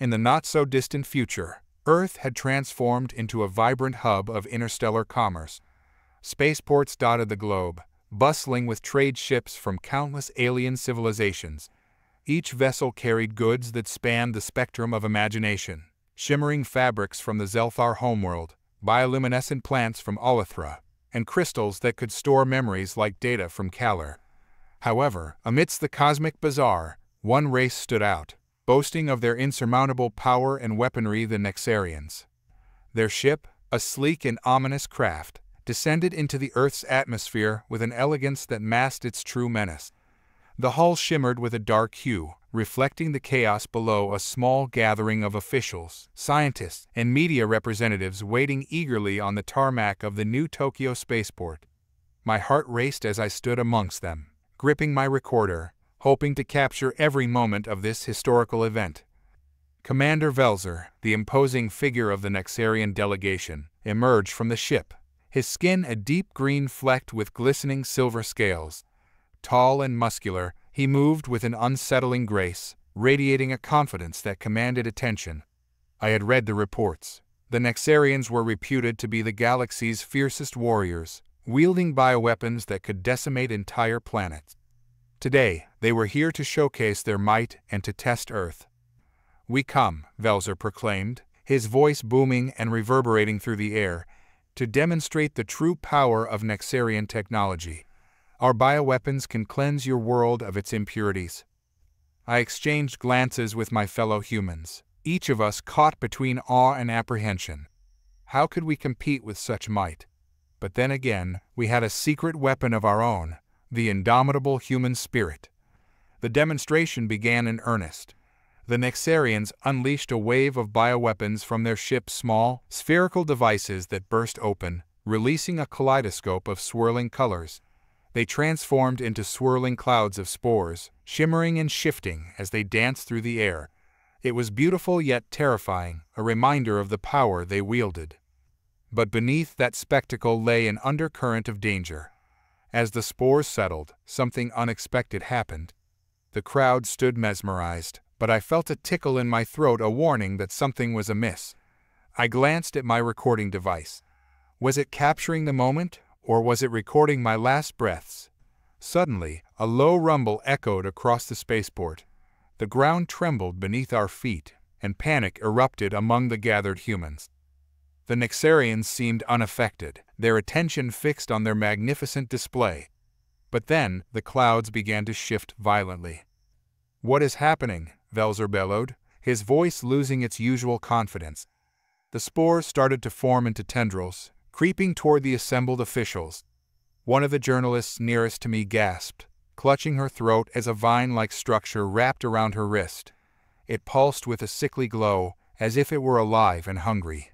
In the not-so-distant future, Earth had transformed into a vibrant hub of interstellar commerce. Spaceports dotted the globe, bustling with trade ships from countless alien civilizations. Each vessel carried goods that spanned the spectrum of imagination: shimmering fabrics from the Zelthar homeworld, bioluminescent plants from Olithra, and crystals that could store memories like data from Kalar. However, amidst the cosmic bazaar, one race stood out, boasting of their insurmountable power and weaponry: the Nexarians. Their ship, a sleek and ominous craft, descended into the Earth's atmosphere with an elegance that masked its true menace. The hull shimmered with a dark hue, reflecting the chaos below. A small gathering of officials, scientists, and media representatives waiting eagerly on the tarmac of the new Tokyo spaceport. My heart raced as I stood amongst them, gripping my recorder, hoping to capture every moment of this historical event. Commander Velzer, the imposing figure of the Nexarian delegation, emerged from the ship, his skin a deep green flecked with glistening silver scales. Tall and muscular, he moved with an unsettling grace, radiating a confidence that commanded attention. I had read the reports. The Nexarians were reputed to be the galaxy's fiercest warriors, wielding bioweapons that could decimate entire planets. Today, they were here to showcase their might and to test Earth. "We come," Velzer proclaimed, his voice booming and reverberating through the air, "to demonstrate the true power of Nexarian technology. Our bioweapons can cleanse your world of its impurities." I exchanged glances with my fellow humans, each of us caught between awe and apprehension. How could we compete with such might? But then again, we had a secret weapon of our own: the indomitable human spirit. The demonstration began in earnest. The Nexarians unleashed a wave of bioweapons from their ship's small, spherical devices that burst open, releasing a kaleidoscope of swirling colors. They transformed into swirling clouds of spores, shimmering and shifting as they danced through the air. It was beautiful yet terrifying, a reminder of the power they wielded. But beneath that spectacle lay an undercurrent of danger. As the spores settled, something unexpected happened. The crowd stood mesmerized, but I felt a tickle in my throat, a warning that something was amiss. I glanced at my recording device. Was it capturing the moment, or was it recording my last breaths? Suddenly, a low rumble echoed across the spaceport. The ground trembled beneath our feet, and panic erupted among the gathered humans. The Nexarians seemed unaffected, their attention fixed on their magnificent display. But then, the clouds began to shift violently. "What is happening?" Velzer bellowed, his voice losing its usual confidence. The spores started to form into tendrils, creeping toward the assembled officials. One of the journalists nearest to me gasped, clutching her throat as a vine-like structure wrapped around her wrist. It pulsed with a sickly glow, as if it were alive and hungry.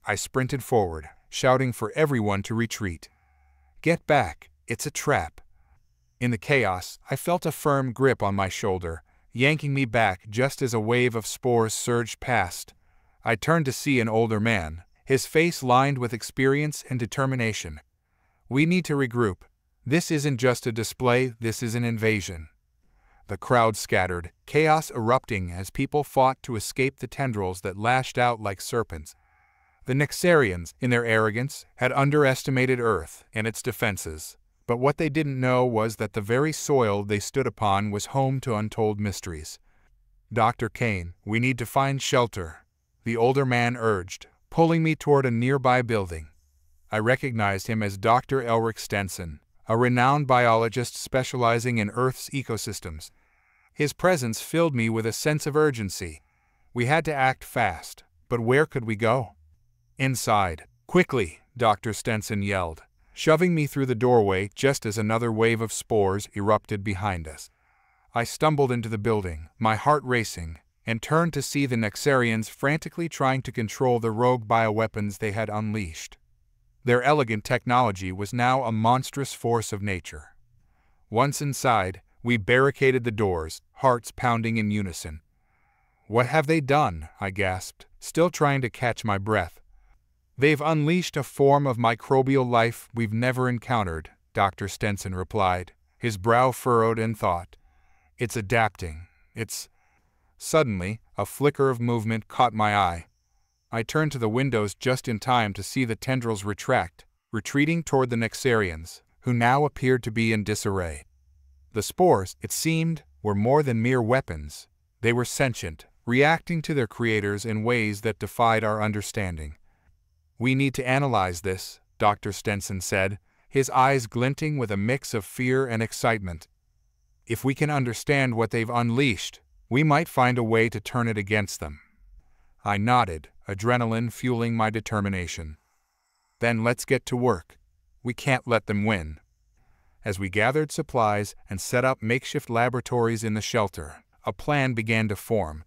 I sprinted forward, shouting for everyone to retreat. "Get back, it's a trap." In the chaos, I felt a firm grip on my shoulder, yanking me back just as a wave of spores surged past. I turned to see an older man, his face lined with experience and determination. "We need to regroup. This isn't just a display, this is an invasion." The crowd scattered, chaos erupting as people fought to escape the tendrils that lashed out like serpents. The Nexarians, in their arrogance, had underestimated Earth and its defenses. But what they didn't know was that the very soil they stood upon was home to untold mysteries. "Dr. Kane, we need to find shelter," the older man urged, pulling me toward a nearby building. I recognized him as Dr. Elric Stenson, a renowned biologist specializing in Earth's ecosystems. His presence filled me with a sense of urgency. We had to act fast, but where could we go? "Inside, quickly," Dr. Stenson yelled, shoving me through the doorway just as another wave of spores erupted behind us. I stumbled into the building, my heart racing, and turned to see the Nexarians frantically trying to control the rogue bioweapons they had unleashed. Their elegant technology was now a monstrous force of nature. Once inside, we barricaded the doors, hearts pounding in unison. "What have they done?" I gasped, still trying to catch my breath. "They've unleashed a form of microbial life we've never encountered," Dr. Stenson replied, his brow furrowed in thought. "It's adapting. It's..." Suddenly, a flicker of movement caught my eye. I turned to the windows just in time to see the tendrils retract, retreating toward the Nexarians, who now appeared to be in disarray. The spores, it seemed, were more than mere weapons. They were sentient, reacting to their creators in ways that defied our understanding. "We need to analyze this," Dr. Stenson said, his eyes glinting with a mix of fear and excitement. "If we can understand what they've unleashed, we might find a way to turn it against them." I nodded, adrenaline fueling my determination. "Then let's get to work. We can't let them win." As we gathered supplies and set up makeshift laboratories in the shelter, a plan began to form.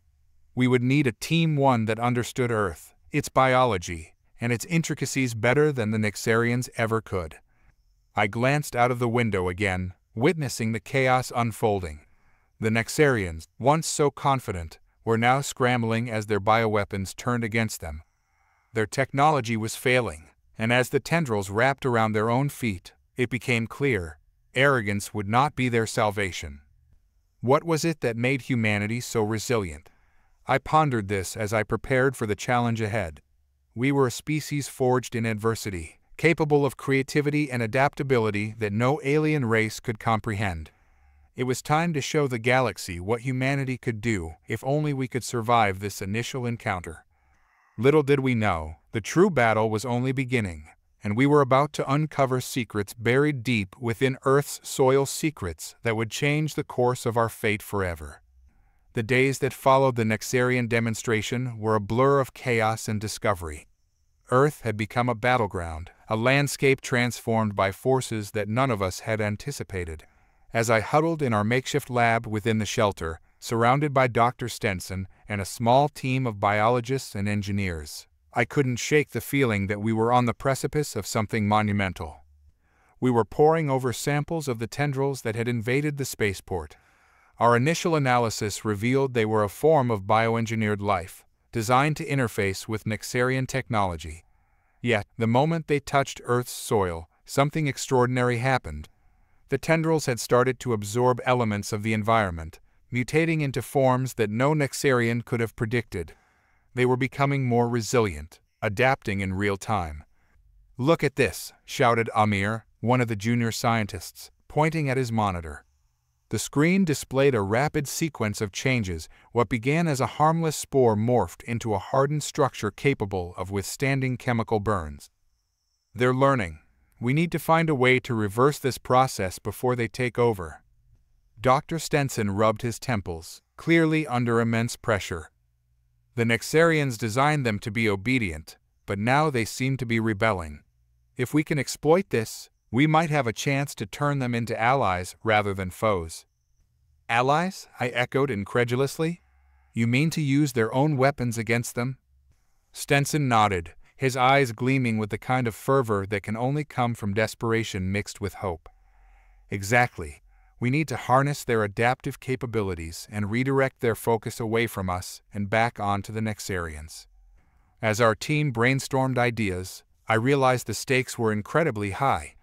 We would need a team one that understood Earth, its biology, and its intricacies better than the Nexarians ever could. I glanced out of the window again, witnessing the chaos unfolding. The Nexarians, once so confident, were now scrambling as their bioweapons turned against them. Their technology was failing, and as the tendrils wrapped around their own feet, it became clear, arrogance would not be their salvation. What was it that made humanity so resilient? I pondered this as I prepared for the challenge ahead. We were a species forged in adversity, capable of creativity and adaptability that no alien race could comprehend. It was time to show the galaxy what humanity could do if only we could survive this initial encounter. Little did we know, the true battle was only beginning, and we were about to uncover secrets buried deep within Earth's soil, secrets that would change the course of our fate forever. The days that followed the Nexarian demonstration were a blur of chaos and discovery. Earth had become a battleground, a landscape transformed by forces that none of us had anticipated. As I huddled in our makeshift lab within the shelter, surrounded by Dr. Stenson and a small team of biologists and engineers, I couldn't shake the feeling that we were on the precipice of something monumental. We were poring over samples of the tendrils that had invaded the spaceport. Our initial analysis revealed they were a form of bioengineered life, designed to interface with Nexarian technology. Yet, the moment they touched Earth's soil, something extraordinary happened. The tendrils had started to absorb elements of the environment, mutating into forms that no Nexarian could have predicted. They were becoming more resilient, adapting in real time. "Look at this," shouted Amir, one of the junior scientists, pointing at his monitor. The screen displayed a rapid sequence of changes. What began as a harmless spore morphed into a hardened structure capable of withstanding chemical burns. "They're learning. We need to find a way to reverse this process before they take over." Dr. Stenson rubbed his temples, clearly under immense pressure. The Nexarians designed them to be obedient, but now they seem to be rebelling. If we can exploit this, we might have a chance to turn them into allies rather than foes. "Allies?" I echoed incredulously. "You mean to use their own weapons against them?" Stenson nodded, his eyes gleaming with the kind of fervor that can only come from desperation mixed with hope. "Exactly. We need to harness their adaptive capabilities and redirect their focus away from us and back onto the Nexarians." As our team brainstormed ideas, I realized the stakes were incredibly high.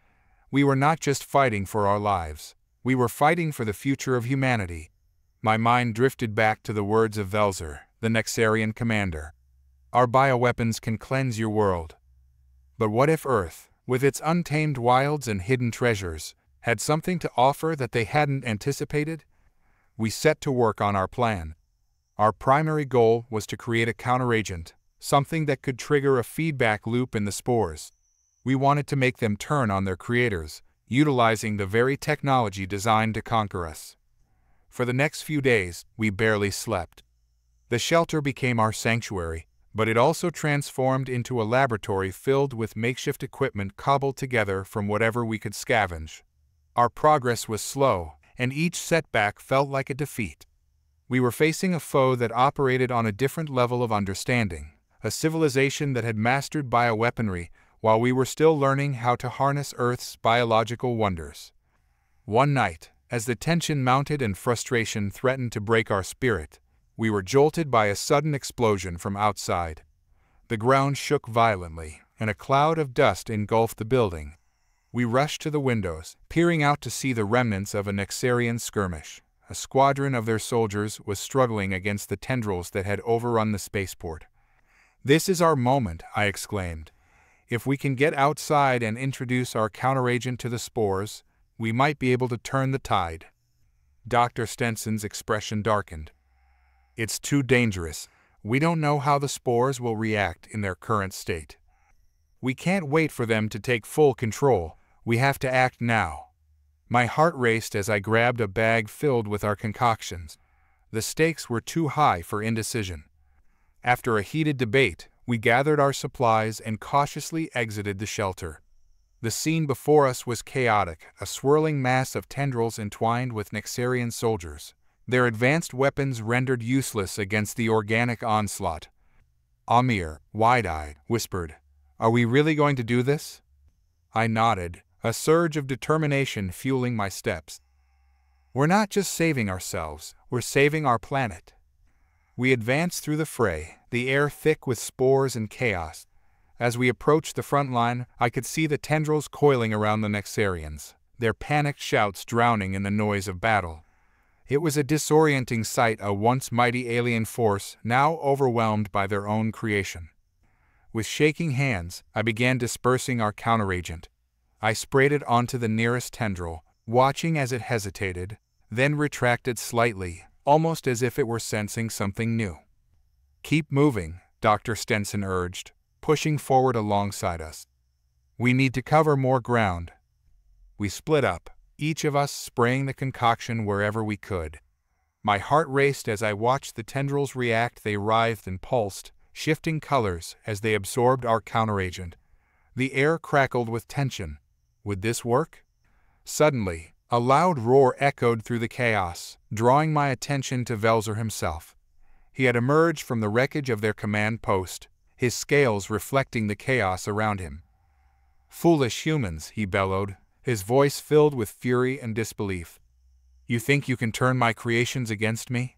We were not just fighting for our lives. We were fighting for the future of humanity. My mind drifted back to the words of Velzer, the Nexarian commander. "Our bioweapons can cleanse your world." But what if Earth, with its untamed wilds and hidden treasures, had something to offer that they hadn't anticipated? We set to work on our plan. Our primary goal was to create a counteragent, something that could trigger a feedback loop in the spores. We wanted to make them turn on their creators, utilizing the very technology designed to conquer us. For the next few days, we barely slept. The shelter became our sanctuary, but it also transformed into a laboratory filled with makeshift equipment cobbled together from whatever we could scavenge. Our progress was slow, and each setback felt like a defeat. We were facing a foe that operated on a different level of understanding, a civilization that had mastered bioweaponry while we were still learning how to harness Earth's biological wonders. One night, as the tension mounted and frustration threatened to break our spirit, we were jolted by a sudden explosion from outside. The ground shook violently, and a cloud of dust engulfed the building. We rushed to the windows, peering out to see the remnants of a Nexarian skirmish. A squadron of their soldiers was struggling against the tendrils that had overrun the spaceport. "This is our moment," I exclaimed. "If we can get outside and introduce our counteragent to the spores, we might be able to turn the tide." Dr. Stenson's expression darkened. "It's too dangerous. We don't know how the spores will react in their current state. We can't wait for them to take full control. We have to act now." My heart raced as I grabbed a bag filled with our concoctions. The stakes were too high for indecision. After a heated debate, we gathered our supplies and cautiously exited the shelter. The scene before us was chaotic, a swirling mass of tendrils entwined with Nexarian soldiers, their advanced weapons rendered useless against the organic onslaught. Amir, wide-eyed, whispered, "Are we really going to do this?" I nodded, a surge of determination fueling my steps. "We're not just saving ourselves, we're saving our planet." We advanced through the fray, the air thick with spores and chaos. As we approached the front line, I could see the tendrils coiling around the Nexarians, their panicked shouts drowning in the noise of battle. It was a disorienting sight, a once mighty alien force now overwhelmed by their own creation. With shaking hands, I began dispersing our counteragent. I sprayed it onto the nearest tendril, watching as it hesitated, then retracted slightly, almost as if it were sensing something new. "Keep moving," Dr. Stenson urged, pushing forward alongside us. "We need to cover more ground." We split up, each of us spraying the concoction wherever we could. My heart raced as I watched the tendrils react. They writhed and pulsed, shifting colors as they absorbed our counteragent. The air crackled with tension. Would this work? Suddenly, a loud roar echoed through the chaos, drawing my attention to Velzer himself. He had emerged from the wreckage of their command post, his scales reflecting the chaos around him. "Foolish humans," he bellowed, his voice filled with fury and disbelief. "You think you can turn my creations against me?"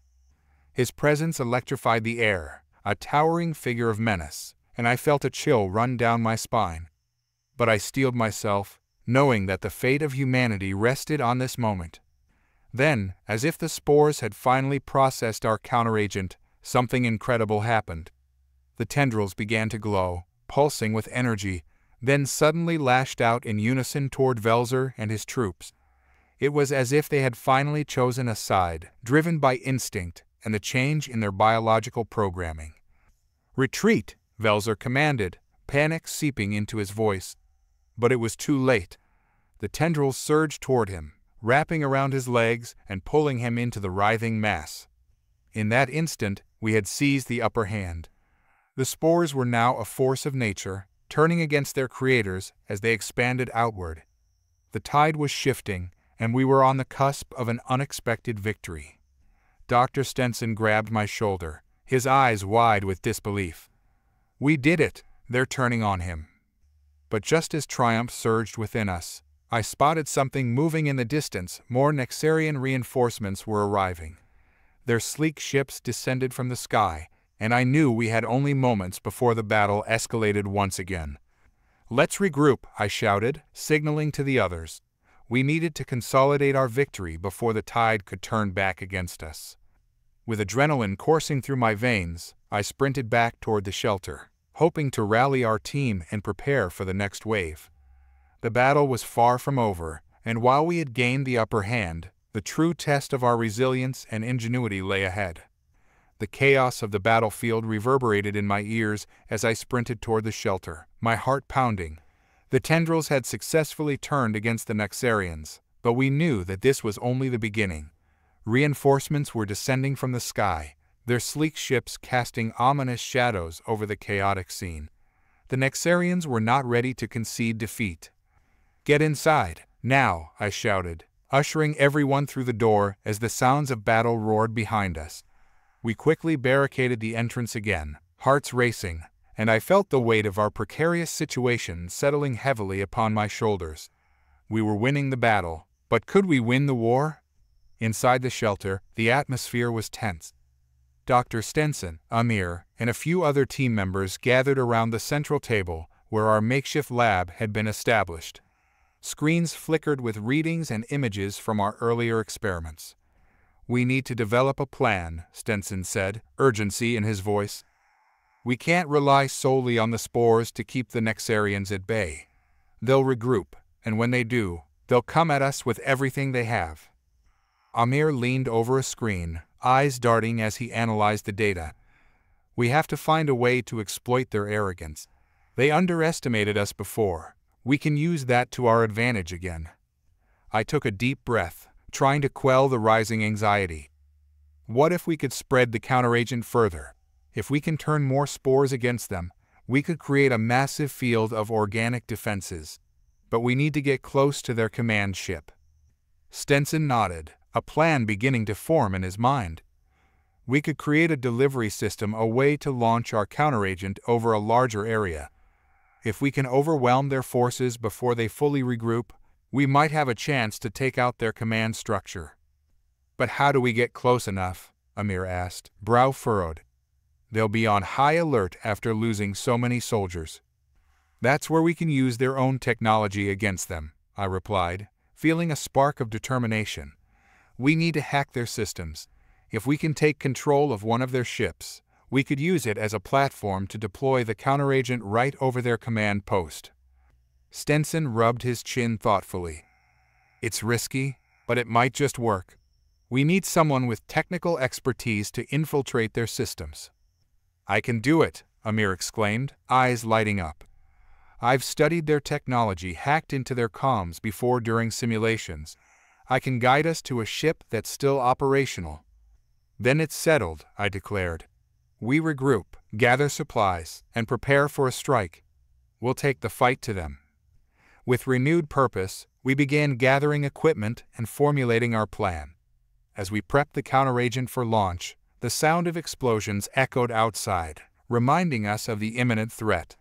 His presence electrified the air, a towering figure of menace, and I felt a chill run down my spine. But I steeled myself, knowing that the fate of humanity rested on this moment. Then, as if the spores had finally processed our counteragent, something incredible happened. The tendrils began to glow, pulsing with energy, then suddenly lashed out in unison toward Velzer and his troops. It was as if they had finally chosen a side, driven by instinct and the change in their biological programming. "Retreat!" Velzer commanded, panic seeping into his voice. But it was too late. The tendrils surged toward him, wrapping around his legs and pulling him into the writhing mass. In that instant, we had seized the upper hand. The spores were now a force of nature, turning against their creators as they expanded outward. The tide was shifting, and we were on the cusp of an unexpected victory. Dr. Stenson grabbed my shoulder, his eyes wide with disbelief. "We did it! They're turning on him." But just as triumph surged within us, I spotted something moving in the distance. More Nexarian reinforcements were arriving. Their sleek ships descended from the sky, and I knew we had only moments before the battle escalated once again. "Let's regroup," I shouted, signaling to the others. We needed to consolidate our victory before the tide could turn back against us. With adrenaline coursing through my veins, I sprinted back toward the shelter, hoping to rally our team and prepare for the next wave. The battle was far from over, and while we had gained the upper hand, the true test of our resilience and ingenuity lay ahead. The chaos of the battlefield reverberated in my ears as I sprinted toward the shelter, my heart pounding. The tendrils had successfully turned against the Nexarians, but we knew that this was only the beginning. Reinforcements were descending from the sky, their sleek ships casting ominous shadows over the chaotic scene. The Nexarians were not ready to concede defeat. "Get inside, now!" I shouted, ushering everyone through the door as the sounds of battle roared behind us. We quickly barricaded the entrance again, hearts racing, and I felt the weight of our precarious situation settling heavily upon my shoulders. We were winning the battle, but could we win the war? Inside the shelter, the atmosphere was tense. Dr. Stenson, Amir, and a few other team members gathered around the central table where our makeshift lab had been established. Screens flickered with readings and images from our earlier experiments. "We need to develop a plan," Stenson said, urgency in his voice. "We can't rely solely on the spores to keep the Nexarians at bay. They'll regroup, and when they do, they'll come at us with everything they have." Amir leaned over a screen, eyes darting as he analyzed the data. "We have to find a way to exploit their arrogance. They underestimated us before. We can use that to our advantage again." I took a deep breath, trying to quell the rising anxiety. What if we could spread the counteragent further? If we can turn more spores against them, we could create a massive field of organic defenses. But we need to get close to their command ship. Stenson nodded, a plan beginning to form in his mind. We could create a delivery system, a way to launch our counteragent over a larger area. If we can overwhelm their forces before they fully regroup, we might have a chance to take out their command structure. "But how do we get close enough?" Amir asked, brow furrowed. "They'll be on high alert after losing so many soldiers." "That's where we can use their own technology against them," I replied, feeling a spark of determination. "We need to hack their systems. If we can take control of one of their ships, we could use it as a platform to deploy the counteragent right over their command post." Stenson rubbed his chin thoughtfully. "It's risky, but it might just work. We need someone with technical expertise to infiltrate their systems." "I can do it," Amir exclaimed, eyes lighting up. "I've studied their technology hacked into their comms before during simulations. I can guide us to a ship that's still operational." "Then it's settled," I declared. "We regroup, gather supplies, and prepare for a strike. We'll take the fight to them." With renewed purpose, we began gathering equipment and formulating our plan. As we prepped the counteragent for launch, the sound of explosions echoed outside, reminding us of the imminent threat.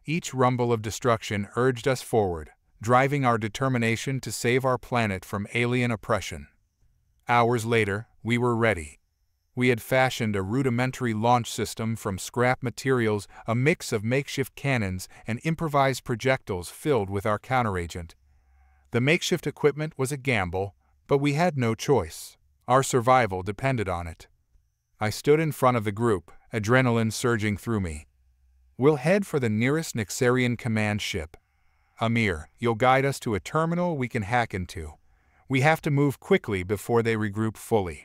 Each rumble of destruction urged us forward, driving our determination to save our planet from alien oppression. Hours later, we were ready. We had fashioned a rudimentary launch system from scrap materials, a mix of makeshift cannons and improvised projectiles filled with our counteragent. The makeshift equipment was a gamble, but we had no choice. Our survival depended on it. I stood in front of the group, adrenaline surging through me. "We'll head for the nearest Nexarian command ship. Amir, you'll guide us to a terminal we can hack into. We have to move quickly before they regroup fully."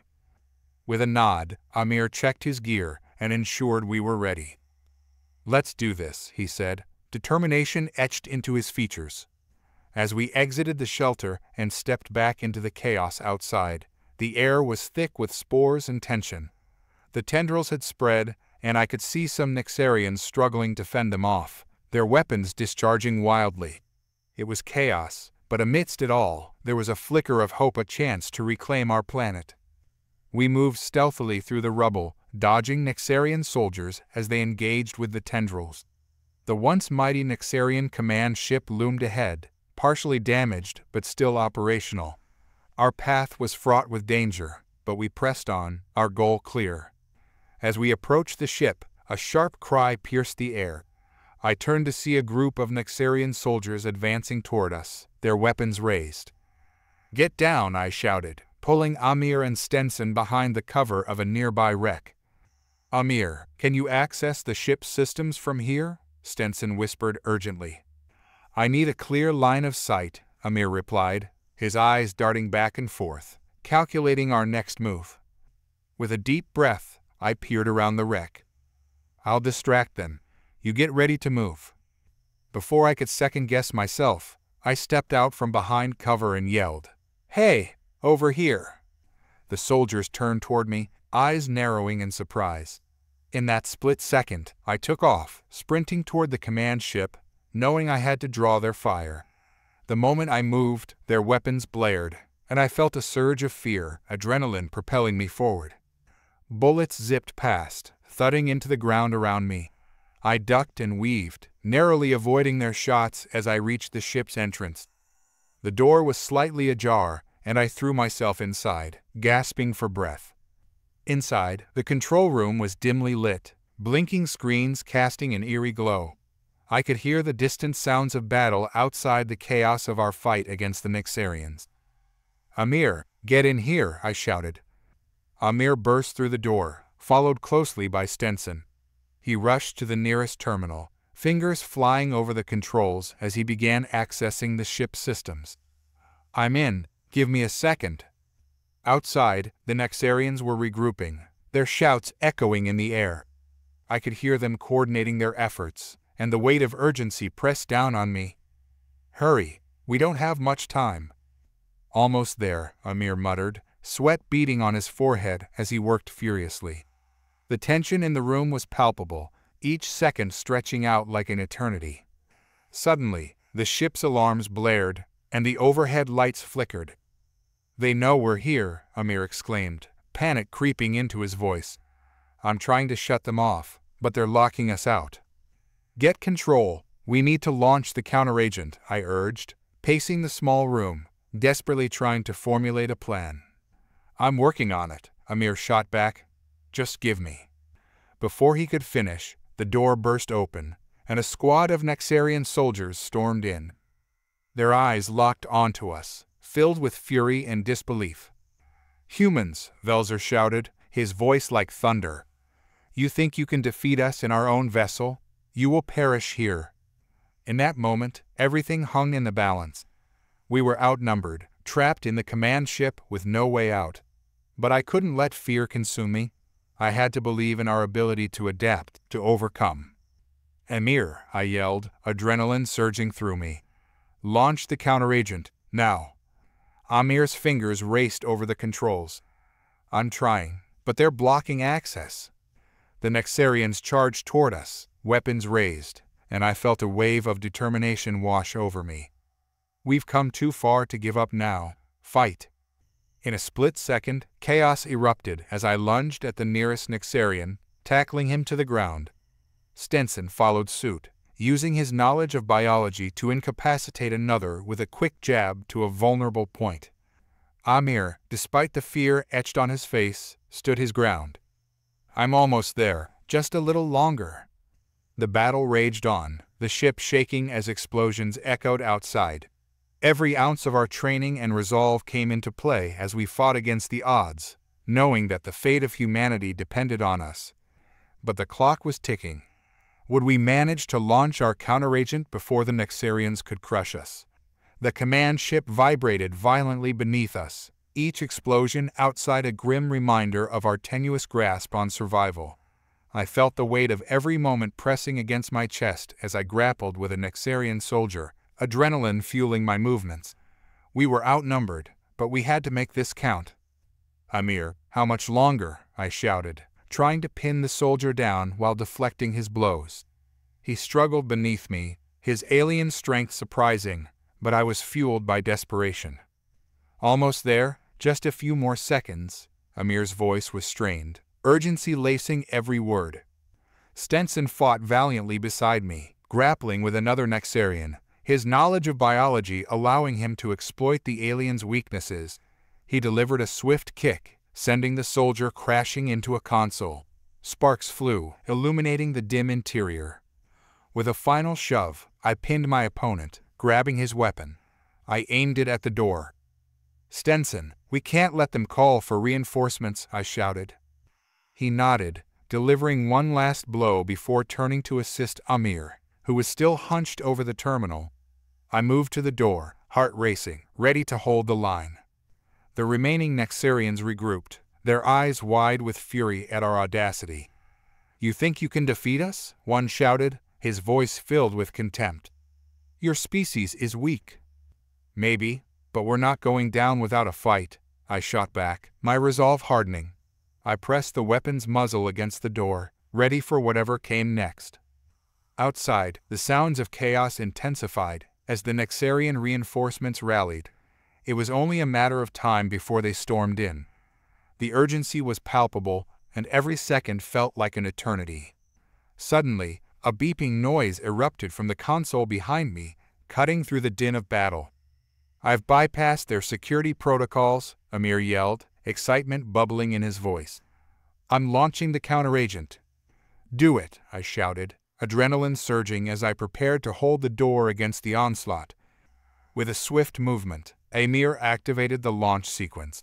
With a nod, Amir checked his gear and ensured we were ready. "Let's do this," he said, determination etched into his features. As we exited the shelter and stepped back into the chaos outside, the air was thick with spores and tension. The tendrils had spread, and I could see some Nexarians struggling to fend them off, their weapons discharging wildly. It was chaos, but amidst it all, there was a flicker of hope, a chance to reclaim our planet. We moved stealthily through the rubble, dodging Nexarian soldiers as they engaged with the tendrils. The once mighty Nexarian command ship loomed ahead, partially damaged but still operational. Our path was fraught with danger, but we pressed on, our goal clear. As we approached the ship, a sharp cry pierced the air. I turned to see a group of Nexarian soldiers advancing toward us, their weapons raised. "Get down," I shouted, pulling Amir and Stenson behind the cover of a nearby wreck. "Amir, can you access the ship's systems from here?" Stenson whispered urgently. "I need a clear line of sight," Amir replied, his eyes darting back and forth, calculating our next move. With a deep breath, I peered around the wreck. "I'll distract them. You get ready to move." Before I could second-guess myself, I stepped out from behind cover and yelled, "Hey, over here!" The soldiers turned toward me, eyes narrowing in surprise. In that split second, I took off, sprinting toward the command ship, knowing I had to draw their fire. The moment I moved, their weapons blared, and I felt a surge of fear, adrenaline propelling me forward. Bullets zipped past, thudding into the ground around me. I ducked and weaved, narrowly avoiding their shots as I reached the ship's entrance. The door was slightly ajar, and I threw myself inside, gasping for breath. Inside, the control room was dimly lit, blinking screens casting an eerie glow. I could hear the distant sounds of battle outside the chaos of our fight against the Nexarians. "Amir, get in here," I shouted. Amir burst through the door, followed closely by Stenson. He rushed to the nearest terminal, fingers flying over the controls as he began accessing the ship's systems. "I'm in. Give me a second." Outside, the Nexarians were regrouping, their shouts echoing in the air. I could hear them coordinating their efforts, and the weight of urgency pressed down on me. "Hurry, we don't have much time." "Almost there," Amir muttered, sweat beading on his forehead as he worked furiously. The tension in the room was palpable, each second stretching out like an eternity. Suddenly, the ship's alarms blared, and the overhead lights flickered. "They know we're here," Amir exclaimed, panic creeping into his voice. "I'm trying to shut them off, but they're locking us out." "Get control. We need to launch the counteragent," I urged, pacing the small room, desperately trying to formulate a plan. "I'm working on it," Amir shot back. "Just give me." Before he could finish, the door burst open, and a squad of Nexarian soldiers stormed in. Their eyes locked onto us, filled with fury and disbelief. "Humans," Velzer shouted, his voice like thunder. "You think you can defeat us in our own vessel? You will perish here." In that moment, everything hung in the balance. We were outnumbered, trapped in the command ship with no way out. But I couldn't let fear consume me. I had to believe in our ability to adapt, to overcome. "Amir," I yelled, adrenaline surging through me. "Launch the counteragent, now." Amir's fingers raced over the controls. "I'm trying, but they're blocking access." The Nexarians charged toward us, weapons raised, and I felt a wave of determination wash over me. "We've come too far to give up now. Fight." In a split second, chaos erupted as I lunged at the nearest Nexarian, tackling him to the ground. Stenson followed suit, using his knowledge of biology to incapacitate another with a quick jab to a vulnerable point. Amir, despite the fear etched on his face, stood his ground. "I'm almost there, just a little longer." The battle raged on, the ship shaking as explosions echoed outside. Every ounce of our training and resolve came into play as we fought against the odds, knowing that the fate of humanity depended on us. But the clock was ticking. Would we manage to launch our counteragent before the Nexarians could crush us? The command ship vibrated violently beneath us, each explosion outside a grim reminder of our tenuous grasp on survival. I felt the weight of every moment pressing against my chest as I grappled with a Nexarian soldier, adrenaline fueling my movements. We were outnumbered, but we had to make this count. "Amir, how much longer?" I shouted, trying to pin the soldier down while deflecting his blows. He struggled beneath me, his alien strength surprising, but I was fueled by desperation. "Almost there, just a few more seconds." Amir's voice was strained, urgency lacing every word. Stenson fought valiantly beside me, grappling with another Nexarian, his knowledge of biology allowing him to exploit the alien's weaknesses. He delivered a swift kick, sending the soldier crashing into a console. Sparks flew, illuminating the dim interior. With a final shove, I pinned my opponent, grabbing his weapon. I aimed it at the door. "Stenson, we can't let them call for reinforcements," I shouted. He nodded, delivering one last blow before turning to assist Amir, who was still hunched over the terminal. I moved to the door, heart racing, ready to hold the line. The remaining Nexarians regrouped, their eyes wide with fury at our audacity. "You think you can defeat us?" one shouted, his voice filled with contempt. "Your species is weak." "Maybe, but we're not going down without a fight," I shot back, my resolve hardening. I pressed the weapon's muzzle against the door, ready for whatever came next. Outside, the sounds of chaos intensified as the Nexarian reinforcements rallied. It was only a matter of time before they stormed in. The urgency was palpable, and every second felt like an eternity. Suddenly, a beeping noise erupted from the console behind me, cutting through the din of battle. "I've bypassed their security protocols," Amir yelled, excitement bubbling in his voice. "I'm launching the counteragent." "Do it," I shouted, adrenaline surging as I prepared to hold the door against the onslaught. With a swift movement, Amir activated the launch sequence.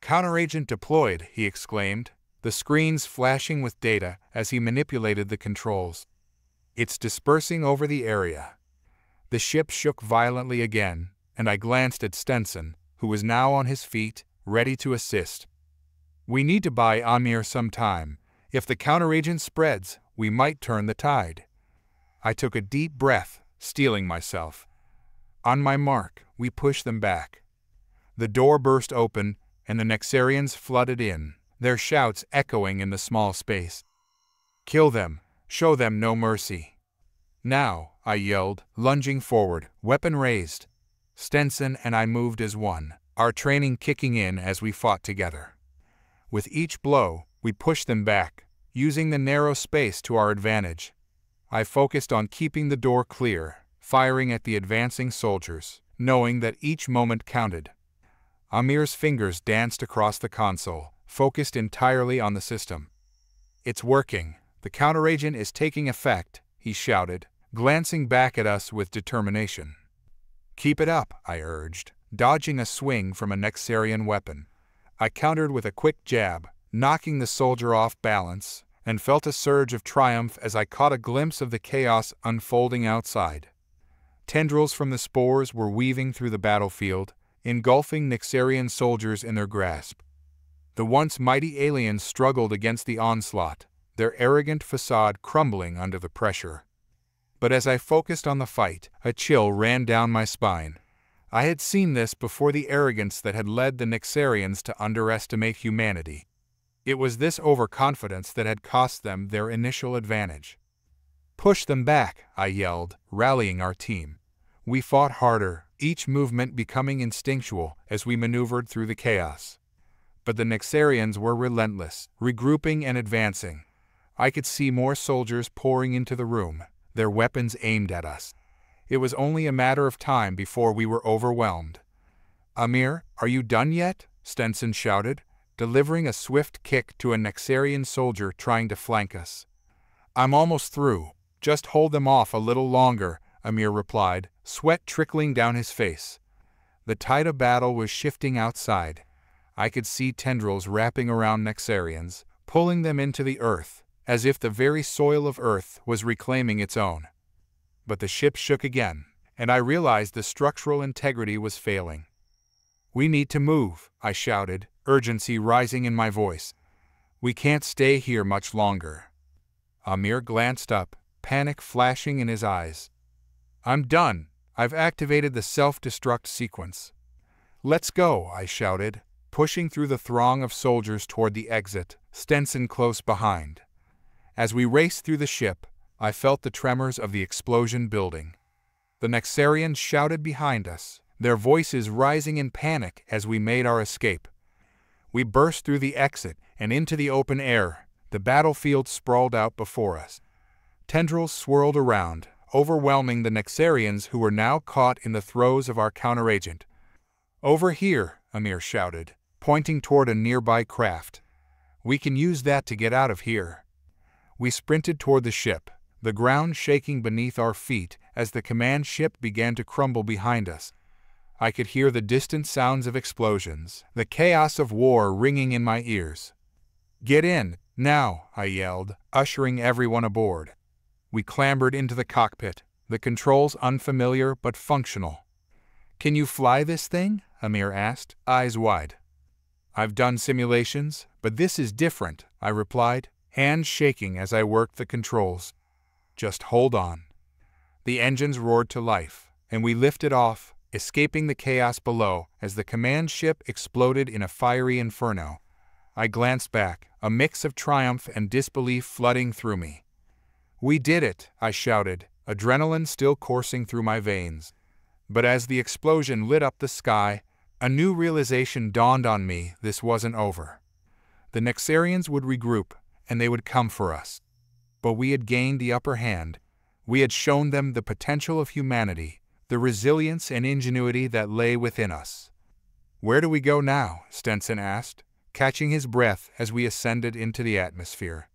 "Counteragent deployed," he exclaimed, the screens flashing with data as he manipulated the controls. "It's dispersing over the area." The ship shook violently again, and I glanced at Stenson, who was now on his feet, ready to assist. "We need to buy Amir some time. If the counteragent spreads, we might turn the tide." I took a deep breath, steeling myself. On my mark, we pushed them back. The door burst open, and the Nexarians flooded in, their shouts echoing in the small space. "Kill them! Show them no mercy!" "Now!" I yelled, lunging forward, weapon raised. Stenson and I moved as one, our training kicking in as we fought together. With each blow, we pushed them back, using the narrow space to our advantage. I focused on keeping the door clear, firing at the advancing soldiers, knowing that each moment counted. Amir's fingers danced across the console, focused entirely on the system. "It's working. The counteragent is taking effect," he shouted, glancing back at us with determination. "Keep it up," I urged, dodging a swing from a Nexarian weapon. I countered with a quick jab, knocking the soldier off balance, and felt a surge of triumph as I caught a glimpse of the chaos unfolding outside. Tendrils from the spores were weaving through the battlefield, engulfing Nexarian soldiers in their grasp. The once mighty aliens struggled against the onslaught, their arrogant facade crumbling under the pressure. But as I focused on the fight, a chill ran down my spine. I had seen this before: the arrogance that had led the Nexarians to underestimate humanity. It was this overconfidence that had cost them their initial advantage. "Push them back," I yelled, rallying our team. We fought harder, each movement becoming instinctual as we maneuvered through the chaos. But the Nexarians were relentless, regrouping and advancing. I could see more soldiers pouring into the room, their weapons aimed at us. It was only a matter of time before we were overwhelmed. "Amir, are you done yet?" Stenson shouted, delivering a swift kick to a Nexarian soldier trying to flank us. "I'm almost through. Just hold them off a little longer," Amir replied, sweat trickling down his face. The tide of battle was shifting outside. I could see tendrils wrapping around Nexarians, pulling them into the earth, as if the very soil of Earth was reclaiming its own. But the ship shook again, and I realized the structural integrity was failing. "We need to move," I shouted, urgency rising in my voice. "We can't stay here much longer." Amir glanced up, panic flashing in his eyes. "I'm done. I've activated the self-destruct sequence." "Let's go," I shouted, pushing through the throng of soldiers toward the exit, Stenson close behind. As we raced through the ship, I felt the tremors of the explosion building. The Nexarians shouted behind us, their voices rising in panic as we made our escape. We burst through the exit and into the open air. The battlefield sprawled out before us. Tendrils swirled around, overwhelming the Nexarians who were now caught in the throes of our counteragent. "Over here," Amir shouted, pointing toward a nearby craft. "We can use that to get out of here." We sprinted toward the ship, the ground shaking beneath our feet as the command ship began to crumble behind us. I could hear the distant sounds of explosions, the chaos of war ringing in my ears. "Get in, now," I yelled, ushering everyone aboard. We clambered into the cockpit, the controls unfamiliar but functional. "Can you fly this thing?" Amir asked, eyes wide. "I've done simulations, but this is different," I replied, hands shaking as I worked the controls. "Just hold on." The engines roared to life, and we lifted off, escaping the chaos below as the command ship exploded in a fiery inferno. I glanced back, a mix of triumph and disbelief flooding through me. "We did it," I shouted, adrenaline still coursing through my veins. But as the explosion lit up the sky, a new realization dawned on me: this wasn't over. The Nexarians would regroup, and they would come for us. But we had gained the upper hand. We had shown them the potential of humanity, the resilience and ingenuity that lay within us. "Where do we go now?" Stenson asked, catching his breath as we ascended into the atmosphere.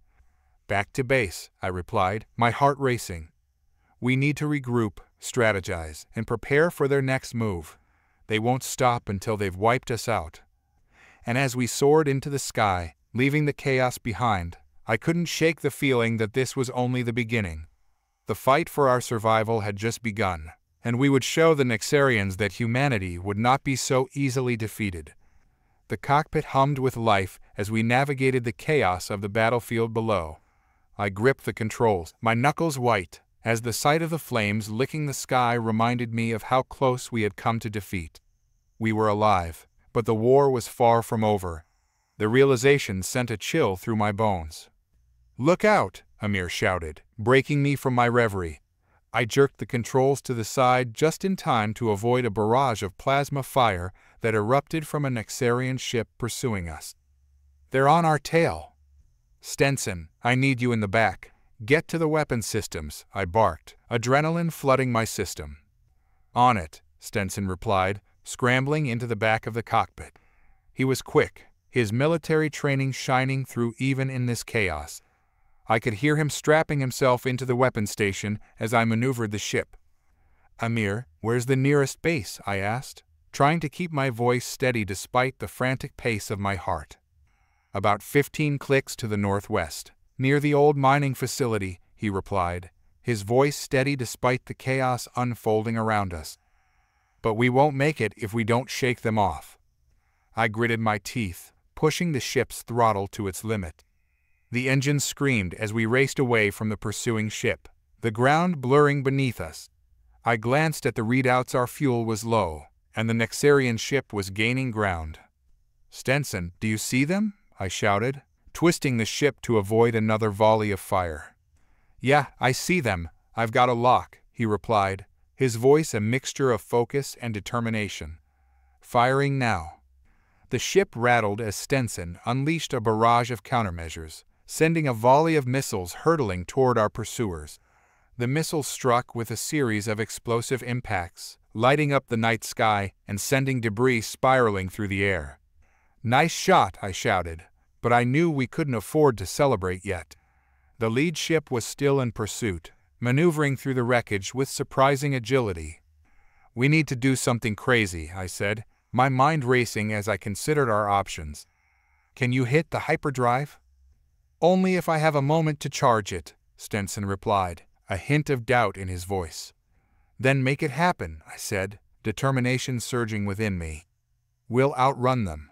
"Back to base," I replied, my heart racing. "We need to regroup, strategize, and prepare for their next move. They won't stop until they've wiped us out." And as we soared into the sky, leaving the chaos behind, I couldn't shake the feeling that this was only the beginning. The fight for our survival had just begun, and we would show the Nexarians that humanity would not be so easily defeated. The cockpit hummed with life as we navigated the chaos of the battlefield below. I gripped the controls, my knuckles white, as the sight of the flames licking the sky reminded me of how close we had come to defeat. We were alive, but the war was far from over. The realization sent a chill through my bones. "Look out!" Amir shouted, breaking me from my reverie. I jerked the controls to the side just in time to avoid a barrage of plasma fire that erupted from a Nexarian ship pursuing us. "They're on our tail!" "Stenson, I need you in the back. Get to the weapon systems," I barked, adrenaline flooding my system. "On it," Stenson replied, scrambling into the back of the cockpit. He was quick, his military training shining through even in this chaos. I could hear him strapping himself into the weapon station as I maneuvered the ship. "Amir, where's the nearest base?" I asked, trying to keep my voice steady despite the frantic pace of my heart. "About 15 clicks to the northwest, near the old mining facility," he replied, his voice steady despite the chaos unfolding around us. "But we won't make it if we don't shake them off." I gritted my teeth, pushing the ship's throttle to its limit. The engines screamed as we raced away from the pursuing ship, the ground blurring beneath us. I glanced at the readouts. Our fuel was low, and the Nexarian ship was gaining ground. "Stenson, do you see them?" I shouted, twisting the ship to avoid another volley of fire. "Yeah, I see them. I've got a lock," he replied, his voice a mixture of focus and determination. "Firing now." The ship rattled as Stenson unleashed a barrage of countermeasures, sending a volley of missiles hurtling toward our pursuers. The missiles struck with a series of explosive impacts, lighting up the night sky and sending debris spiraling through the air. "Nice shot," I shouted, but I knew we couldn't afford to celebrate yet. The lead ship was still in pursuit, maneuvering through the wreckage with surprising agility. "We need to do something crazy," I said, my mind racing as I considered our options. "Can you hit the hyperdrive?" "Only if I have a moment to charge it," Stenson replied, a hint of doubt in his voice. "Then make it happen," I said, determination surging within me. "We'll outrun them."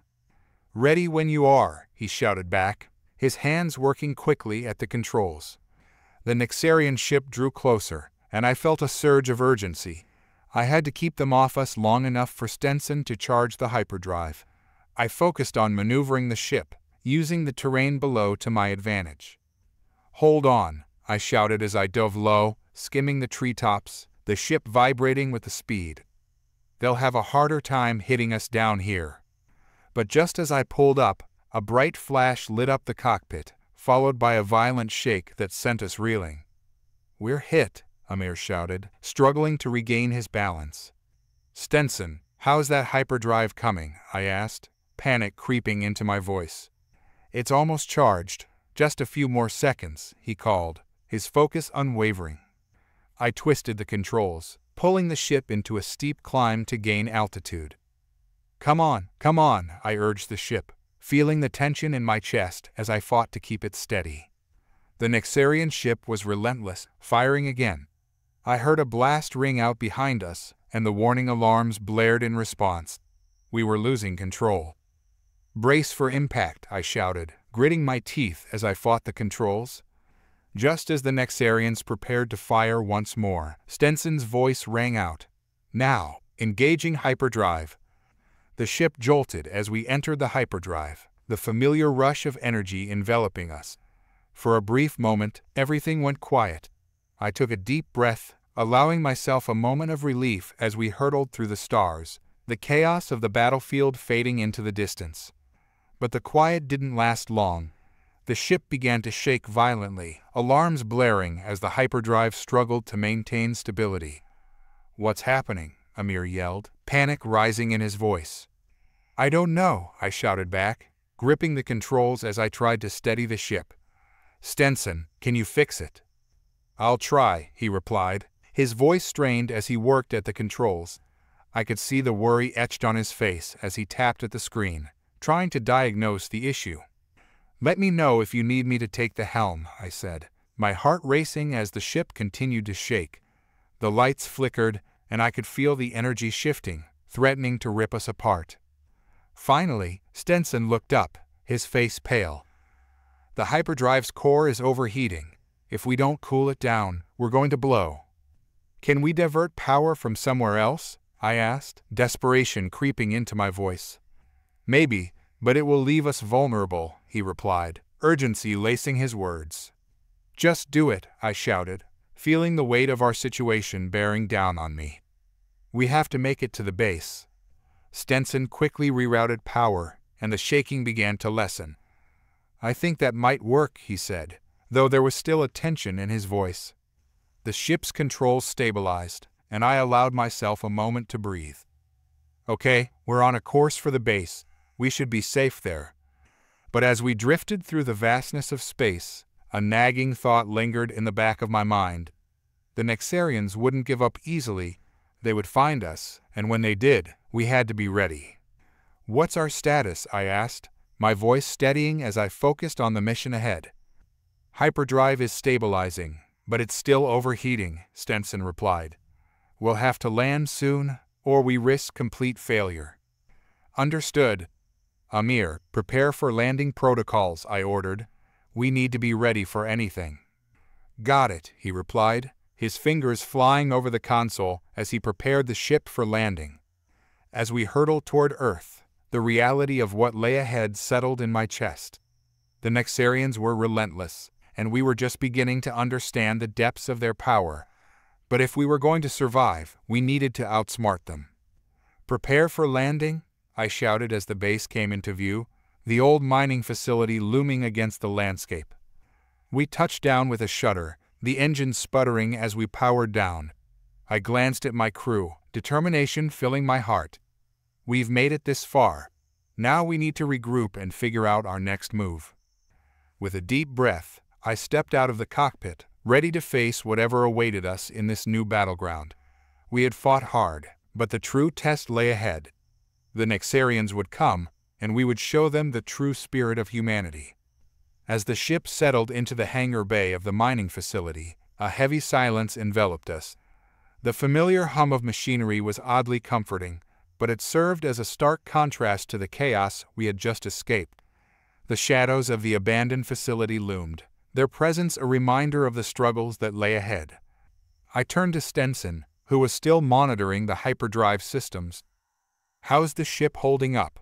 "Ready when you are," he shouted back, his hands working quickly at the controls. The Nexarian ship drew closer, and I felt a surge of urgency. I had to keep them off us long enough for Stenson to charge the hyperdrive. I focused on maneuvering the ship, using the terrain below to my advantage. "Hold on," I shouted as I dove low, skimming the treetops, the ship vibrating with the speed. "They'll have a harder time hitting us down here." But just as I pulled up, a bright flash lit up the cockpit, followed by a violent shake that sent us reeling. "We're hit," Amir shouted, struggling to regain his balance. "Stenson, how's that hyperdrive coming?" I asked, panic creeping into my voice. "It's almost charged. Just a few more seconds," he called, his focus unwavering. I twisted the controls, pulling the ship into a steep climb to gain altitude. Come on," I urged the ship, feeling the tension in my chest as I fought to keep it steady. The Nexarian ship was relentless, firing again. I heard a blast ring out behind us, and the warning alarms blared in response. We were losing control. "Brace for impact," I shouted, gritting my teeth as I fought the controls. Just as the Nexarians prepared to fire once more, Stenson's voice rang out. "Now, engaging hyperdrive." The ship jolted as we entered the hyperdrive, the familiar rush of energy enveloping us. For a brief moment, everything went quiet. I took a deep breath, allowing myself a moment of relief as we hurtled through the stars, the chaos of the battlefield fading into the distance. But the quiet didn't last long. The ship began to shake violently, alarms blaring as the hyperdrive struggled to maintain stability. "What's happening?" Amir yelled, panic rising in his voice. "I don't know," I shouted back, gripping the controls as I tried to steady the ship. "Stenson, can you fix it?" "I'll try," he replied, his voice strained as he worked at the controls. I could see the worry etched on his face as he tapped at the screen, trying to diagnose the issue. "Let me know if you need me to take the helm," I said, my heart racing as the ship continued to shake. The lights flickered, and I could feel the energy shifting, threatening to rip us apart. Finally, Stenson looked up, his face pale. "The hyperdrive's core is overheating. If we don't cool it down, we're going to blow." "Can we divert power from somewhere else?" I asked, desperation creeping into my voice. "Maybe, but it will leave us vulnerable," he replied, urgency lacing his words. "Just do it," I shouted, feeling the weight of our situation bearing down on me. "We have to make it to the base." Stenson quickly rerouted power, and the shaking began to lessen. "I think that might work," he said, though there was still a tension in his voice. The ship's controls stabilized, and I allowed myself a moment to breathe. "Okay, we're on a course for the base. We should be safe there." But as we drifted through the vastness of space, a nagging thought lingered in the back of my mind. The Nexarians wouldn't give up easily. They would find us, and when they did, we had to be ready. "What's our status?" I asked, my voice steadying as I focused on the mission ahead. "Hyperdrive is stabilizing, but it's still overheating," Stenson replied. "We'll have to land soon, or we risk complete failure." "Understood." "Amir, prepare for landing protocols," I ordered. "We need to be ready for anything." "Got it," he replied, his fingers flying over the console as he prepared the ship for landing. As we hurtled toward Earth, the reality of what lay ahead settled in my chest. The Nexarians were relentless, and we were just beginning to understand the depths of their power. But if we were going to survive, we needed to outsmart them. "Prepare for landing," I shouted as the base came into view, the old mining facility looming against the landscape. We touched down with a shudder, the engine sputtering as we powered down. I glanced at my crew, determination filling my heart. We've made it this far. Now we need to regroup and figure out our next move. With a deep breath, I stepped out of the cockpit, ready to face whatever awaited us in this new battleground. We had fought hard, but the true test lay ahead. The Nexarians would come, and we would show them the true spirit of humanity. As the ship settled into the hangar bay of the mining facility, a heavy silence enveloped us. The familiar hum of machinery was oddly comforting, but it served as a stark contrast to the chaos we had just escaped. The shadows of the abandoned facility loomed, their presence a reminder of the struggles that lay ahead. I turned to Stenson, who was still monitoring the hyperdrive systems. "How's the ship holding up?"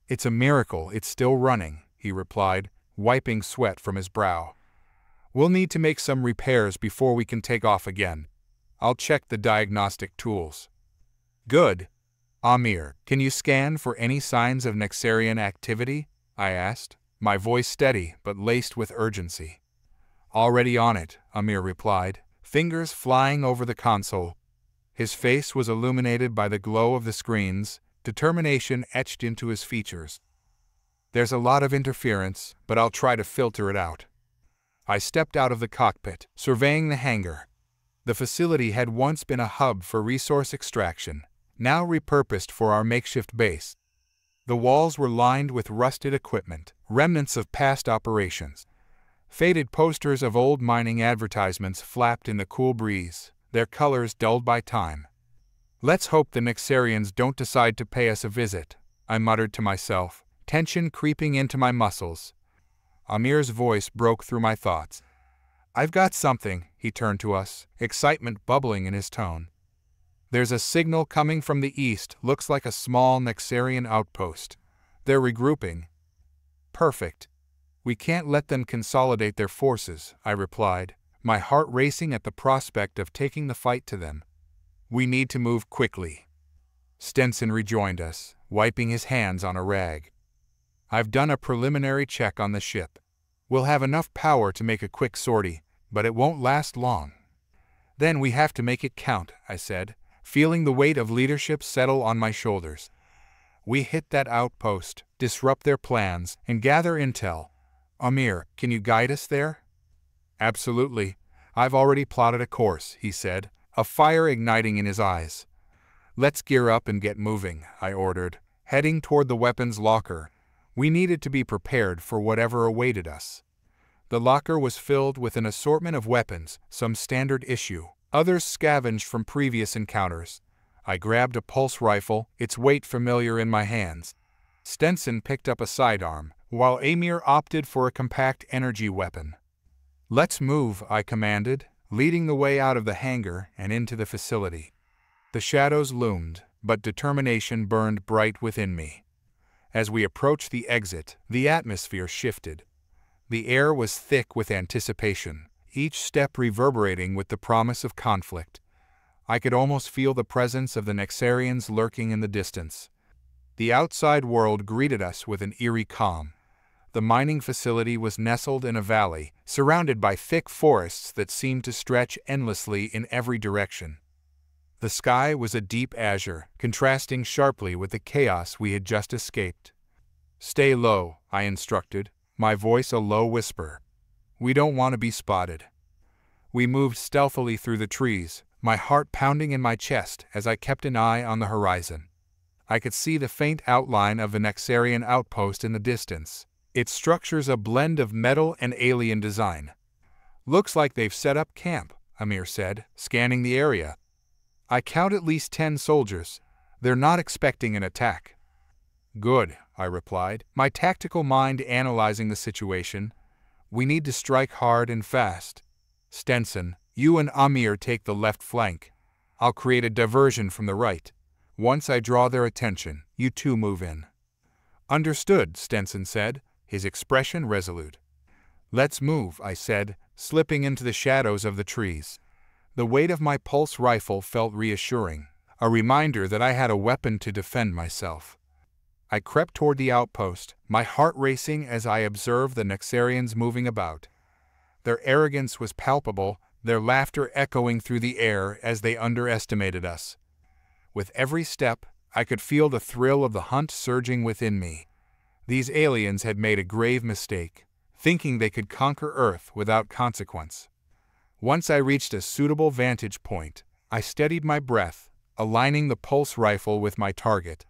"It's a miracle it's still running," he replied, wiping sweat from his brow. "We'll need to make some repairs before we can take off again. I'll check the diagnostic tools." "Good. Amir, can you scan for any signs of Nexarian activity?" I asked, my voice steady but laced with urgency. "Already on it," Amir replied, fingers flying over the console. His face was illuminated by the glow of the screens, determination etched into his features. "There's a lot of interference, but I'll try to filter it out." I stepped out of the cockpit, surveying the hangar. The facility had once been a hub for resource extraction, now repurposed for our makeshift base. The walls were lined with rusted equipment, remnants of past operations. Faded posters of old mining advertisements flapped in the cool breeze, their colors dulled by time. "Let's hope the Nexarians don't decide to pay us a visit," I muttered to myself, tension creeping into my muscles. Amir's voice broke through my thoughts. "I've got something," he turned to us, excitement bubbling in his tone. "There's a signal coming from the east, looks like a small Nexarian outpost. They're regrouping." "Perfect. We can't let them consolidate their forces," I replied, my heart racing at the prospect of taking the fight to them. "We need to move quickly." Stenson rejoined us, wiping his hands on a rag. "I've done a preliminary check on the ship. We'll have enough power to make a quick sortie, but it won't last long." "Then we have to make it count," I said, feeling the weight of leadership settle on my shoulders. "We hit that outpost, disrupt their plans, and gather intel. Amir, can you guide us there?" "Absolutely. I've already plotted a course," he said, a fire igniting in his eyes. "Let's gear up and get moving," I ordered, heading toward the weapons locker. We needed to be prepared for whatever awaited us. The locker was filled with an assortment of weapons, some standard issue, others scavenged from previous encounters. I grabbed a pulse rifle, its weight familiar in my hands. Stenson picked up a sidearm, while Amir opted for a compact energy weapon. "Let's move," I commanded, leading the way out of the hangar and into the facility. The shadows loomed, but determination burned bright within me. As we approached the exit, the atmosphere shifted. The air was thick with anticipation, each step reverberating with the promise of conflict. I could almost feel the presence of the Nexarians lurking in the distance. The outside world greeted us with an eerie calm. The mining facility was nestled in a valley, surrounded by thick forests that seemed to stretch endlessly in every direction. The sky was a deep azure, contrasting sharply with the chaos we had just escaped. "Stay low," I instructed, my voice a low whisper. "We don't want to be spotted." We moved stealthily through the trees, my heart pounding in my chest as I kept an eye on the horizon. I could see the faint outline of the Nexarian outpost in the distance, its structures a blend of metal and alien design. "Looks like they've set up camp," Amir said, scanning the area. "I count at least 10 soldiers. They're not expecting an attack." "Good," I replied, my tactical mind analyzing the situation. "We need to strike hard and fast. Stenson, you and Amir take the left flank. I'll create a diversion from the right. Once I draw their attention, you two move in." "Understood," Stenson said, his expression resolute. "Let's move," I said, slipping into the shadows of the trees. The weight of my pulse rifle felt reassuring, a reminder that I had a weapon to defend myself. I crept toward the outpost, my heart racing as I observed the Nexarians moving about. Their arrogance was palpable, their laughter echoing through the air as they underestimated us. With every step, I could feel the thrill of the hunt surging within me. These aliens had made a grave mistake, thinking they could conquer Earth without consequence. Once I reached a suitable vantage point, I steadied my breath, aligning the pulse rifle with my target.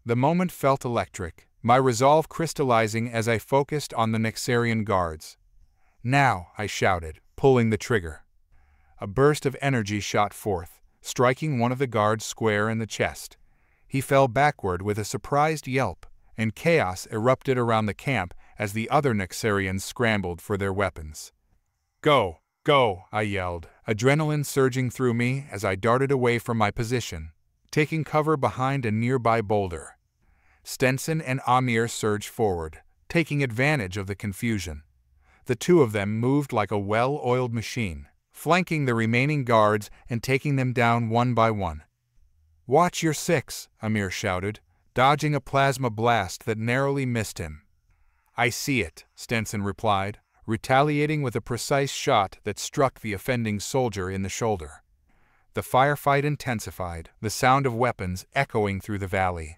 The moment felt electric, my resolve crystallizing as I focused on the Nexarian guards. "Now," I shouted, pulling the trigger. A burst of energy shot forth, striking one of the guards square in the chest. He fell backward with a surprised yelp, and chaos erupted around the camp as the other Nexarians scrambled for their weapons. "Go! Go!" I yelled, adrenaline surging through me as I darted away from my position, taking cover behind a nearby boulder. Stenson and Amir surged forward, taking advantage of the confusion. The two of them moved like a well-oiled machine, flanking the remaining guards and taking them down one by one. "Watch your six," Amir shouted, dodging a plasma blast that narrowly missed him. "I see it," Stenson replied, retaliating with a precise shot that struck the offending soldier in the shoulder. The firefight intensified, the sound of weapons echoing through the valley.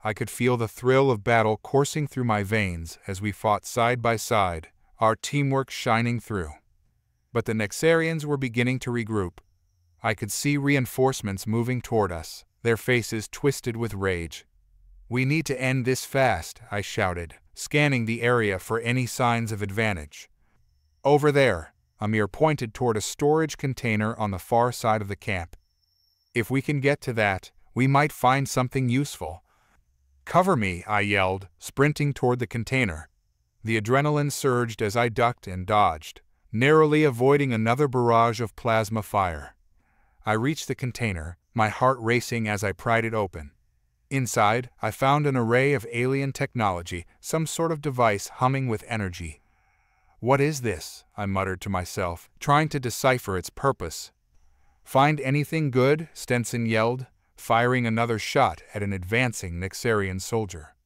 I could feel the thrill of battle coursing through my veins as we fought side by side, our teamwork shining through. But the Nexarians were beginning to regroup. I could see reinforcements moving toward us, their faces twisted with rage. "We need to end this fast," I shouted, scanning the area for any signs of advantage. "Over there," Amir pointed toward a storage container on the far side of the camp. "If we can get to that, we might find something useful." "Cover me," I yelled, sprinting toward the container. The adrenaline surged as I ducked and dodged, narrowly avoiding another barrage of plasma fire. I reached the container, my heart racing as I pried it open. Inside, I found an array of alien technology, some sort of device humming with energy. "What is this?" I muttered to myself, trying to decipher its purpose. "Find anything good?" Stenson yelled, firing another shot at an advancing Nexarian soldier.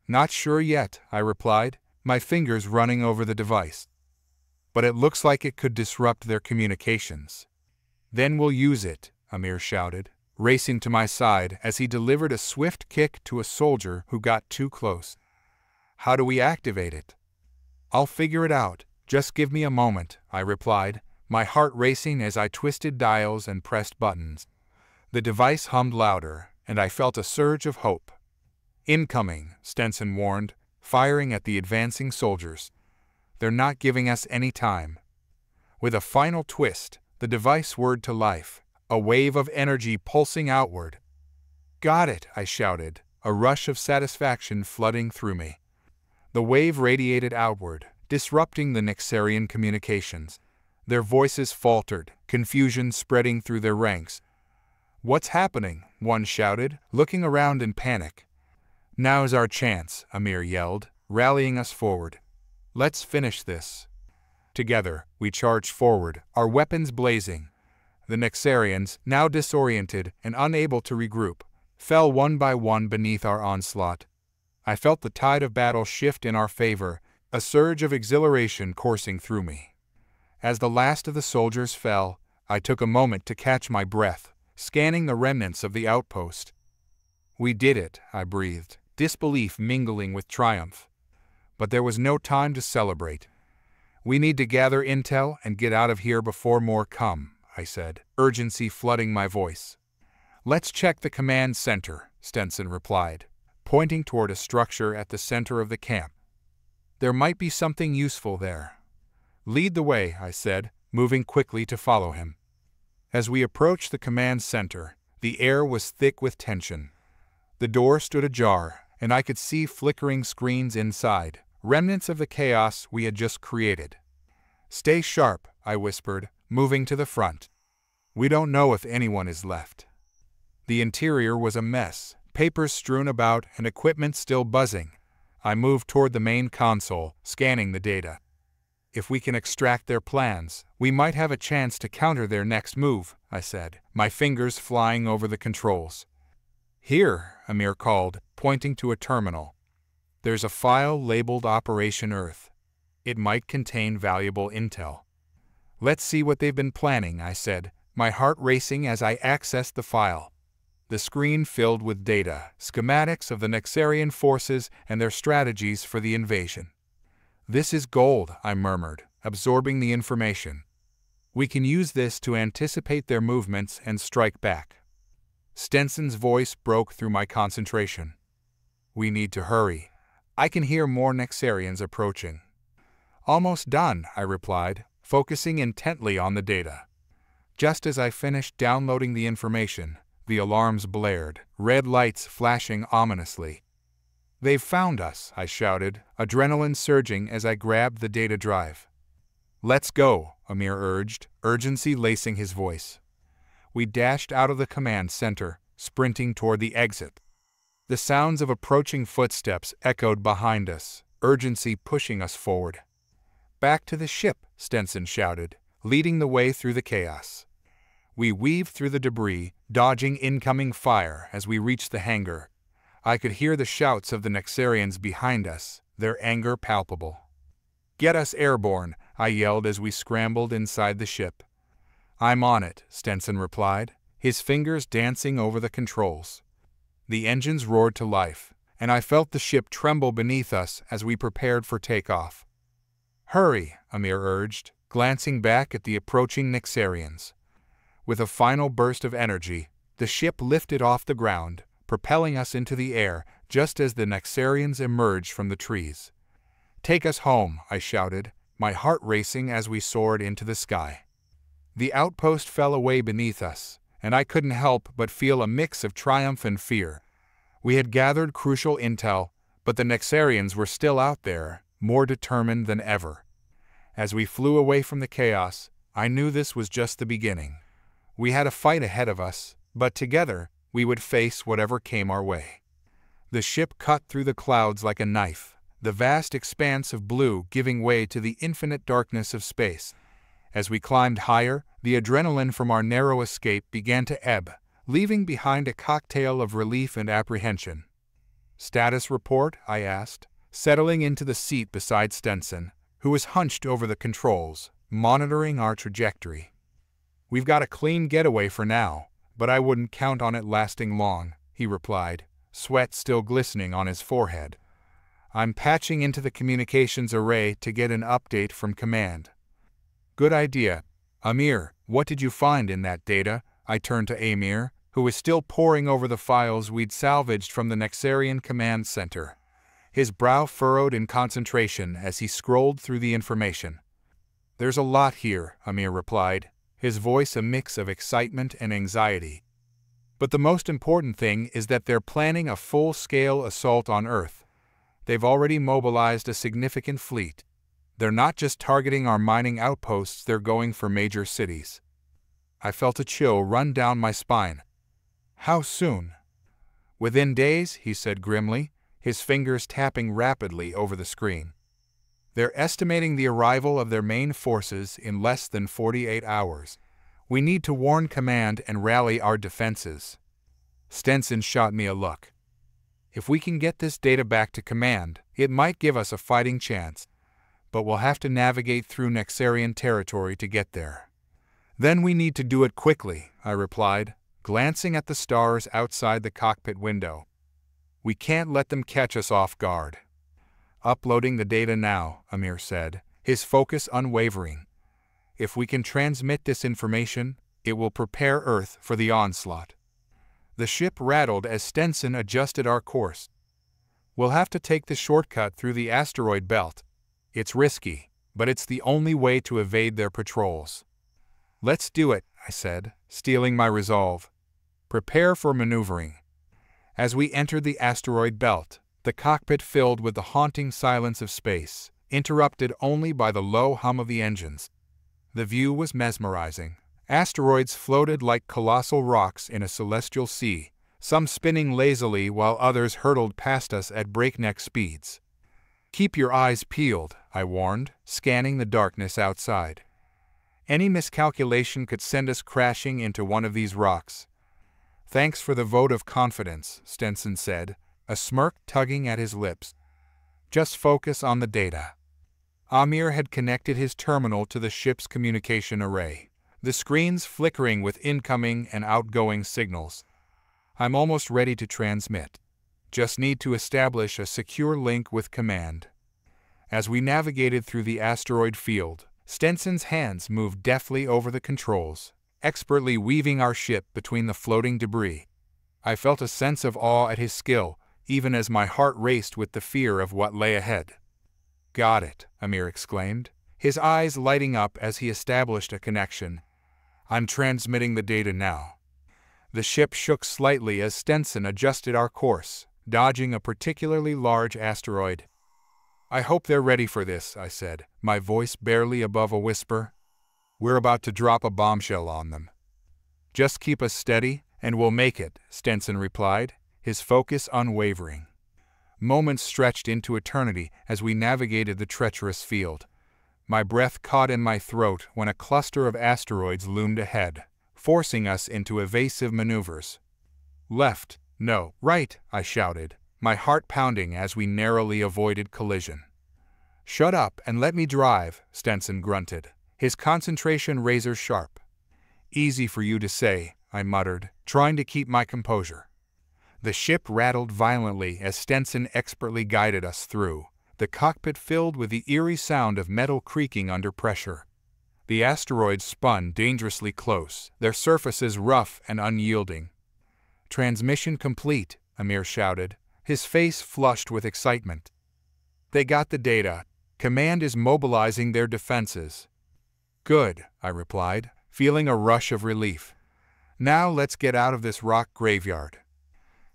"Not sure yet," I replied, my fingers running over the device. "But it looks like it could disrupt their communications." "Then we'll use it," Amir shouted, racing to my side as he delivered a swift kick to a soldier who got too close. "How do we activate it?" "I'll figure it out. Just give me a moment," I replied, my heart racing as I twisted dials and pressed buttons. The device hummed louder, and I felt a surge of hope. "Incoming," Stenson warned, firing at the advancing soldiers. They're not giving us any time. With a final twist, the device whirred to life, a wave of energy pulsing outward. "Got it!" I shouted, a rush of satisfaction flooding through me. The wave radiated outward, disrupting the Nexarian communications. Their voices faltered, confusion spreading through their ranks. "What's happening?" one shouted, looking around in panic. "Now's our chance," Amir yelled, rallying us forward. "Let's finish this." Together, we charged forward, our weapons blazing. The Nexarians, now disoriented and unable to regroup, fell one by one beneath our onslaught. I felt the tide of battle shift in our favor, a surge of exhilaration coursing through me. As the last of the soldiers fell, I took a moment to catch my breath, scanning the remnants of the outpost. "We did it," I breathed, disbelief mingling with triumph. But there was no time to celebrate. "We need to gather intel and get out of here before more come," I said, urgency flooding my voice. "Let's check the command center," Stenson replied, pointing toward a structure at the center of the camp. "There might be something useful there." "Lead the way," I said, moving quickly to follow him. As we approached the command center, the air was thick with tension. The door stood ajar, and I could see flickering screens inside, remnants of the chaos we had just created. "Stay sharp," I whispered, moving to the front. "We don't know if anyone is left." The interior was a mess, papers strewn about and equipment still buzzing. I moved toward the main console, scanning the data. "If we can extract their plans, we might have a chance to counter their next move," I said, my fingers flying over the controls. "Here," Amir called, pointing to a terminal. "There's a file labeled Operation Earth. It might contain valuable intel." "Let's see what they've been planning," I said, my heart racing as I accessed the file. The screen filled with data, schematics of the Nexarian forces and their strategies for the invasion. "This is gold," I murmured, absorbing the information. "We can use this to anticipate their movements and strike back." Stenson's voice broke through my concentration. "We need to hurry. I can hear more Nexarians approaching." "Almost done," I replied, focusing intently on the data. Just as I finished downloading the information, the alarms blared, red lights flashing ominously. "They've found us," I shouted, adrenaline surging as I grabbed the data drive. "Let's go," Amir urged, urgency lacing his voice. We dashed out of the command center, sprinting toward the exit. The sounds of approaching footsteps echoed behind us, urgency pushing us forward. "Back to the ship," Stenson shouted, leading the way through the chaos. We weaved through the debris, dodging incoming fire as we reached the hangar. I could hear the shouts of the Nexarians behind us, their anger palpable. "Get us airborne," I yelled as we scrambled inside the ship. "I'm on it," Stenson replied, his fingers dancing over the controls. The engines roared to life, and I felt the ship tremble beneath us as we prepared for takeoff. "Hurry," Amir urged, glancing back at the approaching Nexarians. With a final burst of energy, the ship lifted off the ground, propelling us into the air just as the Nexarians emerged from the trees. "Take us home," I shouted, my heart racing as we soared into the sky. The outpost fell away beneath us, and I couldn't help but feel a mix of triumph and fear. We had gathered crucial intel, but the Nexarians were still out there, more determined than ever. As we flew away from the chaos, I knew this was just the beginning. We had a fight ahead of us, but together, we would face whatever came our way. The ship cut through the clouds like a knife, the vast expanse of blue giving way to the infinite darkness of space. As we climbed higher, the adrenaline from our narrow escape began to ebb, leaving behind a cocktail of relief and apprehension. "Status report?" I asked, settling into the seat beside Stenson, who was hunched over the controls, monitoring our trajectory. "We've got a clean getaway for now, but I wouldn't count on it lasting long," he replied, sweat still glistening on his forehead. "I'm patching into the communications array to get an update from command." "Good idea. Amir, what did you find in that data?" I turned to Amir, who was still poring over the files we'd salvaged from the Nexarian command center. His brow furrowed in concentration as he scrolled through the information. "There's a lot here," Amir replied, his voice a mix of excitement and anxiety. "But the most important thing is that they're planning a full-scale assault on Earth. They've already mobilized a significant fleet. They're not just targeting our mining outposts, they're going for major cities." I felt a chill run down my spine. "How soon?" "Within days," he said grimly, his fingers tapping rapidly over the screen. "They're estimating the arrival of their main forces in less than 48 hours. We need to warn command and rally our defenses." Stenson shot me a look. "If we can get this data back to command, it might give us a fighting chance, but we'll have to navigate through Nexarian territory to get there." "Then we need to do it quickly," I replied, glancing at the stars outside the cockpit window. "We can't let them catch us off guard." "Uploading the data now," Amir said, his focus unwavering. "If we can transmit this information, it will prepare Earth for the onslaught." The ship rattled as Stenson adjusted our course. "We'll have to take the shortcut through the asteroid belt. It's risky, but it's the only way to evade their patrols." "Let's do it," I said, steeling my resolve. "Prepare for maneuvering." As we entered the asteroid belt, the cockpit filled with the haunting silence of space, interrupted only by the low hum of the engines. The view was mesmerizing. Asteroids floated like colossal rocks in a celestial sea, some spinning lazily while others hurtled past us at breakneck speeds. "Keep your eyes peeled," I warned, scanning the darkness outside. "Any miscalculation could send us crashing into one of these rocks." "Thanks for the vote of confidence," Stenson said, a smirk tugging at his lips. "Just focus on the data." Amir had connected his terminal to the ship's communication array, the screens flickering with incoming and outgoing signals. "I'm almost ready to transmit. Just need to establish a secure link with command." As we navigated through the asteroid field, Stenson's hands moved deftly over the controls, expertly weaving our ship between the floating debris. I felt a sense of awe at his skill, even as my heart raced with the fear of what lay ahead. "Got it," Amir exclaimed, his eyes lighting up as he established a connection. "I'm transmitting the data now." The ship shook slightly as Stenson adjusted our course, dodging a particularly large asteroid. "I hope they're ready for this," I said, my voice barely above a whisper. "We're about to drop a bombshell on them." "Just keep us steady, and we'll make it," Stenson replied, his focus unwavering. Moments stretched into eternity as we navigated the treacherous field. My breath caught in my throat when a cluster of asteroids loomed ahead, forcing us into evasive maneuvers. "Left, no, right," I shouted, my heart pounding as we narrowly avoided collision. "Shut up and let me drive," Stenson grunted, his concentration razor-sharp. "Easy for you to say," I muttered, trying to keep my composure. The ship rattled violently as Stenson expertly guided us through, the cockpit filled with the eerie sound of metal creaking under pressure. The asteroids spun dangerously close, their surfaces rough and unyielding. "Transmission complete," Amir shouted, his face flushed with excitement. "They got the data. Command is mobilizing their defenses." "Good," I replied, feeling a rush of relief. "Now let's get out of this rock graveyard."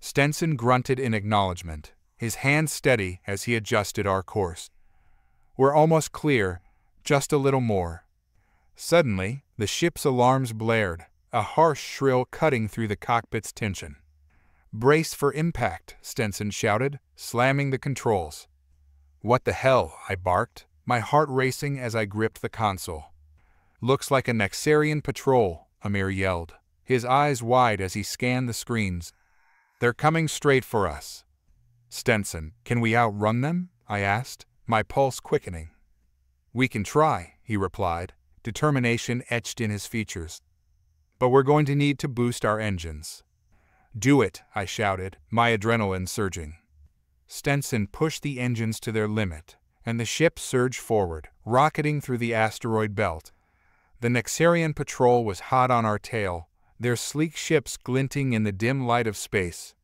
Stenson grunted in acknowledgement, his hand steady as he adjusted our course. "We're almost clear, just a little more." Suddenly, the ship's alarms blared, a harsh shrill cutting through the cockpit's tension. "Brace for impact," Stenson shouted, slamming the controls. "What the hell?" I barked, my heart racing as I gripped the console. "Looks like a Nexarian patrol," Amir yelled, his eyes wide as he scanned the screens. "They're coming straight for us." "Stenson, can we outrun them?" I asked, my pulse quickening. "We can try," he replied, determination etched in his features. "But we're going to need to boost our engines." "Do it," I shouted, my adrenaline surging. Stenson pushed the engines to their limit, and the ship surged forward, rocketing through the asteroid belt. The Nexarian patrol was hot on our tail, their sleek ships glinting in the dim light of space.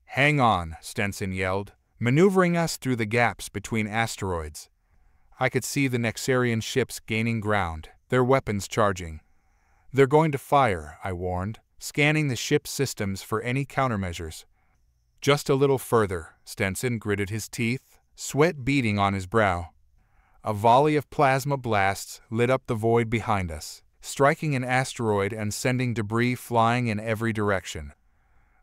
"Hang on," Stenson yelled, maneuvering us through the gaps between asteroids. I could see the Nexarian ships gaining ground, their weapons charging. "They're going to fire," I warned, scanning the ship's systems for any countermeasures. "Just a little further," Stenson gritted his teeth, sweat beading on his brow. A volley of plasma blasts lit up the void behind us, striking an asteroid and sending debris flying in every direction.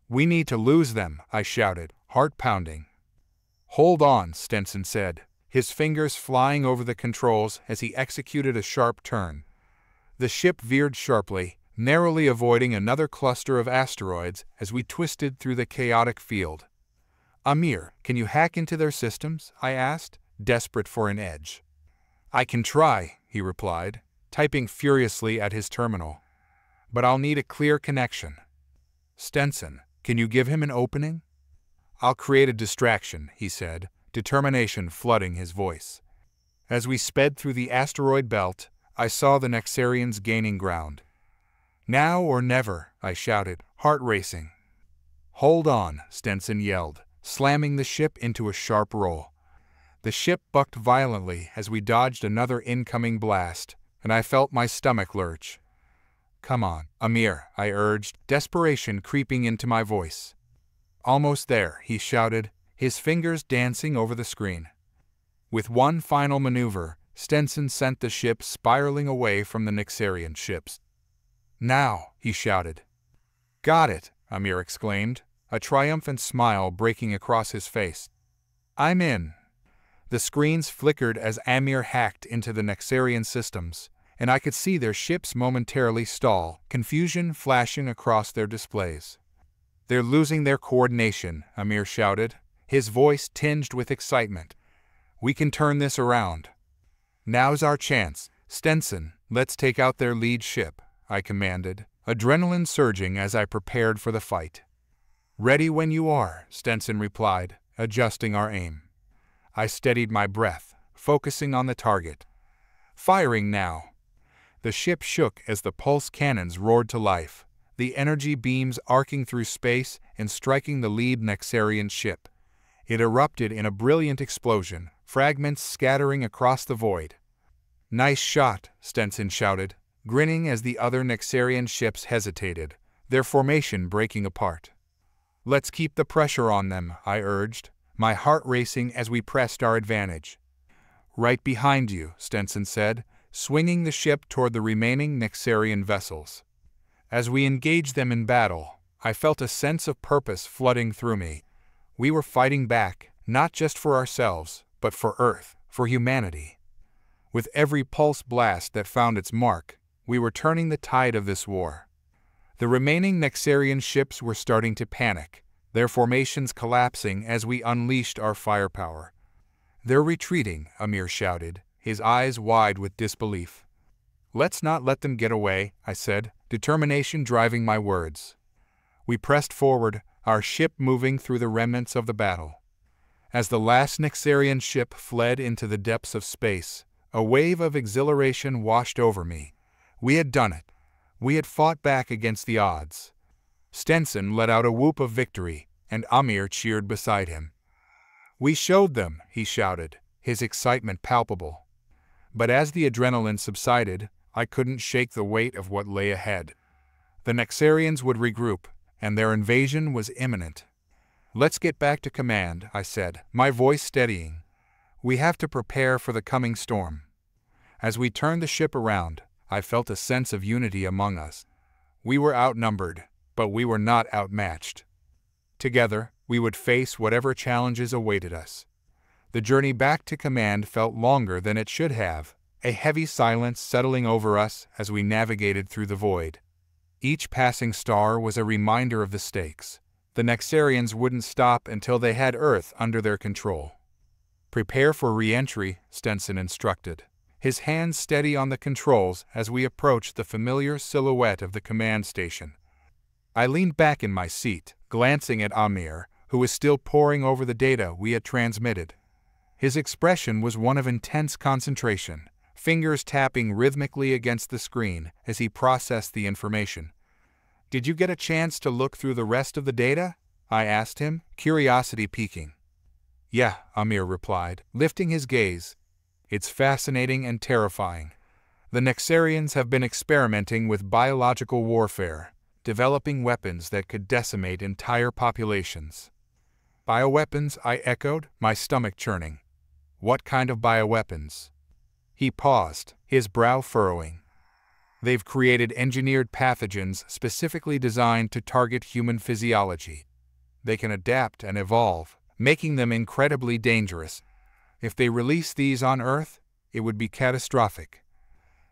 "We need to lose them," I shouted, heart pounding. "Hold on," Stenson said, his fingers flying over the controls as he executed a sharp turn. The ship veered sharply, narrowly avoiding another cluster of asteroids as we twisted through the chaotic field. "Amir, can you hack into their systems?" I asked, desperate for an edge. "I can try," he replied, typing furiously at his terminal. "But I'll need a clear connection." "Stenson, can you give him an opening?" "I'll create a distraction," he said, determination flooding his voice. As we sped through the asteroid belt, I saw the Nexarians gaining ground. "Now or never," I shouted, heart racing. "Hold on," Stenson yelled, slamming the ship into a sharp roll. The ship bucked violently as we dodged another incoming blast, and I felt my stomach lurch. "Come on, Amir," I urged, desperation creeping into my voice. "Almost there," he shouted, his fingers dancing over the screen. With one final maneuver, Stenson sent the ship spiraling away from the Nexarian ships. "Now," he shouted. "Got it," Amir exclaimed, a triumphant smile breaking across his face. "I'm in." The screens flickered as Amir hacked into the Nexarian systems, and I could see their ships momentarily stall, confusion flashing across their displays. "They're losing their coordination," Amir shouted, his voice tinged with excitement. "We can turn this around." "Now's our chance. Stenson, let's take out their lead ship," I commanded, adrenaline surging as I prepared for the fight. "Ready when you are," Stenson replied, adjusting our aim. I steadied my breath, focusing on the target. "Firing now." The ship shook as the pulse cannons roared to life, the energy beams arcing through space and striking the lead Nexarian ship. It erupted in a brilliant explosion, fragments scattering across the void. "Nice shot," Stenson shouted, grinning as the other Nexarian ships hesitated, their formation breaking apart. "Let's keep the pressure on them," I urged, my heart racing as we pressed our advantage. "Right behind you," Stenson said, swinging the ship toward the remaining Nexarian vessels. As we engaged them in battle, I felt a sense of purpose flooding through me. We were fighting back, not just for ourselves, but for Earth, for humanity. With every pulse blast that found its mark, we were turning the tide of this war. The remaining Nexarian ships were starting to panic, their formations collapsing as we unleashed our firepower. "They're retreating," Amir shouted, his eyes wide with disbelief. "Let's not let them get away," I said, determination driving my words. We pressed forward, our ship moving through the remnants of the battle. As the last Nexarian ship fled into the depths of space, a wave of exhilaration washed over me. We had done it. We had fought back against the odds. Stenson let out a whoop of victory, and Amir cheered beside him. "We showed them," he shouted, his excitement palpable. But as the adrenaline subsided, I couldn't shake the weight of what lay ahead. The Nexarians would regroup, and their invasion was imminent. "Let's get back to command," I said, my voice steadying. "We have to prepare for the coming storm." As we turned the ship around, I felt a sense of unity among us. We were outnumbered, but we were not outmatched. Together, we would face whatever challenges awaited us. The journey back to command felt longer than it should have, a heavy silence settling over us as we navigated through the void. Each passing star was a reminder of the stakes. The Nexarians wouldn't stop until they had Earth under their control. "Prepare for re-entry," Stenson instructed, his hands steady on the controls as we approached the familiar silhouette of the command station. I leaned back in my seat, glancing at Amir, who was still poring over the data we had transmitted. His expression was one of intense concentration, fingers tapping rhythmically against the screen as he processed the information. "Did you get a chance to look through the rest of the data?" I asked him, curiosity piquing. Yeah, Amir replied, lifting his gaze. It's fascinating and terrifying. The Nexarians have been experimenting with biological warfare, developing weapons that could decimate entire populations. Bioweapons, I echoed, my stomach churning. What kind of bioweapons? He paused, his brow furrowing. They've created engineered pathogens specifically designed to target human physiology. They can adapt and evolve, making them incredibly dangerous. If they release these on Earth, it would be catastrophic.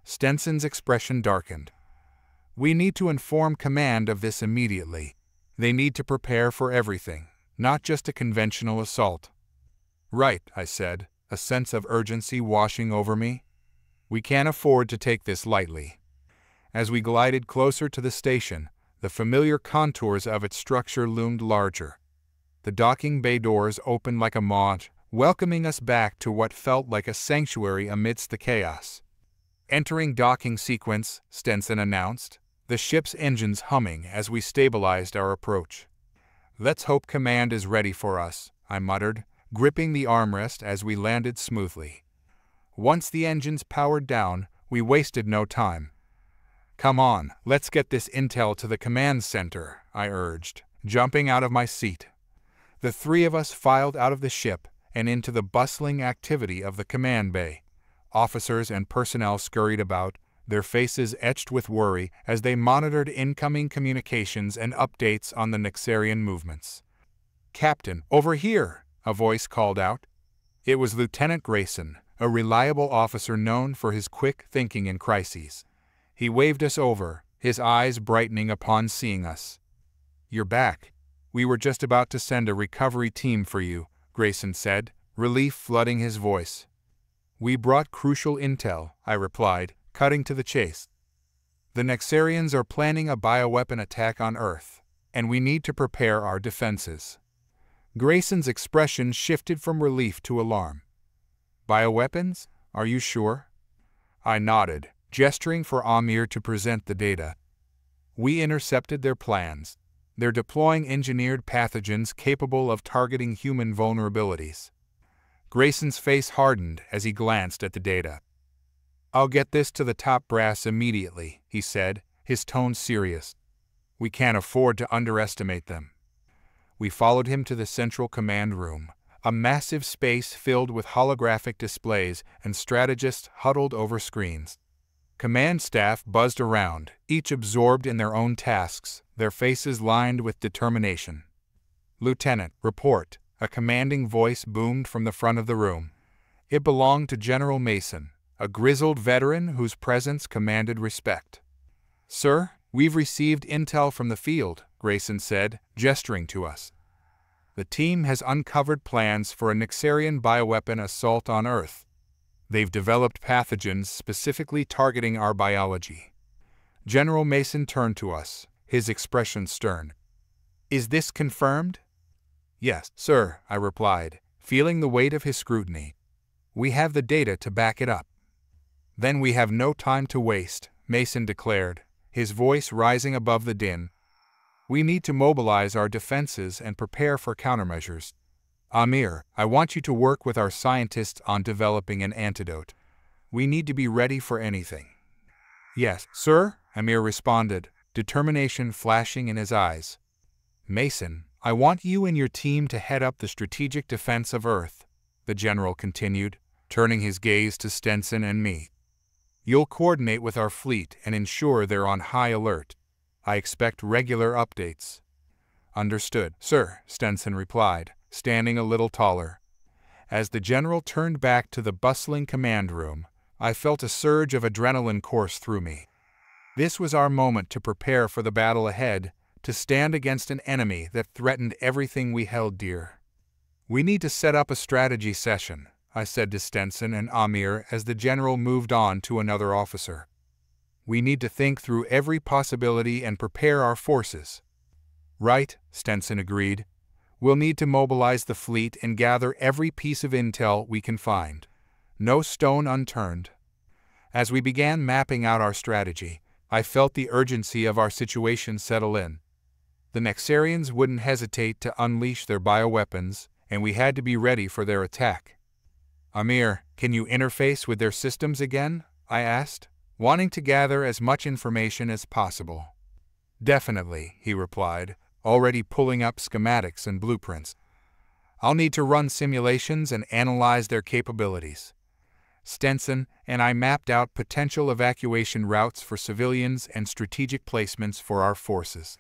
Stenson's expression darkened. We need to inform command of this immediately. They need to prepare for everything, not just a conventional assault. Right, I said, a sense of urgency washing over me. We can't afford to take this lightly. As we glided closer to the station, the familiar contours of its structure loomed larger. The docking bay doors opened like a maw, welcoming us back to what felt like a sanctuary amidst the chaos. Entering docking sequence, Stenson announced, the ship's engines humming as we stabilized our approach. Let's hope command is ready for us, I muttered, gripping the armrest as we landed smoothly. Once the engines powered down, we wasted no time. Come on, let's get this intel to the command center, I urged, jumping out of my seat. The three of us filed out of the ship and into the bustling activity of the command bay. Officers and personnel scurried about, their faces etched with worry as they monitored incoming communications and updates on the Nexarian movements. Captain, over here, a voice called out. It was Lieutenant Grayson, a reliable officer known for his quick thinking in crises. He waved us over, his eyes brightening upon seeing us. You're back. We were just about to send a recovery team for you, Grayson said, relief flooding his voice. We brought crucial intel, I replied, cutting to the chase. The Nexarians are planning a bioweapon attack on Earth, and we need to prepare our defenses. Grayson's expression shifted from relief to alarm. Bioweapons? Are you sure? I nodded, gesturing for Amir to present the data. We intercepted their plans. They're deploying engineered pathogens capable of targeting human vulnerabilities. Grayson's face hardened as he glanced at the data. I'll get this to the top brass immediately, he said, his tone serious. We can't afford to underestimate them. We followed him to the central command room, a massive space filled with holographic displays and strategists huddled over screens. Command staff buzzed around, each absorbed in their own tasks, their faces lined with determination. Lieutenant, report, a commanding voice boomed from the front of the room. It belonged to General Mason, a grizzled veteran whose presence commanded respect. Sir, we've received intel from the field, Grayson said, gesturing to us. The team has uncovered plans for a Nexarian bioweapon assault on Earth. They've developed pathogens specifically targeting our biology. General Mason turned to us, his expression stern. Is this confirmed? Yes, sir, I replied, feeling the weight of his scrutiny. We have the data to back it up. Then we have no time to waste, Mason declared, his voice rising above the din. We need to mobilize our defenses and prepare for countermeasures. Amir, I want you to work with our scientists on developing an antidote. We need to be ready for anything. Yes, sir, Amir responded, determination flashing in his eyes. Mason, I want you and your team to head up the strategic defense of Earth, the general continued, turning his gaze to Stenson and me. You'll coordinate with our fleet and ensure they're on high alert. I expect regular updates. Understood, sir, Stenson replied, standing a little taller. As the general turned back to the bustling command room, I felt a surge of adrenaline course through me. This was our moment to prepare for the battle ahead, to stand against an enemy that threatened everything we held dear. We need to set up a strategy session, I said to Stenson and Amir as the general moved on to another officer. We need to think through every possibility and prepare our forces. Right, Stenson agreed. We'll need to mobilize the fleet and gather every piece of intel we can find. No stone unturned. As we began mapping out our strategy, I felt the urgency of our situation settle in. The Nexarians wouldn't hesitate to unleash their bioweapons, and we had to be ready for their attack. "Amir, can you interface with their systems again?" I asked, wanting to gather as much information as possible. "Definitely," he replied, already pulling up schematics and blueprints. "I'll need to run simulations and analyze their capabilities." Stenson and I mapped out potential evacuation routes for civilians and strategic placements for our forces.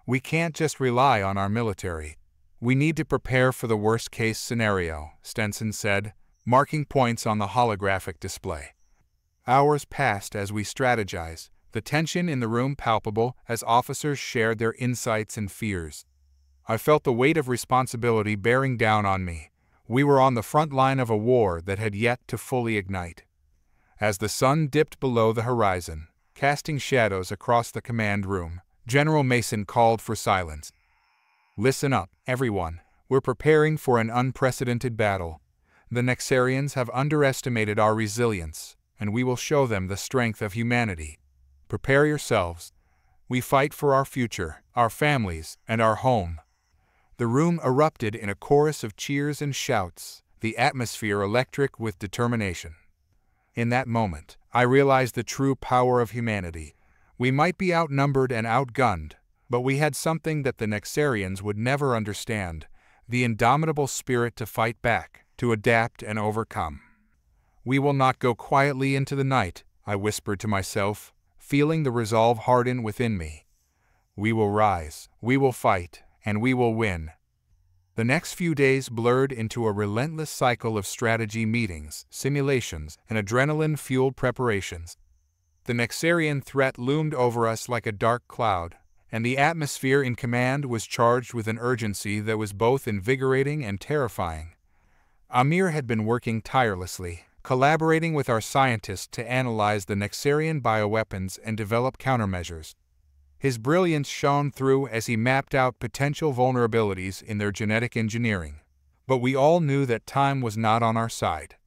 "We can't just rely on our military. We need to prepare for the worst-case scenario," Stenson said, marking points on the holographic display. Hours passed as we strategized, the tension in the room palpable as officers shared their insights and fears. I felt the weight of responsibility bearing down on me. We were on the front line of a war that had yet to fully ignite. As the sun dipped below the horizon, casting shadows across the command room, General Mason called for silence. "Listen up, everyone. We're preparing for an unprecedented battle. The Nexarians have underestimated our resilience, and we will show them the strength of humanity. Prepare yourselves. We fight for our future, our families, and our home." The room erupted in a chorus of cheers and shouts, the atmosphere electric with determination. In that moment, I realized the true power of humanity. We might be outnumbered and outgunned, but we had something that the Nexarians would never understand: the indomitable spirit to fight back, to adapt and overcome. "We will not go quietly into the night," I whispered to myself, feeling the resolve harden within me. "We will rise, we will fight, and we will win." The next few days blurred into a relentless cycle of strategy meetings, simulations, and adrenaline-fueled preparations. The Nexarian threat loomed over us like a dark cloud, and the atmosphere in command was charged with an urgency that was both invigorating and terrifying. Amir had been working tirelessly, collaborating with our scientists to analyze the Nexarian bioweapons and develop countermeasures. His brilliance shone through as he mapped out potential vulnerabilities in their genetic engineering. But we all knew that time was not on our side.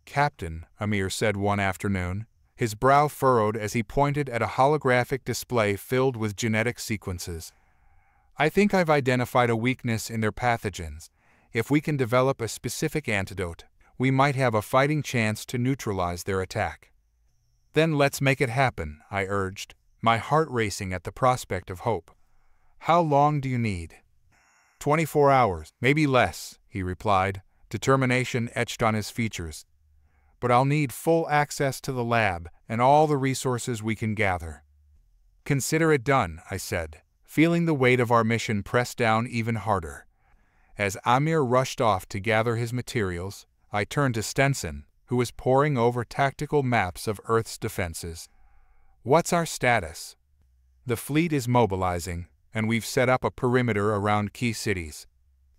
"Captain," Amir said one afternoon, his brow furrowed as he pointed at a holographic display filled with genetic sequences, "I think I've identified a weakness in their pathogens. If we can develop a specific antidote, we might have a fighting chance to neutralize their attack." "Then let's make it happen," I urged, my heart racing at the prospect of hope. "How long do you need?" 24 hours, maybe less," he replied, determination etched on his features. "But I'll need full access to the lab and all the resources we can gather." "Consider it done," I said, feeling the weight of our mission press down even harder. As Amir rushed off to gather his materials, I turned to Stenson, who was poring over tactical maps of Earth's defenses. "What's our status?" "The fleet is mobilizing, and we've set up a perimeter around key cities.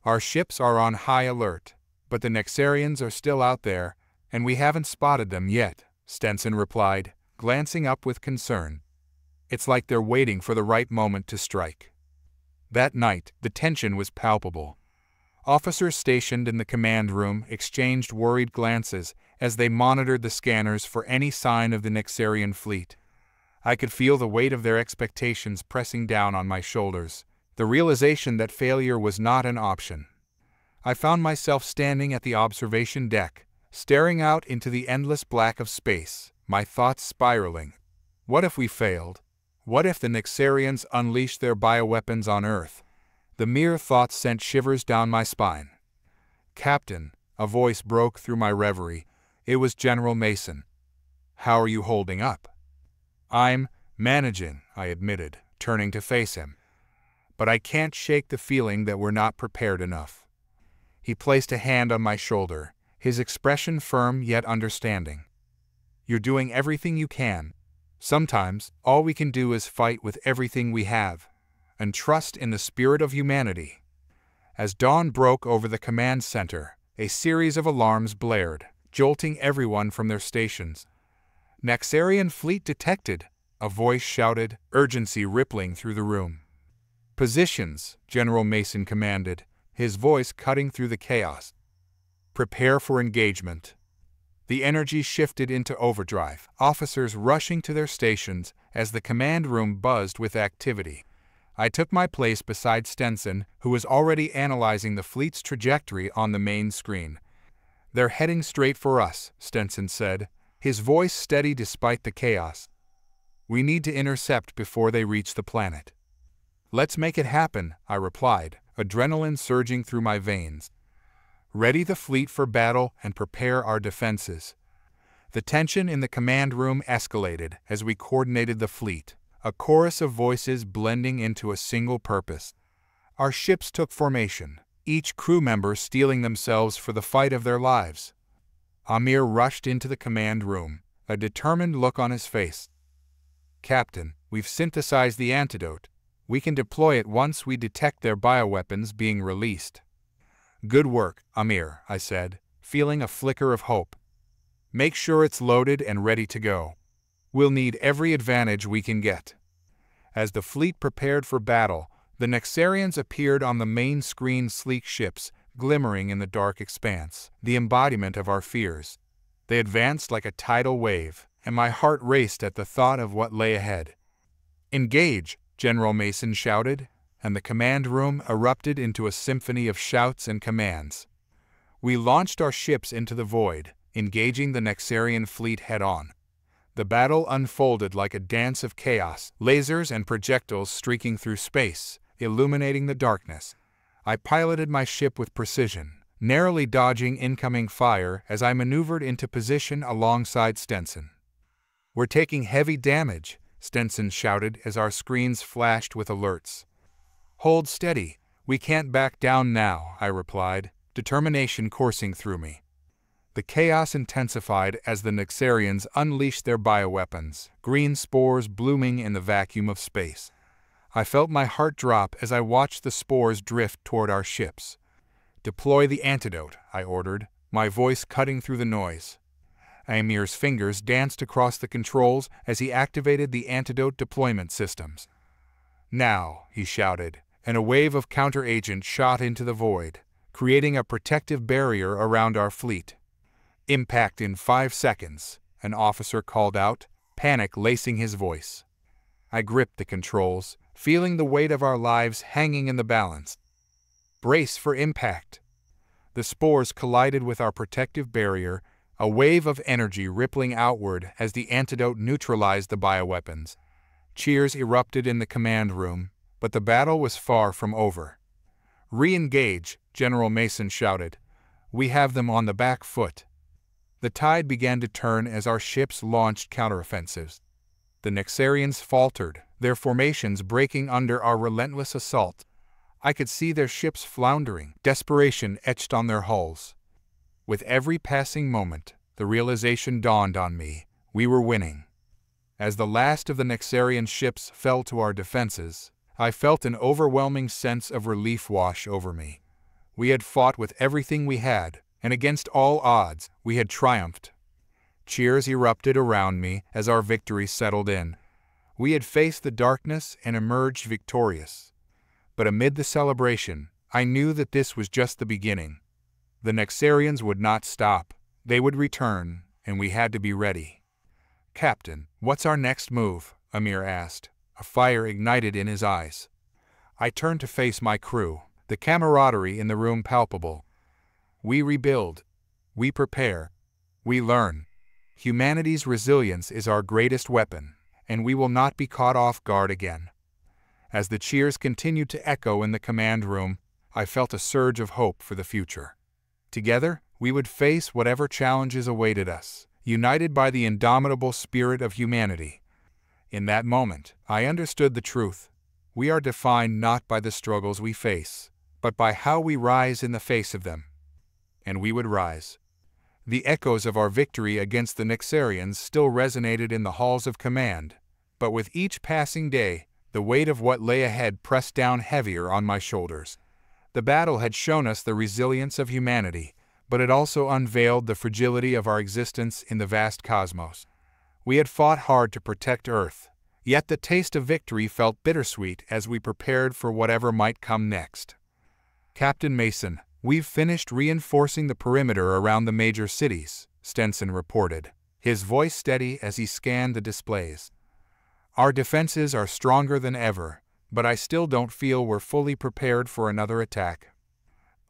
Our ships are on high alert, but the Nexarians are still out there, and we haven't spotted them yet," Stenson replied, glancing up with concern. "It's like they're waiting for the right moment to strike." That night, the tension was palpable. Officers stationed in the command room exchanged worried glances as they monitored the scanners for any sign of the Nexarian fleet. I could feel the weight of their expectations pressing down on my shoulders, the realization that failure was not an option. I found myself standing at the observation deck, staring out into the endless black of space, my thoughts spiraling. What if we failed? What if the Nexarians unleashed their bioweapons on Earth? The mere thought sent shivers down my spine. "Captain," a voice broke through my reverie. It was General Mason. "How are you holding up?" "I'm managing," I admitted, turning to face him. "But I can't shake the feeling that we're not prepared enough." He placed a hand on my shoulder, his expression firm yet understanding. "You're doing everything you can. Sometimes, all we can do is fight with everything we have, and trust in the spirit of humanity." As dawn broke over the command center, a series of alarms blared, jolting everyone from their stations. "Nexarian fleet detected," a voice shouted, urgency rippling through the room. "Positions," General Mason commanded, his voice cutting through the chaos. "Prepare for engagement." The energy shifted into overdrive, officers rushing to their stations as the command room buzzed with activity. I took my place beside Stenson, who was already analyzing the fleet's trajectory on the main screen. "They're heading straight for us," Stenson said, his voice steady despite the chaos. "We need to intercept before they reach the planet." "Let's make it happen," I replied, adrenaline surging through my veins. "Ready the fleet for battle and prepare our defenses." The tension in the command room escalated as we coordinated the fleet, a chorus of voices blending into a single purpose. Our ships took formation, each crew member steeling themselves for the fight of their lives. Amir rushed into the command room, a determined look on his face. "Captain, we've synthesized the antidote. We can deploy it once we detect their bioweapons being released." "Good work, Amir," I said, feeling a flicker of hope. "Make sure it's loaded and ready to go. We'll need every advantage we can get." As the fleet prepared for battle, the Nexarians appeared on the main screen, sleek ships, glimmering in the dark expanse, the embodiment of our fears. They advanced like a tidal wave, and my heart raced at the thought of what lay ahead. "Engage!" General Mason shouted, and the command room erupted into a symphony of shouts and commands. We launched our ships into the void, engaging the Nexarian fleet head-on. The battle unfolded like a dance of chaos, lasers and projectiles streaking through space, illuminating the darkness. I piloted my ship with precision, narrowly dodging incoming fire as I maneuvered into position alongside Stenson. "We're taking heavy damage," Stenson shouted as our screens flashed with alerts. "Hold steady, we can't back down now," I replied, determination coursing through me. The chaos intensified as the Nexarians unleashed their bioweapons, green spores blooming in the vacuum of space. I felt my heart drop as I watched the spores drift toward our ships. "Deploy the antidote," I ordered, my voice cutting through the noise. Amir's fingers danced across the controls as he activated the antidote deployment systems. "Now," he shouted, and a wave of counter-agents shot into the void, creating a protective barrier around our fleet. "Impact in 5 seconds," an officer called out, panic lacing his voice. I gripped the controls, feeling the weight of our lives hanging in the balance. "Brace for impact." The spores collided with our protective barrier, a wave of energy rippling outward as the antidote neutralized the bioweapons. Cheers erupted in the command room, but the battle was far from over. "Re-engage," General Mason shouted. "We have them on the back foot." The tide began to turn as our ships launched counteroffensives. The Nexarians faltered, their formations breaking under our relentless assault. I could see their ships floundering, desperation etched on their hulls. With every passing moment, the realization dawned on me: we were winning. As the last of the Nexarian ships fell to our defenses, I felt an overwhelming sense of relief wash over me. We had fought with everything we had, and against all odds, we had triumphed. Cheers erupted around me as our victory settled in. We had faced the darkness and emerged victorious. But amid the celebration, I knew that this was just the beginning. The Nexarians would not stop. They would return, and we had to be ready. "Captain, what's our next move?" Amir asked, a fire ignited in his eyes. I turned to face my crew, the camaraderie in the room palpable. "We rebuild. We prepare. We learn. Humanity's resilience is our greatest weapon, and we will not be caught off guard again." As the cheers continued to echo in the command room, I felt a surge of hope for the future. Together, we would face whatever challenges awaited us, united by the indomitable spirit of humanity. In that moment, I understood the truth. We are defined not by the struggles we face, but by how we rise in the face of them. And we would rise. The echoes of our victory against the Nexarians still resonated in the halls of command, but with each passing day, the weight of what lay ahead pressed down heavier on my shoulders. The battle had shown us the resilience of humanity, but it also unveiled the fragility of our existence in the vast cosmos. We had fought hard to protect Earth, yet the taste of victory felt bittersweet as we prepared for whatever might come next. "Captain Mason, we've finished reinforcing the perimeter around the major cities," Stenson reported, his voice steady as he scanned the displays. "Our defenses are stronger than ever, but I still don't feel we're fully prepared for another attack.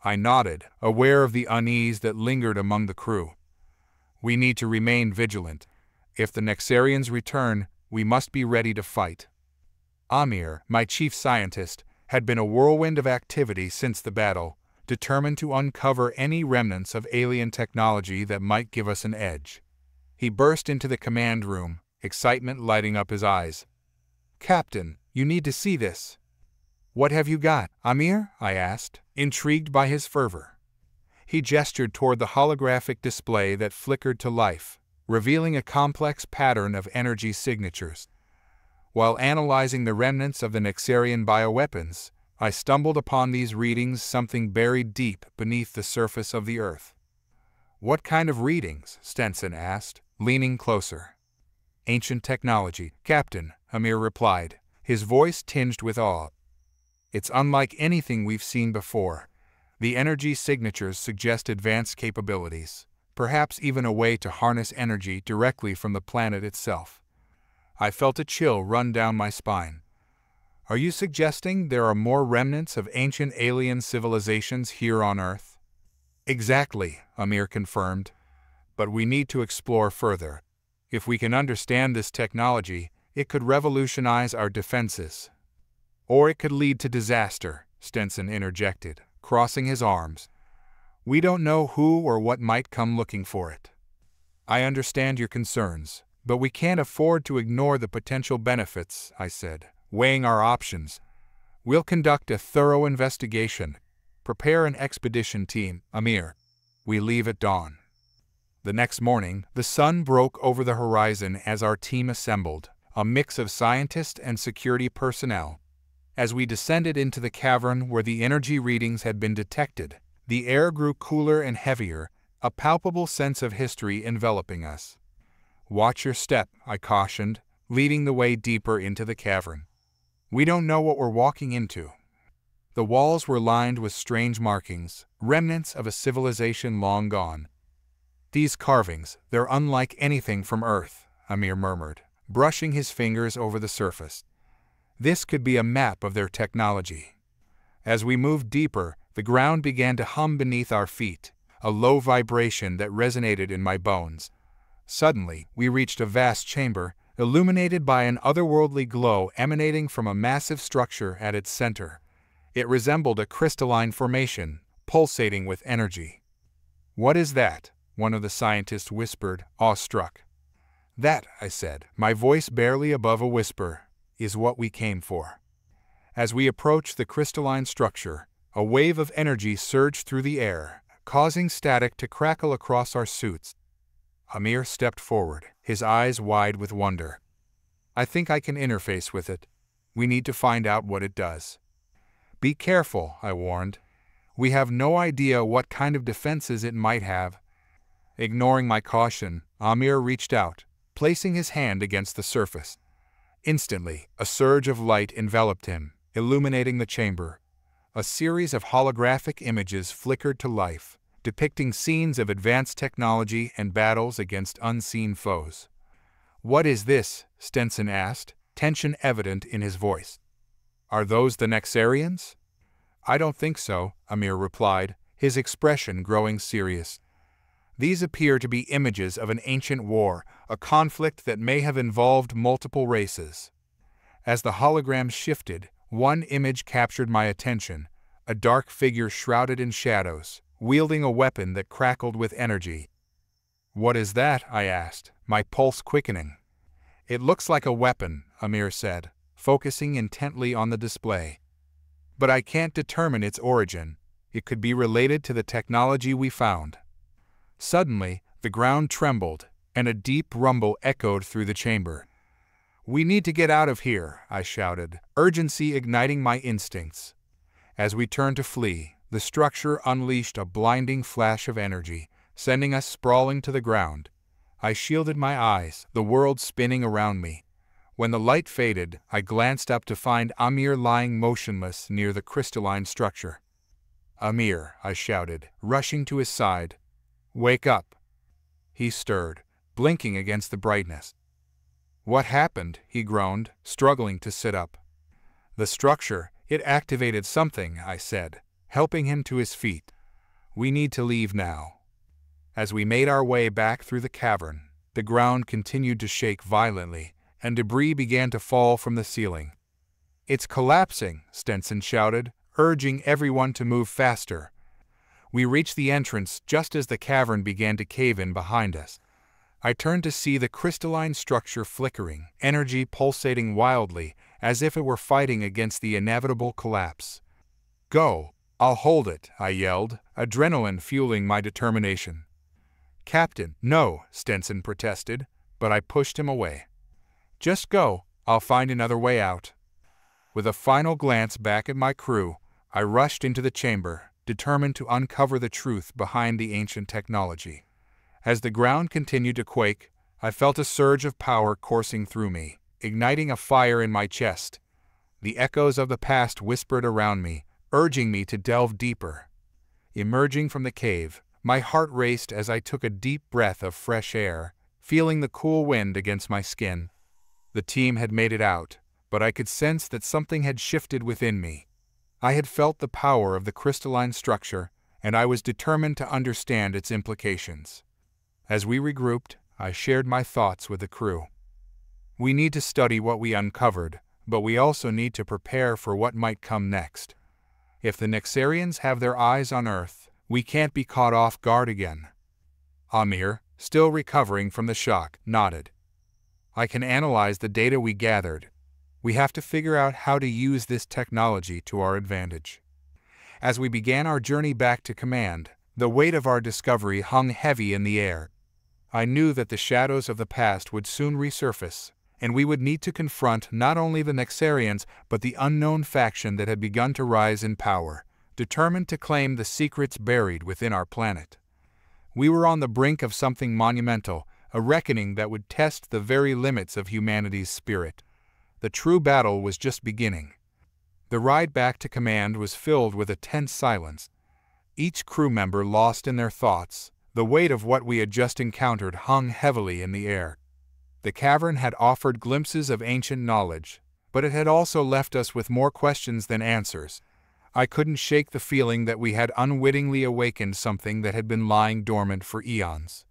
I nodded, aware of the unease that lingered among the crew. We need to remain vigilant. If the Nexarians return, we must be ready to fight. Amir, my chief scientist, had been a whirlwind of activity since the battle, determined to uncover any remnants of alien technology that might give us an edge. He burst into the command room, excitement lighting up his eyes. "Captain, you need to see this." "What have you got, Amir?" I asked, intrigued by his fervor. He gestured toward the holographic display that flickered to life, revealing a complex pattern of energy signatures. While analyzing the remnants of the Nexarian bioweapons, I stumbled upon these readings, something buried deep beneath the surface of the Earth. "What kind of readings?" Stenson asked, leaning closer. "Ancient technology, Captain," Amir replied, his voice tinged with awe. "It's unlike anything we've seen before. The energy signatures suggest advanced capabilities, perhaps even a way to harness energy directly from the planet itself." I felt a chill run down my spine. "Are you suggesting there are more remnants of ancient alien civilizations here on Earth?" "Exactly," Amir confirmed. "But we need to explore further. If we can understand this technology, it could revolutionize our defenses. Or it could lead to disaster," Stenson interjected, crossing his arms. "We don't know who or what might come looking for it." "I understand your concerns, but we can't afford to ignore the potential benefits," I said, weighing our options. "We'll conduct a thorough investigation. Prepare an expedition team, Amir. We leave at dawn." The next morning, the sun broke over the horizon as our team assembled, a mix of scientists and security personnel. As we descended into the cavern where the energy readings had been detected, the air grew cooler and heavier, a palpable sense of history enveloping us. "Watch your step," I cautioned, leading the way deeper into the cavern. "We don't know what we're walking into." The walls were lined with strange markings, remnants of a civilization long gone. "These carvings, they're unlike anything from Earth," Amir murmured, brushing his fingers over the surface. "This could be a map of their technology." As we moved deeper, the ground began to hum beneath our feet, a low vibration that resonated in my bones. Suddenly, we reached a vast chamber, illuminated by an otherworldly glow emanating from a massive structure at its center. It resembled a crystalline formation, pulsating with energy. "What is that?" one of the scientists whispered, awestruck. "That," I said, my voice barely above a whisper, "is what we came for." As we approached the crystalline structure, a wave of energy surged through the air, causing static to crackle across our suits. Amir stepped forward, his eyes wide with wonder. "I think I can interface with it. We need to find out what it does." "Be careful," I warned. "We have no idea what kind of defenses it might have." Ignoring my caution, Amir reached out, placing his hand against the surface. Instantly, a surge of light enveloped him, illuminating the chamber. A series of holographic images flickered to life, depicting scenes of advanced technology and battles against unseen foes. "What is this?" Stenson asked, tension evident in his voice. "Are those the Nexarians?" "I don't think so," Amir replied, his expression growing serious. "These appear to be images of an ancient war, a conflict that may have involved multiple races." As the hologram shifted, one image captured my attention, a dark figure shrouded in shadows, wielding a weapon that crackled with energy. "What is that?" I asked, my pulse quickening. "It looks like a weapon," Amir said, focusing intently on the display. "But I can't determine its origin. It could be related to the technology we found." Suddenly, the ground trembled, and a deep rumble echoed through the chamber. "We need to get out of here," I shouted, urgency igniting my instincts. As we turned to flee, the structure unleashed a blinding flash of energy, sending us sprawling to the ground. I shielded my eyes, the world spinning around me. When the light faded, I glanced up to find Amir lying motionless near the crystalline structure. "Amir," I shouted, rushing to his side. "Wake up." He stirred, blinking against the brightness. "What happened?" he groaned, struggling to sit up. The structure, it activated something, I said, helping him to his feet. We need to leave now. As we made our way back through the cavern, the ground continued to shake violently, and debris began to fall from the ceiling. "It's collapsing," Stenson shouted, urging everyone to move faster. We reached the entrance just as the cavern began to cave in behind us. I turned to see the crystalline structure flickering, energy pulsating wildly, as if it were fighting against the inevitable collapse. "Go! I'll hold it," I yelled, adrenaline fueling my determination. "Captain, no," Stenson protested, but I pushed him away. "Just go, I'll find another way out." With a final glance back at my crew, I rushed into the chamber, determined to uncover the truth behind the ancient technology. As the ground continued to quake, I felt a surge of power coursing through me, igniting a fire in my chest. The echoes of the past whispered around me, urging me to delve deeper. Emerging from the cave, my heart raced as I took a deep breath of fresh air, feeling the cool wind against my skin. The team had made it out, but I could sense that something had shifted within me. I had felt the power of the crystalline structure, and I was determined to understand its implications. As we regrouped, I shared my thoughts with the crew. We need to study what we uncovered, but we also need to prepare for what might come next. If the Nexarians have their eyes on Earth, we can't be caught off guard again. Amir, still recovering from the shock, nodded. "I can analyze the data we gathered. We have to figure out how to use this technology to our advantage." As we began our journey back to command, the weight of our discovery hung heavy in the air. I knew that the shadows of the past would soon resurface, and we would need to confront not only the Nexarians but the unknown faction that had begun to rise in power, determined to claim the secrets buried within our planet. We were on the brink of something monumental, a reckoning that would test the very limits of humanity's spirit. The true battle was just beginning. The ride back to command was filled with a tense silence. Each crew member lost in their thoughts. The weight of what we had just encountered hung heavily in the air. The cavern had offered glimpses of ancient knowledge, but it had also left us with more questions than answers. I couldn't shake the feeling that we had unwittingly awakened something that had been lying dormant for eons.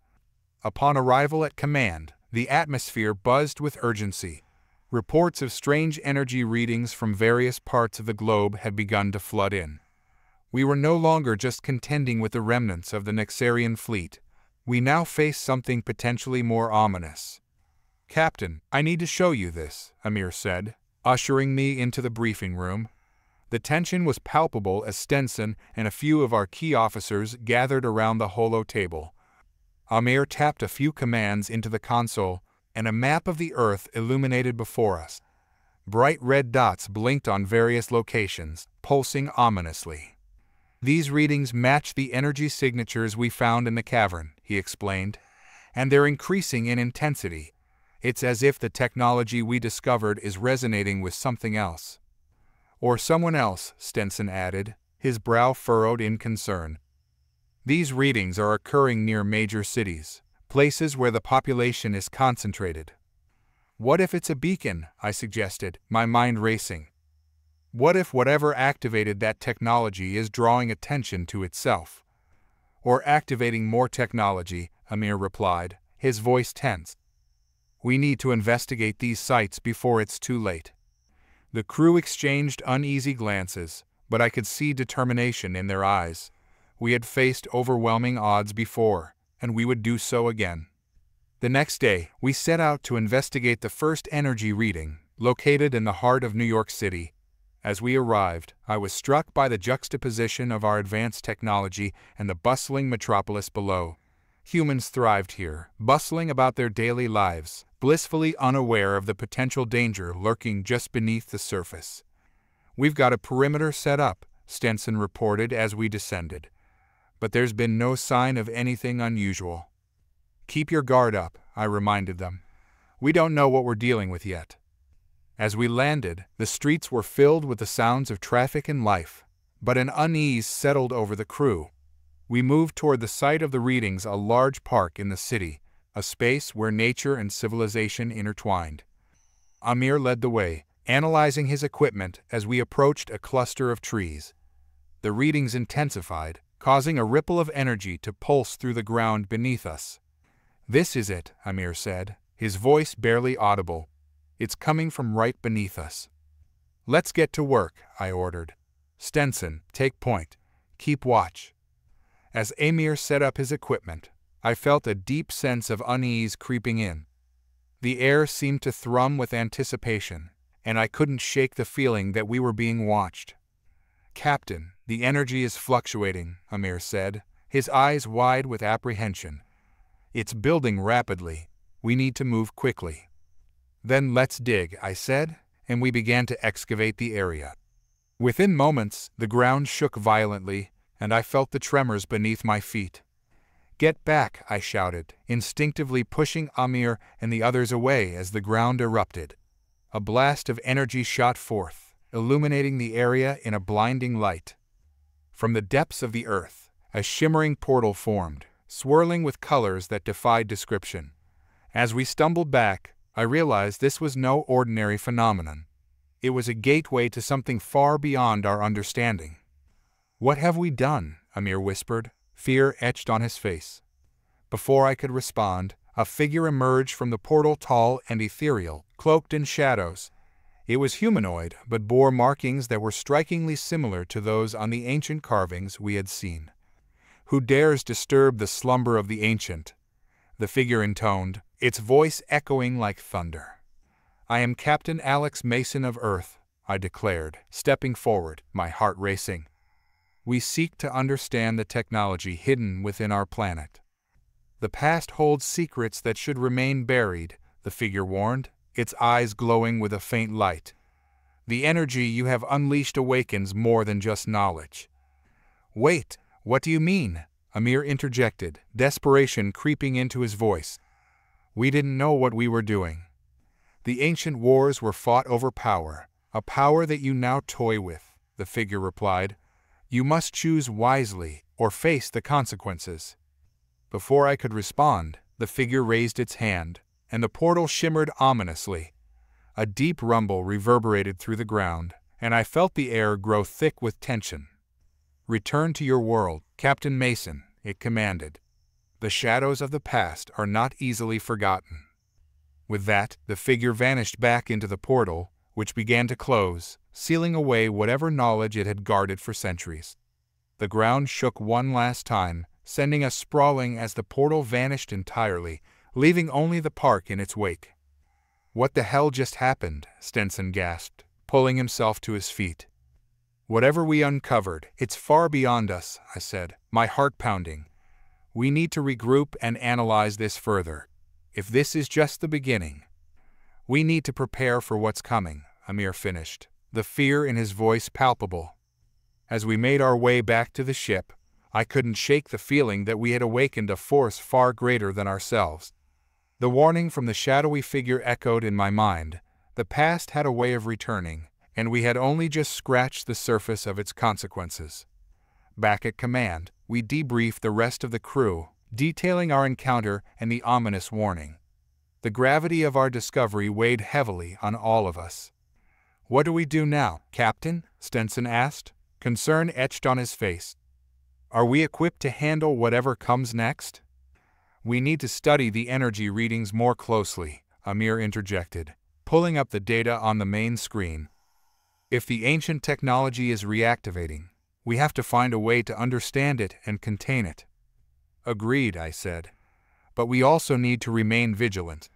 Upon arrival at command, the atmosphere buzzed with urgency. Reports of strange energy readings from various parts of the globe had begun to flood in. We were no longer just contending with the remnants of the Nexarian fleet. We now faced something potentially more ominous. "Captain, I need to show you this," Amir said, ushering me into the briefing room. The tension was palpable as Stenson and a few of our key officers gathered around the holo table. Amir tapped a few commands into the console, and a map of the Earth illuminated before us. Bright red dots blinked on various locations, pulsing ominously. "These readings match the energy signatures we found in the cavern," he explained, "and they're increasing in intensity. It's as if the technology we discovered is resonating with something else." "Or someone else," Stenson added, his brow furrowed in concern. "These readings are occurring near major cities, places where the population is concentrated." "What if it's a beacon?" I suggested, my mind racing. "What if whatever activated that technology is drawing attention to itself?" "Or activating more technology," Amir replied, his voice tense. "We need to investigate these sites before it's too late." The crew exchanged uneasy glances, but I could see determination in their eyes. We had faced overwhelming odds before, and we would do so again. The next day, we set out to investigate the first energy reading, located in the heart of New York City. As we arrived, I was struck by the juxtaposition of our advanced technology and the bustling metropolis below. Humans thrived here, bustling about their daily lives, blissfully unaware of the potential danger lurking just beneath the surface. "We've got a perimeter set up," Stenson reported as we descended. "But there's been no sign of anything unusual." "Keep your guard up," I reminded them. "We don't know what we're dealing with yet." As we landed, the streets were filled with the sounds of traffic and life, but an unease settled over the crew. We moved toward the site of the readings, a large park in the city, a space where nature and civilization intertwined. Amir led the way, analyzing his equipment as we approached a cluster of trees. The readings intensified, causing a ripple of energy to pulse through the ground beneath us. "This is it," Amir said, his voice barely audible. "It's coming from right beneath us." "Let's get to work," I ordered. "Stenson, take point. Keep watch." As Amir set up his equipment, I felt a deep sense of unease creeping in. The air seemed to thrum with anticipation, and I couldn't shake the feeling that we were being watched. "Captain, the energy is fluctuating," Amir said, his eyes wide with apprehension. "It's building rapidly. We need to move quickly." "Then let's dig," I said, and we began to excavate the area. Within moments, the ground shook violently, and I felt the tremors beneath my feet. "Get back," I shouted, instinctively pushing Amir and the others away as the ground erupted. A blast of energy shot forth, illuminating the area in a blinding light. From the depths of the earth, a shimmering portal formed, swirling with colors that defied description. As we stumbled back, I realized this was no ordinary phenomenon. It was a gateway to something far beyond our understanding. "What have we done?" Amir whispered, fear etched on his face. Before I could respond, a figure emerged from the portal, tall and ethereal, cloaked in shadows. It was humanoid, but bore markings that were strikingly similar to those on the ancient carvings we had seen. "Who dares disturb the slumber of the ancient?" the figure intoned, its voice echoing like thunder. "I am Captain Alex Mason of Earth," I declared, stepping forward, my heart racing. "We seek to understand the technology hidden within our planet." "The past holds secrets that should remain buried," the figure warned, its eyes glowing with a faint light. "The energy you have unleashed awakens more than just knowledge." "Wait, what do you mean?" Amir interjected, desperation creeping into his voice. "We didn't know what we were doing. The ancient wars were fought over power, a power that you now toy with," the figure replied. "You must choose wisely, or face the consequences." Before I could respond, the figure raised its hand, and the portal shimmered ominously. A deep rumble reverberated through the ground, and I felt the air grow thick with tension. "Return to your world, Captain Mason," it commanded. "The shadows of the past are not easily forgotten." With that, the figure vanished back into the portal, which began to close, sealing away whatever knowledge it had guarded for centuries. The ground shook one last time, sending us sprawling as the portal vanished entirely, leaving only the park in its wake. "What the hell just happened?" Stenson gasped, pulling himself to his feet. "Whatever we uncovered, it's far beyond us," I said, my heart pounding. "We need to regroup and analyze this further. If this is just the beginning, we need to prepare for what's coming," Amir finished, the fear in his voice palpable. As we made our way back to the ship, I couldn't shake the feeling that we had awakened a force far greater than ourselves. The warning from the shadowy figure echoed in my mind. The past had a way of returning, and we had only just scratched the surface of its consequences. Back at command, we debriefed the rest of the crew, detailing our encounter and the ominous warning. The gravity of our discovery weighed heavily on all of us. "What do we do now, Captain?" Stenson asked, concern etched on his face. "Are we equipped to handle whatever comes next?" "We need to study the energy readings more closely," Amir interjected, pulling up the data on the main screen. "If the ancient technology is reactivating, we have to find a way to understand it and contain it." "Agreed," I said. "But we also need to remain vigilant.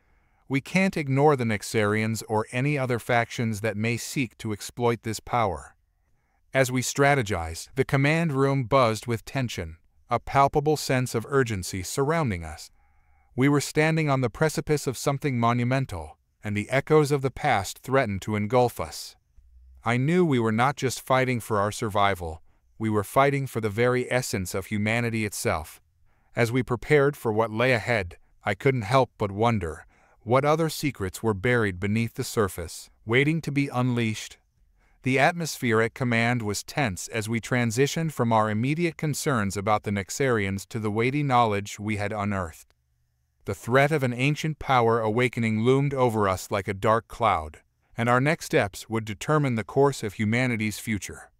We can't ignore the Nexarians or any other factions that may seek to exploit this power." As we strategized, the command room buzzed with tension, a palpable sense of urgency surrounding us. We were standing on the precipice of something monumental, and the echoes of the past threatened to engulf us. I knew we were not just fighting for our survival, we were fighting for the very essence of humanity itself. As we prepared for what lay ahead, I couldn't help but wonder, what other secrets were buried beneath the surface, waiting to be unleashed? The atmosphere at command was tense as we transitioned from our immediate concerns about the Nexarians to the weighty knowledge we had unearthed. The threat of an ancient power awakening loomed over us like a dark cloud, and our next steps would determine the course of humanity's future.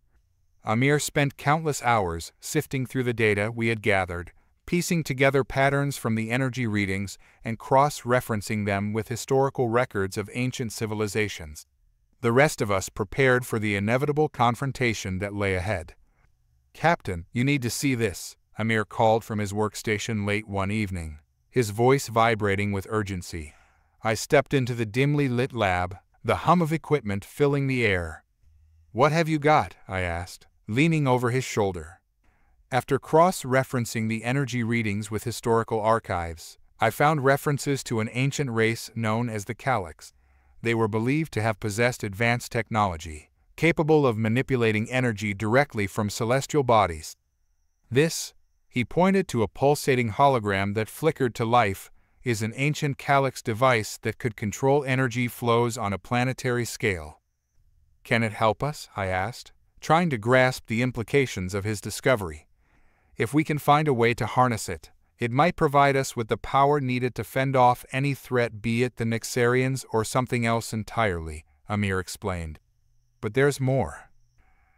Amir spent countless hours sifting through the data we had gathered, piecing together patterns from the energy readings and cross-referencing them with historical records of ancient civilizations. The rest of us prepared for the inevitable confrontation that lay ahead. "Captain, you need to see this," Amir called from his workstation late one evening, his voice vibrating with urgency. I stepped into the dimly lit lab, the hum of equipment filling the air. "What have you got?" I asked, leaning over his shoulder. After cross-referencing the energy readings with historical archives, I found references to an ancient race known as the Calyx. They were believed to have possessed advanced technology, capable of manipulating energy directly from celestial bodies. "This," he pointed to a pulsating hologram that flickered to life, "is an ancient Calyx device that could control energy flows on a planetary scale." "Can it help us?" I asked, trying to grasp the implications of his discovery. "If we can find a way to harness it, it might provide us with the power needed to fend off any threat, be it the Nixarians or something else entirely," Amir explained. "But there's more."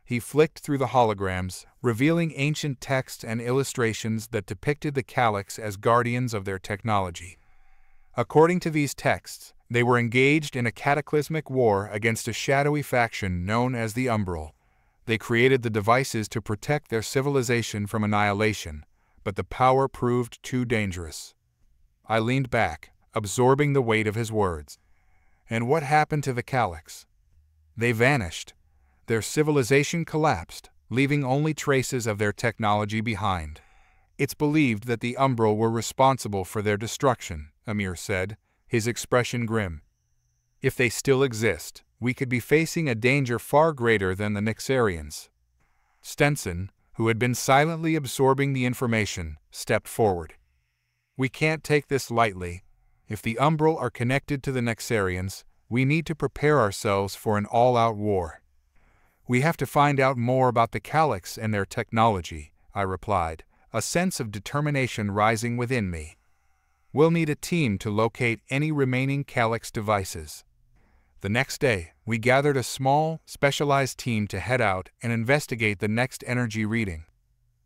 He flicked through the holograms, revealing ancient texts and illustrations that depicted the Calyx as guardians of their technology. According to these texts, they were engaged in a cataclysmic war against a shadowy faction known as the Umbral. They created the devices to protect their civilization from annihilation, but the power proved too dangerous. I leaned back, absorbing the weight of his words. "And what happened to the Calyx?" "They vanished. Their civilization collapsed, leaving only traces of their technology behind. It's believed that the Umbral were responsible for their destruction," Amir said, his expression grim. "If they still exist, we could be facing a danger far greater than the Nixarians." Stenson, who had been silently absorbing the information, stepped forward. "We can't take this lightly. If the Umbral are connected to the Nixarians, we need to prepare ourselves for an all-out war." "We have to find out more about the Calyx and their technology," I replied, a sense of determination rising within me. "We'll need a team to locate any remaining Calyx devices." The next day, we gathered a small, specialized team to head out and investigate the next energy reading.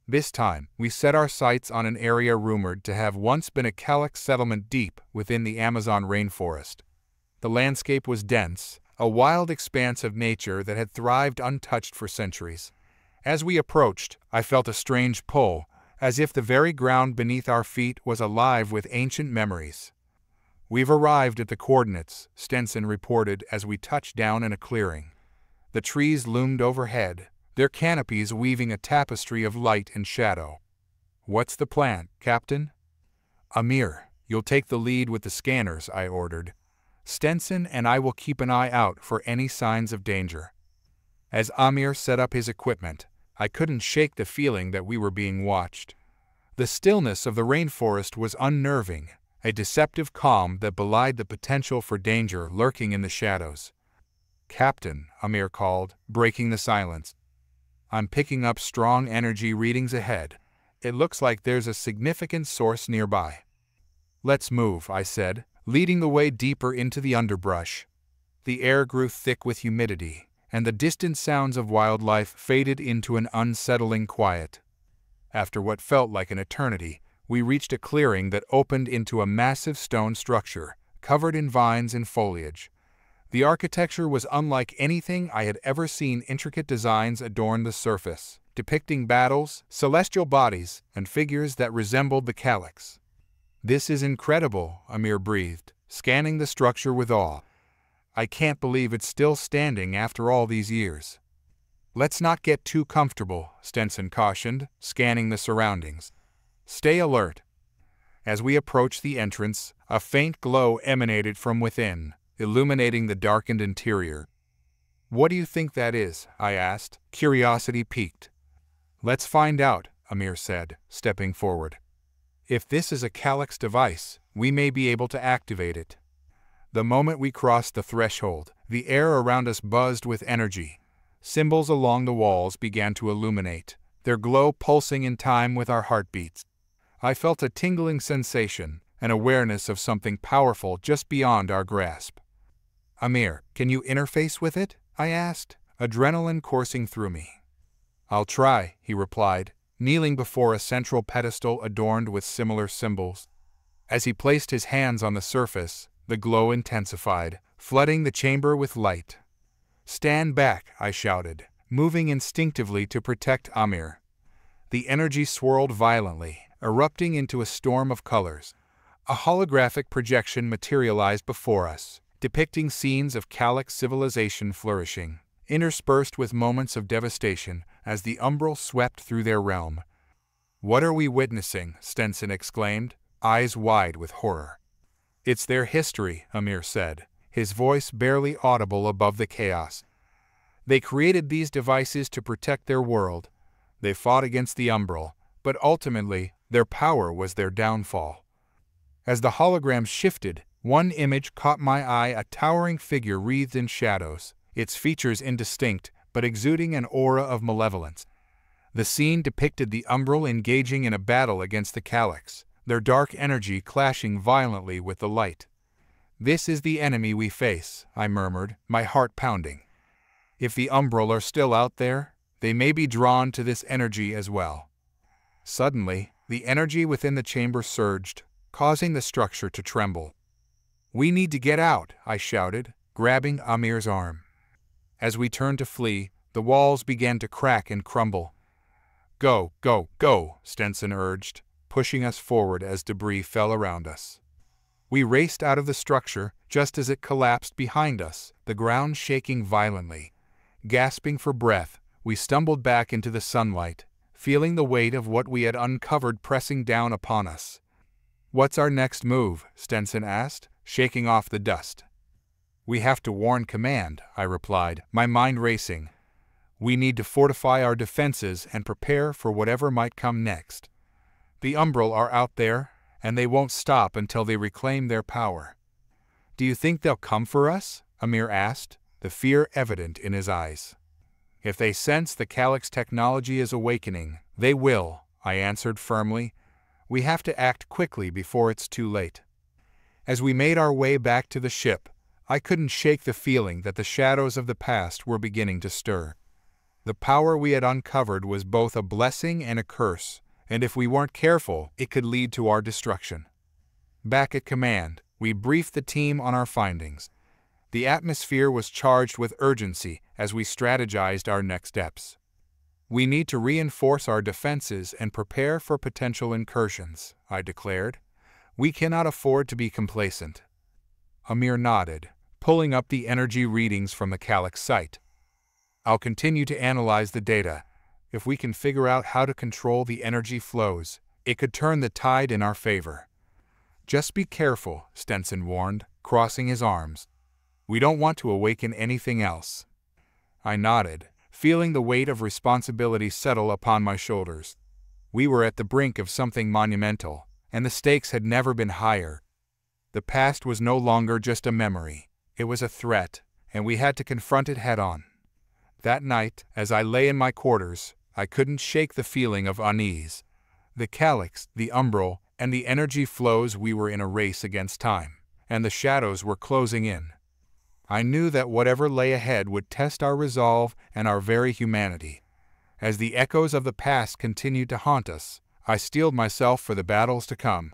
This time, we set our sights on an area rumored to have once been a Calyx settlement deep within the Amazon rainforest. The landscape was dense, a wild expanse of nature that had thrived untouched for centuries. As we approached, I felt a strange pull, as if the very ground beneath our feet was alive with ancient memories. "We've arrived at the coordinates," Stenson reported as we touched down in a clearing. The trees loomed overhead, their canopies weaving a tapestry of light and shadow. "What's the plan, Captain?" "Amir, you'll take the lead with the scanners," I ordered. "Stenson and I will keep an eye out for any signs of danger." As Amir set up his equipment, I couldn't shake the feeling that we were being watched. The stillness of the rainforest was unnerving, a deceptive calm that belied the potential for danger lurking in the shadows. "Captain," Amir called, breaking the silence. "I'm picking up strong energy readings ahead. It looks like there's a significant source nearby." "Let's move," I said, leading the way deeper into the underbrush. The air grew thick with humidity, and the distant sounds of wildlife faded into an unsettling quiet. After what felt like an eternity, we reached a clearing that opened into a massive stone structure, covered in vines and foliage. The architecture was unlike anything I had ever seen. Intricate designs adorned the surface, depicting battles, celestial bodies, and figures that resembled the Calyx. "This is incredible," Amir breathed, scanning the structure with awe. "I can't believe it's still standing after all these years." "Let's not get too comfortable," Stenson cautioned, scanning the surroundings. "Stay alert." As we approached the entrance, a faint glow emanated from within, illuminating the darkened interior. "What do you think that is?" I asked, curiosity piqued. "Let's find out," Amir said, stepping forward. "If this is a Calyx device, we may be able to activate it." The moment we crossed the threshold, the air around us buzzed with energy. Symbols along the walls began to illuminate, their glow pulsing in time with our heartbeats. I felt a tingling sensation, an awareness of something powerful just beyond our grasp. Amir, can you interface with it? I asked, adrenaline coursing through me. I'll try, he replied, kneeling before a central pedestal adorned with similar symbols. As he placed his hands on the surface, the glow intensified, flooding the chamber with light. Stand back, I shouted, moving instinctively to protect Amir. The energy swirled violently, erupting into a storm of colors. A holographic projection materialized before us, depicting scenes of Calyx civilization flourishing, interspersed with moments of devastation as the umbral swept through their realm. What are we witnessing? Stenson exclaimed, eyes wide with horror. It's their history, Amir said, his voice barely audible above the chaos. They created these devices to protect their world. They fought against the umbral, but ultimately, their power was their downfall. As the hologram shifted, one image caught my eye, a towering figure wreathed in shadows, its features indistinct but exuding an aura of malevolence. The scene depicted the umbral engaging in a battle against the Calyx, their dark energy clashing violently with the light. This is the enemy we face, I murmured, my heart pounding. If the umbral are still out there, they may be drawn to this energy as well. Suddenly, the energy within the chamber surged, causing the structure to tremble. We need to get out, I shouted, grabbing Amir's arm. As we turned to flee, the walls began to crack and crumble. Go, go, go, Stenson urged, pushing us forward as debris fell around us. We raced out of the structure just as it collapsed behind us, the ground shaking violently. Gasping for breath, we stumbled back into the sunlight, feeling the weight of what we had uncovered pressing down upon us. What's our next move? Stenson asked, shaking off the dust. We have to warn command, I replied, my mind racing. We need to fortify our defenses and prepare for whatever might come next. The umbral are out there, and they won't stop until they reclaim their power. Do you think they'll come for us? Amir asked, the fear evident in his eyes. If they sense the Calyx technology is awakening, they will, I answered firmly. We have to act quickly before it's too late. As we made our way back to the ship, I couldn't shake the feeling that the shadows of the past were beginning to stir. The power we had uncovered was both a blessing and a curse, and if we weren't careful, it could lead to our destruction. Back at command, we briefed the team on our findings. The atmosphere was charged with urgency as we strategized our next steps. We need to reinforce our defenses and prepare for potential incursions, I declared. We cannot afford to be complacent. Amir nodded, pulling up the energy readings from the Calyx site. I'll continue to analyze the data. If we can figure out how to control the energy flows, it could turn the tide in our favor. Just be careful, Stenson warned, crossing his arms. We don't want to awaken anything else. I nodded, feeling the weight of responsibility settle upon my shoulders. We were at the brink of something monumental, and the stakes had never been higher. The past was no longer just a memory. It was a threat, and we had to confront it head-on. That night, as I lay in my quarters, I couldn't shake the feeling of unease. The Calyx, the umbral, and the energy flows, we were in a race against time, and the shadows were closing in. I knew that whatever lay ahead would test our resolve and our very humanity. As the echoes of the past continued to haunt us, I steeled myself for the battles to come.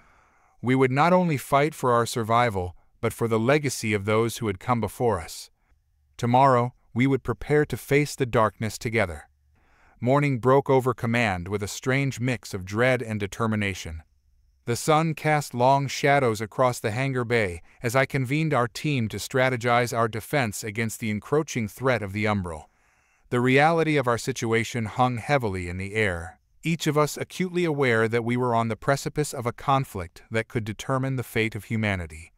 We would not only fight for our survival, but for the legacy of those who had come before us. Tomorrow, we would prepare to face the darkness together. Morning broke over command with a strange mix of dread and determination. The sun cast long shadows across the hangar bay as I convened our team to strategize our defense against the encroaching threat of the umbral. The reality of our situation hung heavily in the air, each of us acutely aware that we were on the precipice of a conflict that could determine the fate of humanity.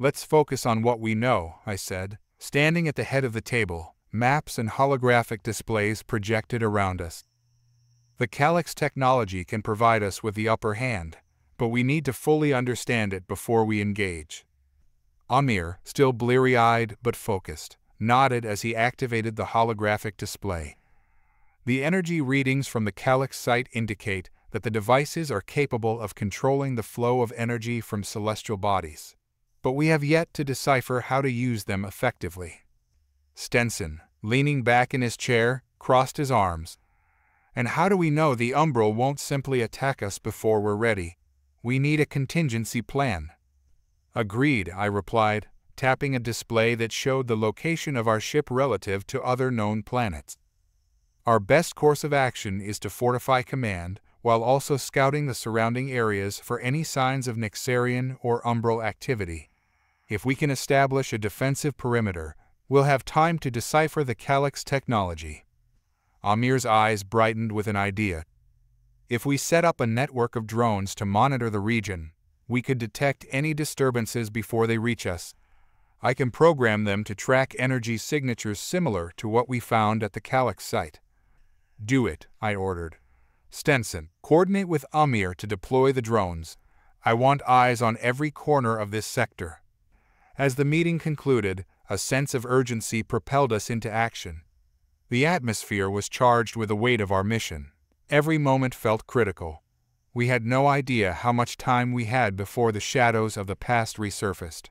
Let's focus on what we know, I said, standing at the head of the table, maps and holographic displays projected around us. The Calyx technology can provide us with the upper hand, but we need to fully understand it before we engage. Amir, still bleary-eyed but focused, nodded as he activated the holographic display. The energy readings from the Calyx site indicate that the devices are capable of controlling the flow of energy from celestial bodies. but we have yet to decipher how to use them effectively. Stenson, leaning back in his chair, crossed his arms. And how do we know the Umbral won't simply attack us before we're ready? We need a contingency plan. Agreed, I replied, tapping a display that showed the location of our ship relative to other known planets. Our best course of action is to fortify command, while also scouting the surrounding areas for any signs of Nexarian or Umbral activity. If we can establish a defensive perimeter, we'll have time to decipher the Calyx technology. Amir's eyes brightened with an idea. If we set up a network of drones to monitor the region, we could detect any disturbances before they reach us. I can program them to track energy signatures similar to what we found at the Calyx site. Do it, I ordered. Stenson, coordinate with Amir to deploy the drones. I want eyes on every corner of this sector. As the meeting concluded, a sense of urgency propelled us into action. The atmosphere was charged with the weight of our mission. Every moment felt critical. We had no idea how much time we had before the shadows of the past resurfaced.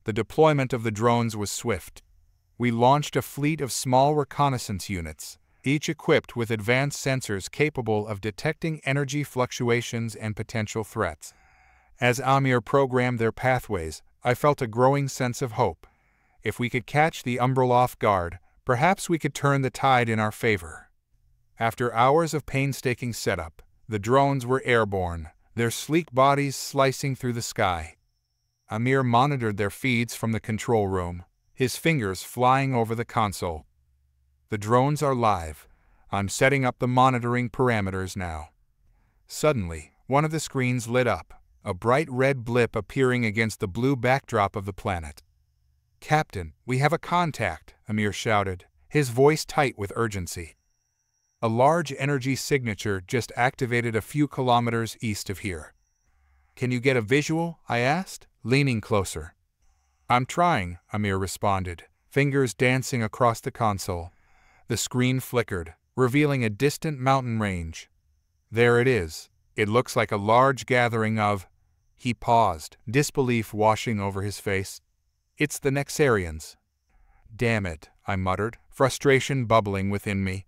The deployment of the drones was swift. We launched a fleet of small reconnaissance units, each equipped with advanced sensors capable of detecting energy fluctuations and potential threats. As Amir programmed their pathways, I felt a growing sense of hope. If we could catch the Umbral off guard, perhaps we could turn the tide in our favor. After hours of painstaking setup, the drones were airborne, their sleek bodies slicing through the sky. Amir monitored their feeds from the control room, his fingers flying over the console. The drones are live. I'm setting up the monitoring parameters now. Suddenly, one of the screens lit up, a bright red blip appearing against the blue backdrop of the planet. "Captain, we have a contact," Amir shouted, his voice tight with urgency. A large energy signature just activated a few kilometers east of here. "Can you get a visual?" I asked, leaning closer. "I'm trying," Amir responded, fingers dancing across the console. The screen flickered, revealing a distant mountain range. "There it is. It looks like a large gathering of—" He paused, disbelief washing over his face. "It's the Nexarians." "Damn it," I muttered, frustration bubbling within me.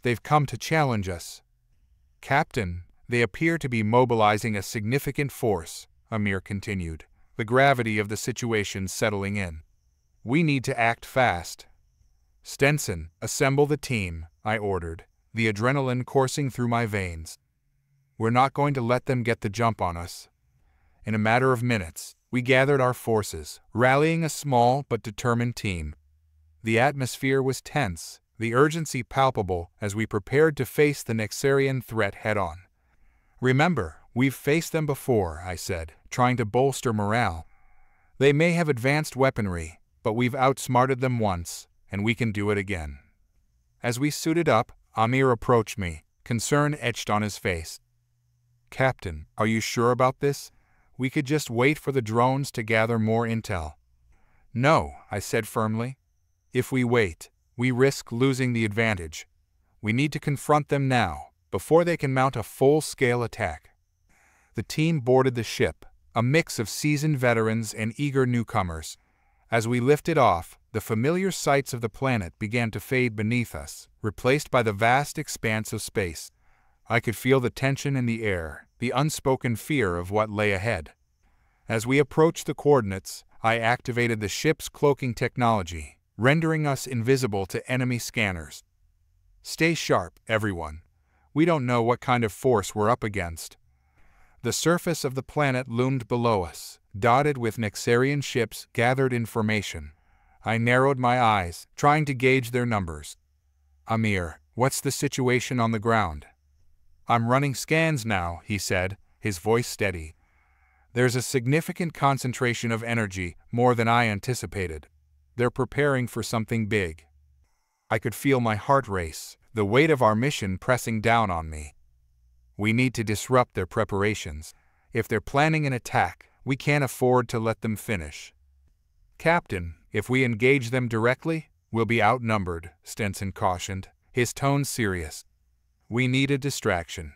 "They've come to challenge us." "Captain, they appear to be mobilizing a significant force," Amir continued, the gravity of the situation settling in. "We need to act fast." "Stenson, assemble the team," I ordered, the adrenaline coursing through my veins. "We're not going to let them get the jump on us." In a matter of minutes, we gathered our forces, rallying a small but determined team. The atmosphere was tense, the urgency palpable as we prepared to face the Nexarian threat head-on. "Remember, we've faced them before," I said, trying to bolster morale. "They may have advanced weaponry, but we've outsmarted them once, and we can do it again." As we suited up, Amir approached me, concern etched on his face. "Captain, are you sure about this? We could just wait for the drones to gather more intel." "No," I said firmly. "If we wait, we risk losing the advantage. We need to confront them now, before they can mount a full-scale attack." The team boarded the ship, a mix of seasoned veterans and eager newcomers. As we lifted off, the familiar sights of the planet began to fade beneath us, replaced by the vast expanse of space. I could feel the tension in the air, the unspoken fear of what lay ahead. As we approached the coordinates, I activated the ship's cloaking technology, rendering us invisible to enemy scanners. "Stay sharp, everyone. We don't know what kind of force we're up against." The surface of the planet loomed below us, dotted with Nexarian ships gathered in formation. I narrowed my eyes, trying to gauge their numbers. "Amir, what's the situation on the ground?" "I'm running scans now," he said, his voice steady. "There's a significant concentration of energy, more than I anticipated. They're preparing for something big." I could feel my heart race, the weight of our mission pressing down on me. We need to disrupt their preparations. If they're planning an attack, we can't afford to let them finish. "Captain, if we engage them directly, we'll be outnumbered," Stenson cautioned, his tone serious. "We need a distraction."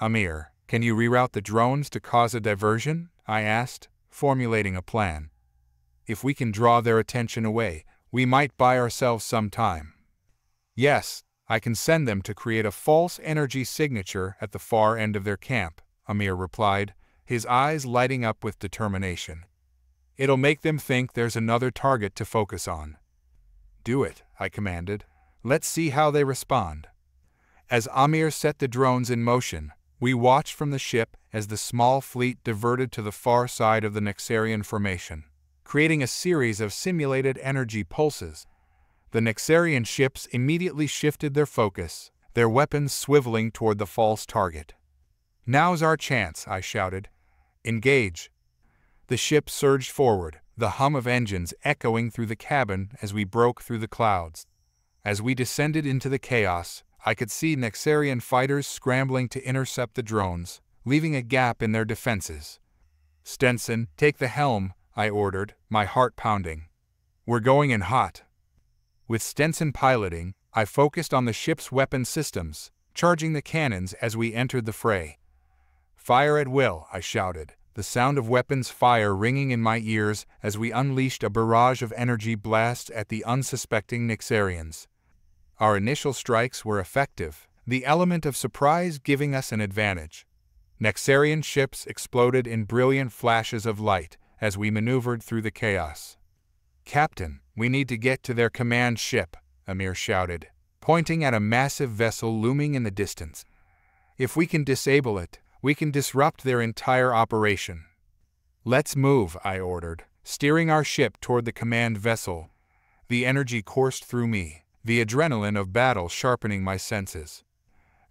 "Amir, can you reroute the drones to cause a diversion?" I asked, formulating a plan. If we can draw their attention away, we might buy ourselves some time. Yes, I can send them to create a false energy signature at the far end of their camp, Amir replied, his eyes lighting up with determination. It'll make them think there's another target to focus on. Do it, I commanded. Let's see how they respond. As Amir set the drones in motion, we watched from the ship as the small fleet diverted to the far side of the Nexarian formation, creating a series of simulated energy pulses. The Nexarian ships immediately shifted their focus, their weapons swiveling toward the false target. Now's our chance, I shouted. Engage. The ship surged forward, the hum of engines echoing through the cabin as we broke through the clouds. As we descended into the chaos, I could see Nexarian fighters scrambling to intercept the drones, leaving a gap in their defenses. Stenson, take the helm, I ordered, my heart pounding. We're going in hot. With Stenson piloting, I focused on the ship's weapon systems, charging the cannons as we entered the fray. Fire at will, I shouted, the sound of weapons fire ringing in my ears as we unleashed a barrage of energy blasts at the unsuspecting Nexarians. Our initial strikes were effective, the element of surprise giving us an advantage. Nexarian ships exploded in brilliant flashes of light as we maneuvered through the chaos. Captain, we need to get to their command ship, Amir shouted, pointing at a massive vessel looming in the distance. If we can disable it, we can disrupt their entire operation. Let's move, I ordered, steering our ship toward the command vessel. The energy coursed through me, the adrenaline of battle sharpening my senses.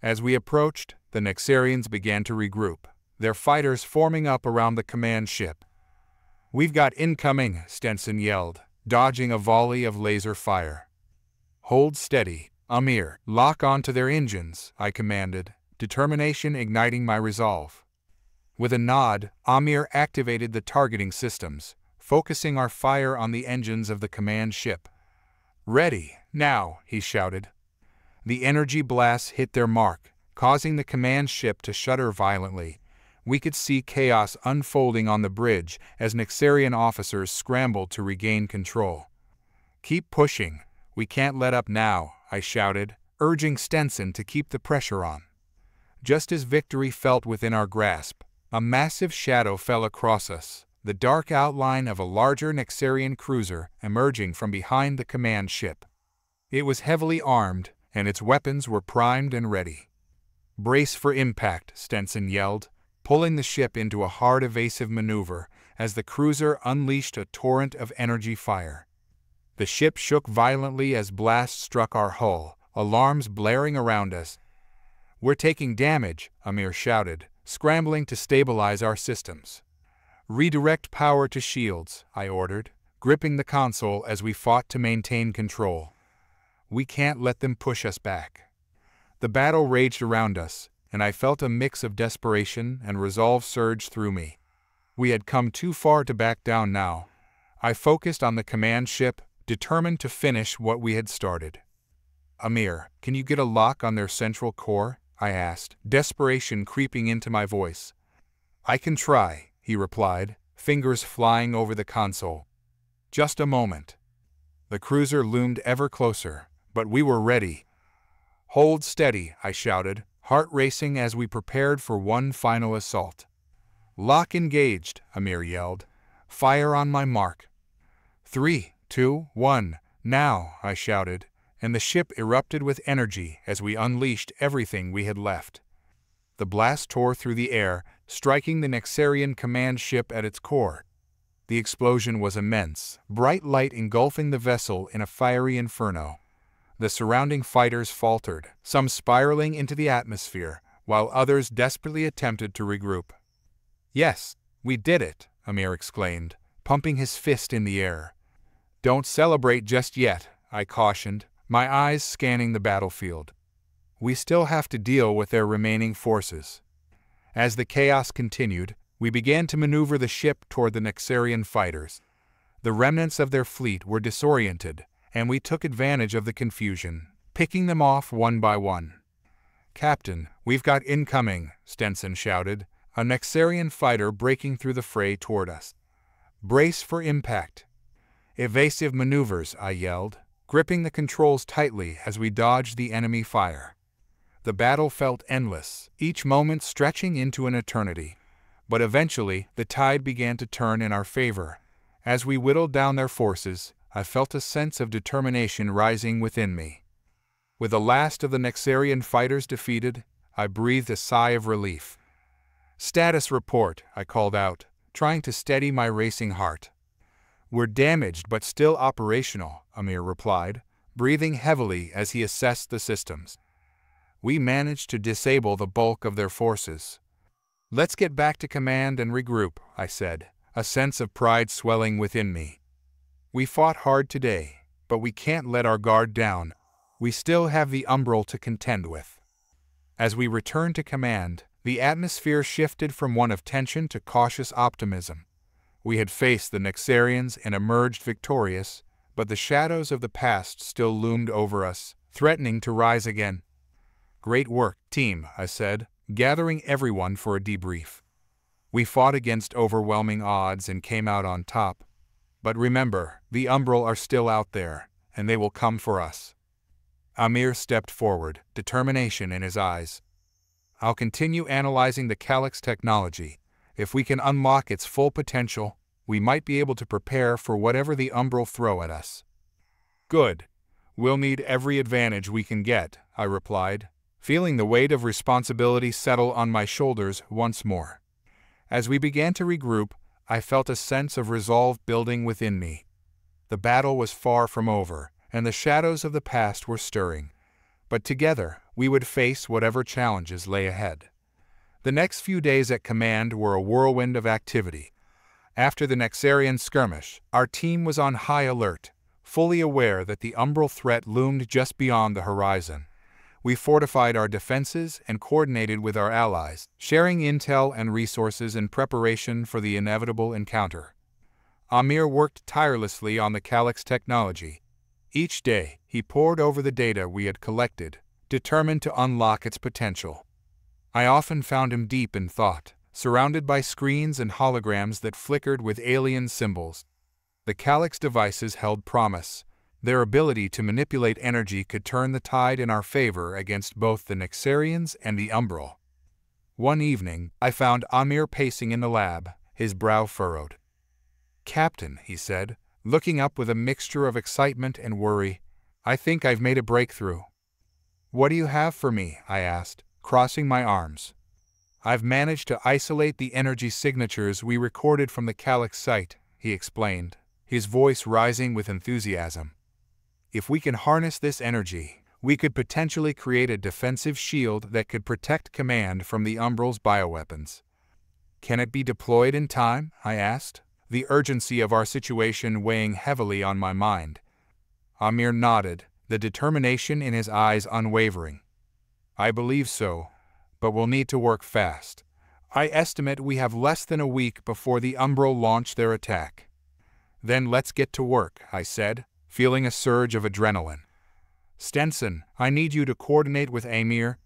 As we approached, the Nexarians began to regroup, their fighters forming up around the command ship. We've got incoming, Stenson yelled, dodging a volley of laser fire. Hold steady, Amir, lock onto their engines, I commanded, determination igniting my resolve. With a nod, Amir activated the targeting systems, focusing our fire on the engines of the command ship. Ready, now, he shouted. The energy blasts hit their mark, causing the command ship to shudder violently. We could see chaos unfolding on the bridge as Nexarian officers scrambled to regain control. Keep pushing. We can't let up now, I shouted, urging Stenson to keep the pressure on. Just as victory felt within our grasp, a massive shadow fell across us, the dark outline of a larger Nexarian cruiser emerging from behind the command ship. It was heavily armed, and its weapons were primed and ready. Brace for impact, Stenson yelled, pulling the ship into a hard evasive maneuver as the cruiser unleashed a torrent of energy fire. The ship shook violently as blasts struck our hull, alarms blaring around us. We're taking damage, Amir shouted, scrambling to stabilize our systems. Redirect power to shields, I ordered, gripping the console as we fought to maintain control. We can't let them push us back. The battle raged around us, and I felt a mix of desperation and resolve surge through me. We had come too far to back down now. I focused on the command ship, determined to finish what we had started. Amir, can you get a lock on their central core? I asked, desperation creeping into my voice. I can try, he replied, fingers flying over the console. Just a moment. The cruiser loomed ever closer, but we were ready. Hold steady, I shouted, heart racing as we prepared for one final assault. Lock engaged, Amir yelled. Fire on my mark. 3, 2, 1, now, I shouted, and the ship erupted with energy as we unleashed everything we had left. The blast tore through the air, striking the Nexarian command ship at its core. The explosion was immense, bright light engulfing the vessel in a fiery inferno. The surrounding fighters faltered, some spiraling into the atmosphere, while others desperately attempted to regroup. Yes, we did it, Amir exclaimed, pumping his fist in the air. Don't celebrate just yet, I cautioned, my eyes scanning the battlefield. We still have to deal with their remaining forces. As the chaos continued, we began to maneuver the ship toward the Nexarian fighters. The remnants of their fleet were disoriented, and we took advantage of the confusion, picking them off one by one. Captain, we've got incoming, Stenson shouted, a Nexarian fighter breaking through the fray toward us. Brace for impact. Evasive maneuvers, I yelled, gripping the controls tightly as we dodged the enemy fire. The battle felt endless, each moment stretching into an eternity. But eventually, the tide began to turn in our favor. As we whittled down their forces, I felt a sense of determination rising within me. With the last of the Nexarian fighters defeated, I breathed a sigh of relief. "Status report," I called out, trying to steady my racing heart. "We're damaged but still operational," Amir replied, breathing heavily as he assessed the systems. "We managed to disable the bulk of their forces." "Let's get back to command and regroup," I said, a sense of pride swelling within me. "We fought hard today, but we can't let our guard down. We still have the Umbral to contend with." As we returned to command, the atmosphere shifted from one of tension to cautious optimism. We had faced the Nexarians and emerged victorious, but the shadows of the past still loomed over us, threatening to rise again. "Great work, team," I said, gathering everyone for a debrief. "We fought against overwhelming odds and came out on top. But remember, the Umbral are still out there, and they will come for us." Amir stepped forward, determination in his eyes. "I'll continue analyzing the Calyx technology. If we can unlock its full potential, we might be able to prepare for whatever the Umbral throw at us." "Good. We'll need every advantage we can get," I replied, feeling the weight of responsibility settle on my shoulders once more. As we began to regroup, I felt a sense of resolve building within me. The battle was far from over, and the shadows of the past were stirring. But together, we would face whatever challenges lay ahead. The next few days at command were a whirlwind of activity. After the Nexarian skirmish, our team was on high alert, fully aware that the Umbral threat loomed just beyond the horizon. We fortified our defenses and coordinated with our allies, sharing intel and resources in preparation for the inevitable encounter. Amir worked tirelessly on the Calyx technology. Each day, he pored over the data we had collected, determined to unlock its potential. I often found him deep in thought, surrounded by screens and holograms that flickered with alien symbols. The Calyx devices held promise. Their ability to manipulate energy could turn the tide in our favor against both the Nexarians and the Umbral. One evening, I found Amir pacing in the lab, his brow furrowed. "Captain," he said, looking up with a mixture of excitement and worry, "I think I've made a breakthrough." "What do you have for me?" I asked, crossing my arms. "I've managed to isolate the energy signatures we recorded from the Calyx site," he explained, his voice rising with enthusiasm. "If we can harness this energy, we could potentially create a defensive shield that could protect command from the Umbral's bioweapons." "Can it be deployed in time?" I asked, the urgency of our situation weighing heavily on my mind. Amir nodded, the determination in his eyes unwavering. "I believe so, but we'll need to work fast. I estimate we have less than a week before the Umbral launch their attack." "Then let's get to work," I said, feeling a surge of adrenaline. "Stenson, I need you to coordinate with Amir,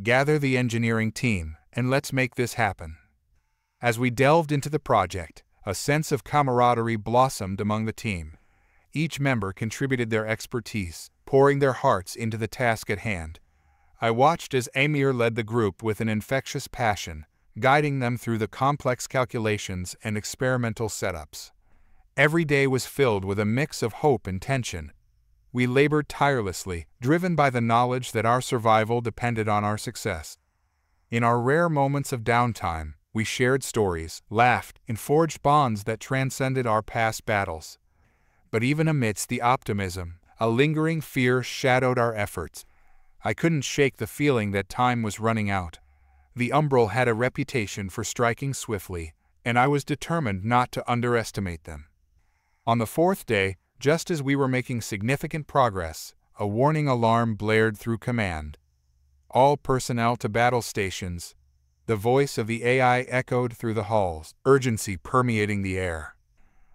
gather the engineering team, and let's make this happen." As we delved into the project, a sense of camaraderie blossomed among the team. Each member contributed their expertise, pouring their hearts into the task at hand. I watched as Amir led the group with an infectious passion, guiding them through the complex calculations and experimental setups. Every day was filled with a mix of hope and tension. We labored tirelessly, driven by the knowledge that our survival depended on our success. In our rare moments of downtime, we shared stories, laughed, and forged bonds that transcended our past battles. But even amidst the optimism, a lingering fear shadowed our efforts. I couldn't shake the feeling that time was running out. The Umbral had a reputation for striking swiftly, and I was determined not to underestimate them. On the fourth day, just as we were making significant progress, a warning alarm blared through command. "All personnel to battle stations." The voice of the AI echoed through the halls, urgency permeating the air.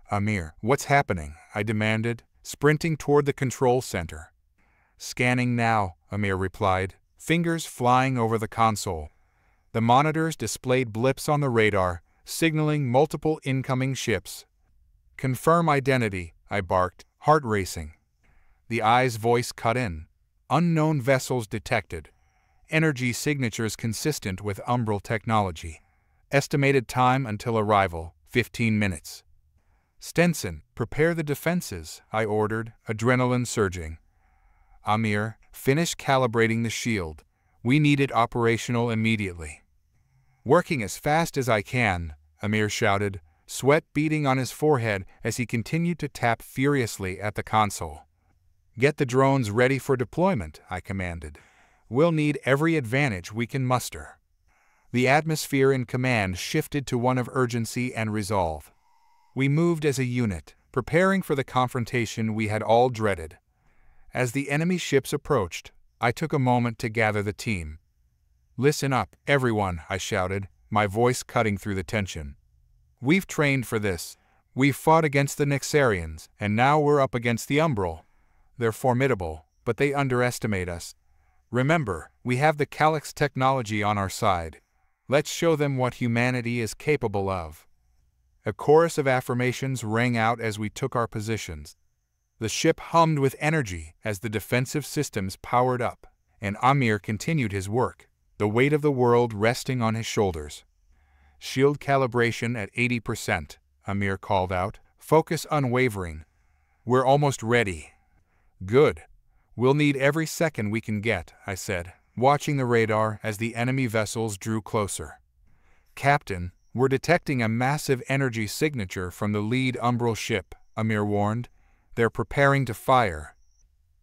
"Amir, what's happening?" I demanded, sprinting toward the control center. "Scanning now," Amir replied, fingers flying over the console. The monitors displayed blips on the radar, signaling multiple incoming ships. Confirm identity, I barked, heart racing. The eye's voice cut in. Unknown vessels detected. Energy signatures consistent with Umbral technology. Estimated time until arrival, 15 minutes. Stenson, prepare the defenses, I ordered, adrenaline surging. Amir, finish calibrating the shield. We need it operational immediately. Working as fast as I can, Amir shouted, sweat beading on his forehead as he continued to tap furiously at the console. Get the drones ready for deployment, I commanded. We'll need every advantage we can muster. The atmosphere in command shifted to one of urgency and resolve. We moved as a unit, preparing for the confrontation we had all dreaded. As the enemy ships approached, I took a moment to gather the team. Listen up, everyone, I shouted, my voice cutting through the tension. We've trained for this. We've fought against the Nexarians, and now we're up against the Umbral. They're formidable, but they underestimate us. Remember, we have the Calyx technology on our side. Let's show them what humanity is capable of. A chorus of affirmations rang out as we took our positions. The ship hummed with energy as the defensive systems powered up, and Amir continued his work, the weight of the world resting on his shoulders. Shield calibration at 80%, Amir called out, focus unwavering. We're almost ready. Good. We'll need every second we can get, I said, watching the radar as the enemy vessels drew closer. Captain, we're detecting a massive energy signature from the lead Umbral ship, Amir warned. They're preparing to fire.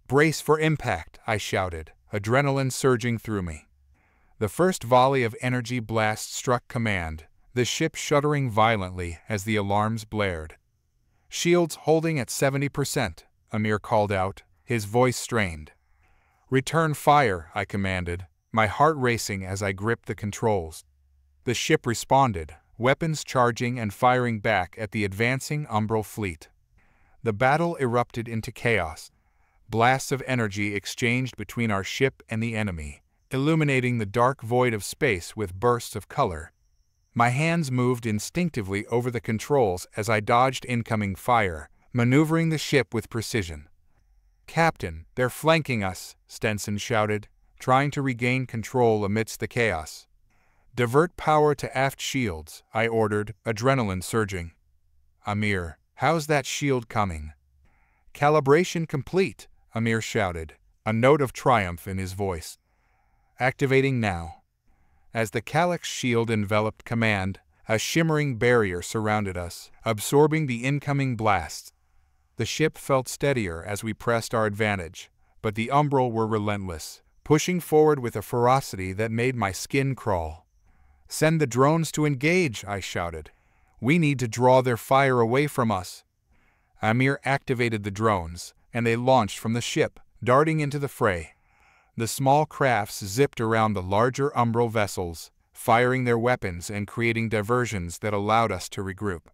Brace for impact, I shouted, adrenaline surging through me. The first volley of energy blasts struck command, the ship shuddering violently as the alarms blared. Shields holding at 70%, Amir called out, his voice strained. Return fire, I commanded, my heart racing as I gripped the controls. The ship responded, weapons charging and firing back at the advancing Umbral fleet. The battle erupted into chaos. Blasts of energy exchanged between our ship and the enemy, illuminating the dark void of space with bursts of color. My hands moved instinctively over the controls as I dodged incoming fire, maneuvering the ship with precision. Captain, they're flanking us, Stenson shouted, trying to regain control amidst the chaos. Divert power to aft shields, I ordered, adrenaline surging. Amir, how's that shield coming? Calibration complete, Amir shouted, a note of triumph in his voice. Activating now. As the Calyx shield enveloped command, a shimmering barrier surrounded us, absorbing the incoming blasts. The ship felt steadier as we pressed our advantage, but the Umbral were relentless, pushing forward with a ferocity that made my skin crawl. Send the drones to engage, I shouted. We need to draw their fire away from us. Amir activated the drones, and they launched from the ship, darting into the fray. The small crafts zipped around the larger Umbral vessels, firing their weapons and creating diversions that allowed us to regroup.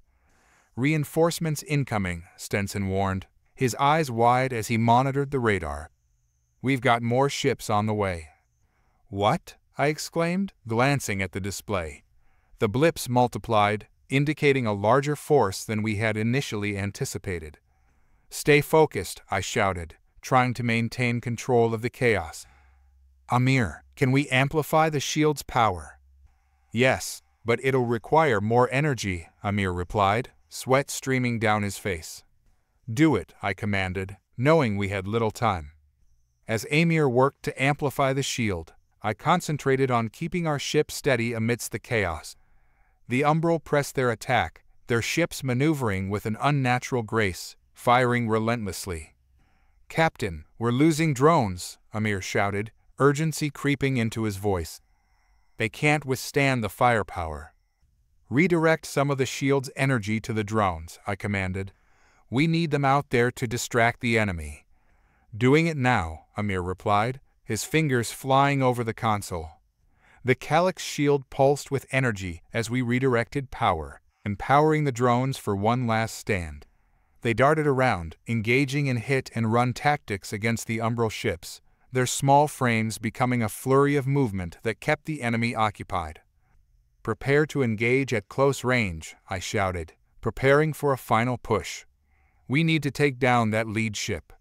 Reinforcements incoming, Stenson warned, his eyes wide as he monitored the radar. We've got more ships on the way. What? I exclaimed, glancing at the display. The blips multiplied, indicating a larger force than we had initially anticipated. Stay focused, I shouted, trying to maintain control of the chaos. Amir, can we amplify the shield's power? Yes, but it'll require more energy, Amir replied, sweat streaming down his face. Do it, I commanded, knowing we had little time. As Amir worked to amplify the shield, I concentrated on keeping our ship steady amidst the chaos. The Umbral pressed their attack, their ships maneuvering with an unnatural grace, firing relentlessly. Captain, we're losing drones, Amir shouted, urgency creeping into his voice. They can't withstand the firepower. Redirect some of the shield's energy to the drones, I commanded. We need them out there to distract the enemy. Doing it now, Amir replied, his fingers flying over the console. The Calyx shield pulsed with energy as we redirected power, empowering the drones for one last stand. They darted around, engaging in hit-and-run tactics against the Umbral ships, their small frames becoming a flurry of movement that kept the enemy occupied. Prepare to engage at close range, I shouted, preparing for a final push. We need to take down that lead ship.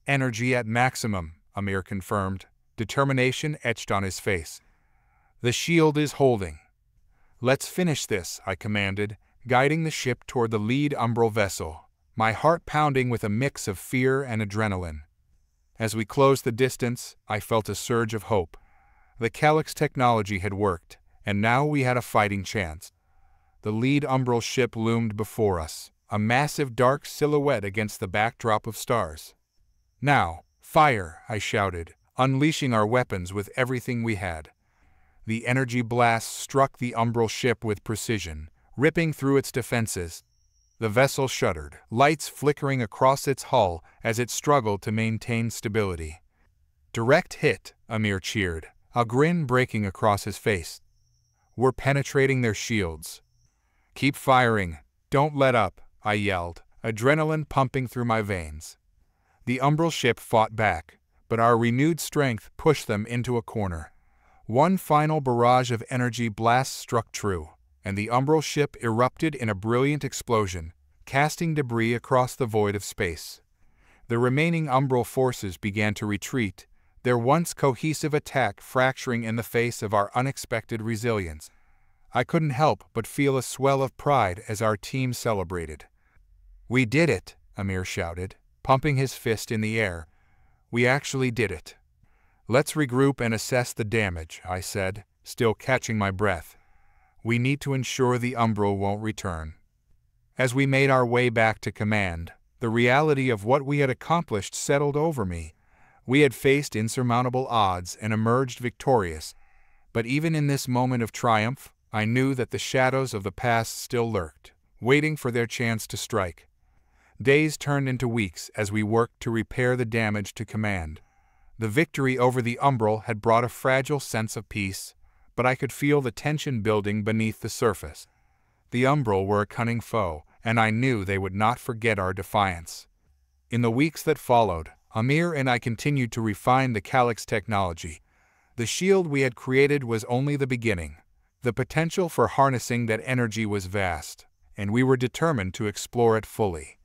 Energy at maximum, Amir confirmed, determination etched on his face. The shield is holding. Let's finish this, I commanded, guiding the ship toward the lead umbral vessel, my heart pounding with a mix of fear and adrenaline. As we closed the distance, I felt a surge of hope. The Calyx technology had worked, and now we had a fighting chance. The lead umbral ship loomed before us, a massive dark silhouette against the backdrop of stars. Now, fire, I shouted, unleashing our weapons with everything we had. The energy blast struck the umbral ship with precision, ripping through its defenses. The vessel shuddered, lights flickering across its hull as it struggled to maintain stability. Direct hit, Amir cheered, a grin breaking across his face. We're penetrating their shields. Keep firing, don't let up, I yelled, adrenaline pumping through my veins. The umbral ship fought back, but our renewed strength pushed them into a corner. One final barrage of energy blasts struck true, and the umbral ship erupted in a brilliant explosion, casting debris across the void of space. The remaining umbral forces began to retreat, their once cohesive attack fracturing in the face of our unexpected resilience. I couldn't help but feel a swell of pride as our team celebrated. We did it, Amir shouted, pumping his fist in the air. We actually did it. Let's regroup and assess the damage, I said, still catching my breath. We need to ensure the umbral won't return. As we made our way back to command, the reality of what we had accomplished settled over me. We had faced insurmountable odds and emerged victorious, but even in this moment of triumph, I knew that the shadows of the past still lurked, waiting for their chance to strike. Days turned into weeks as we worked to repair the damage to command. The victory over the umbral had brought a fragile sense of peace, but I could feel the tension building beneath the surface. The umbral were a cunning foe, and I knew they would not forget our defiance. In the weeks that followed, Amir and I continued to refine the Calyx technology. The shield we had created was only the beginning. The potential for harnessing that energy was vast, and we were determined to explore it fully.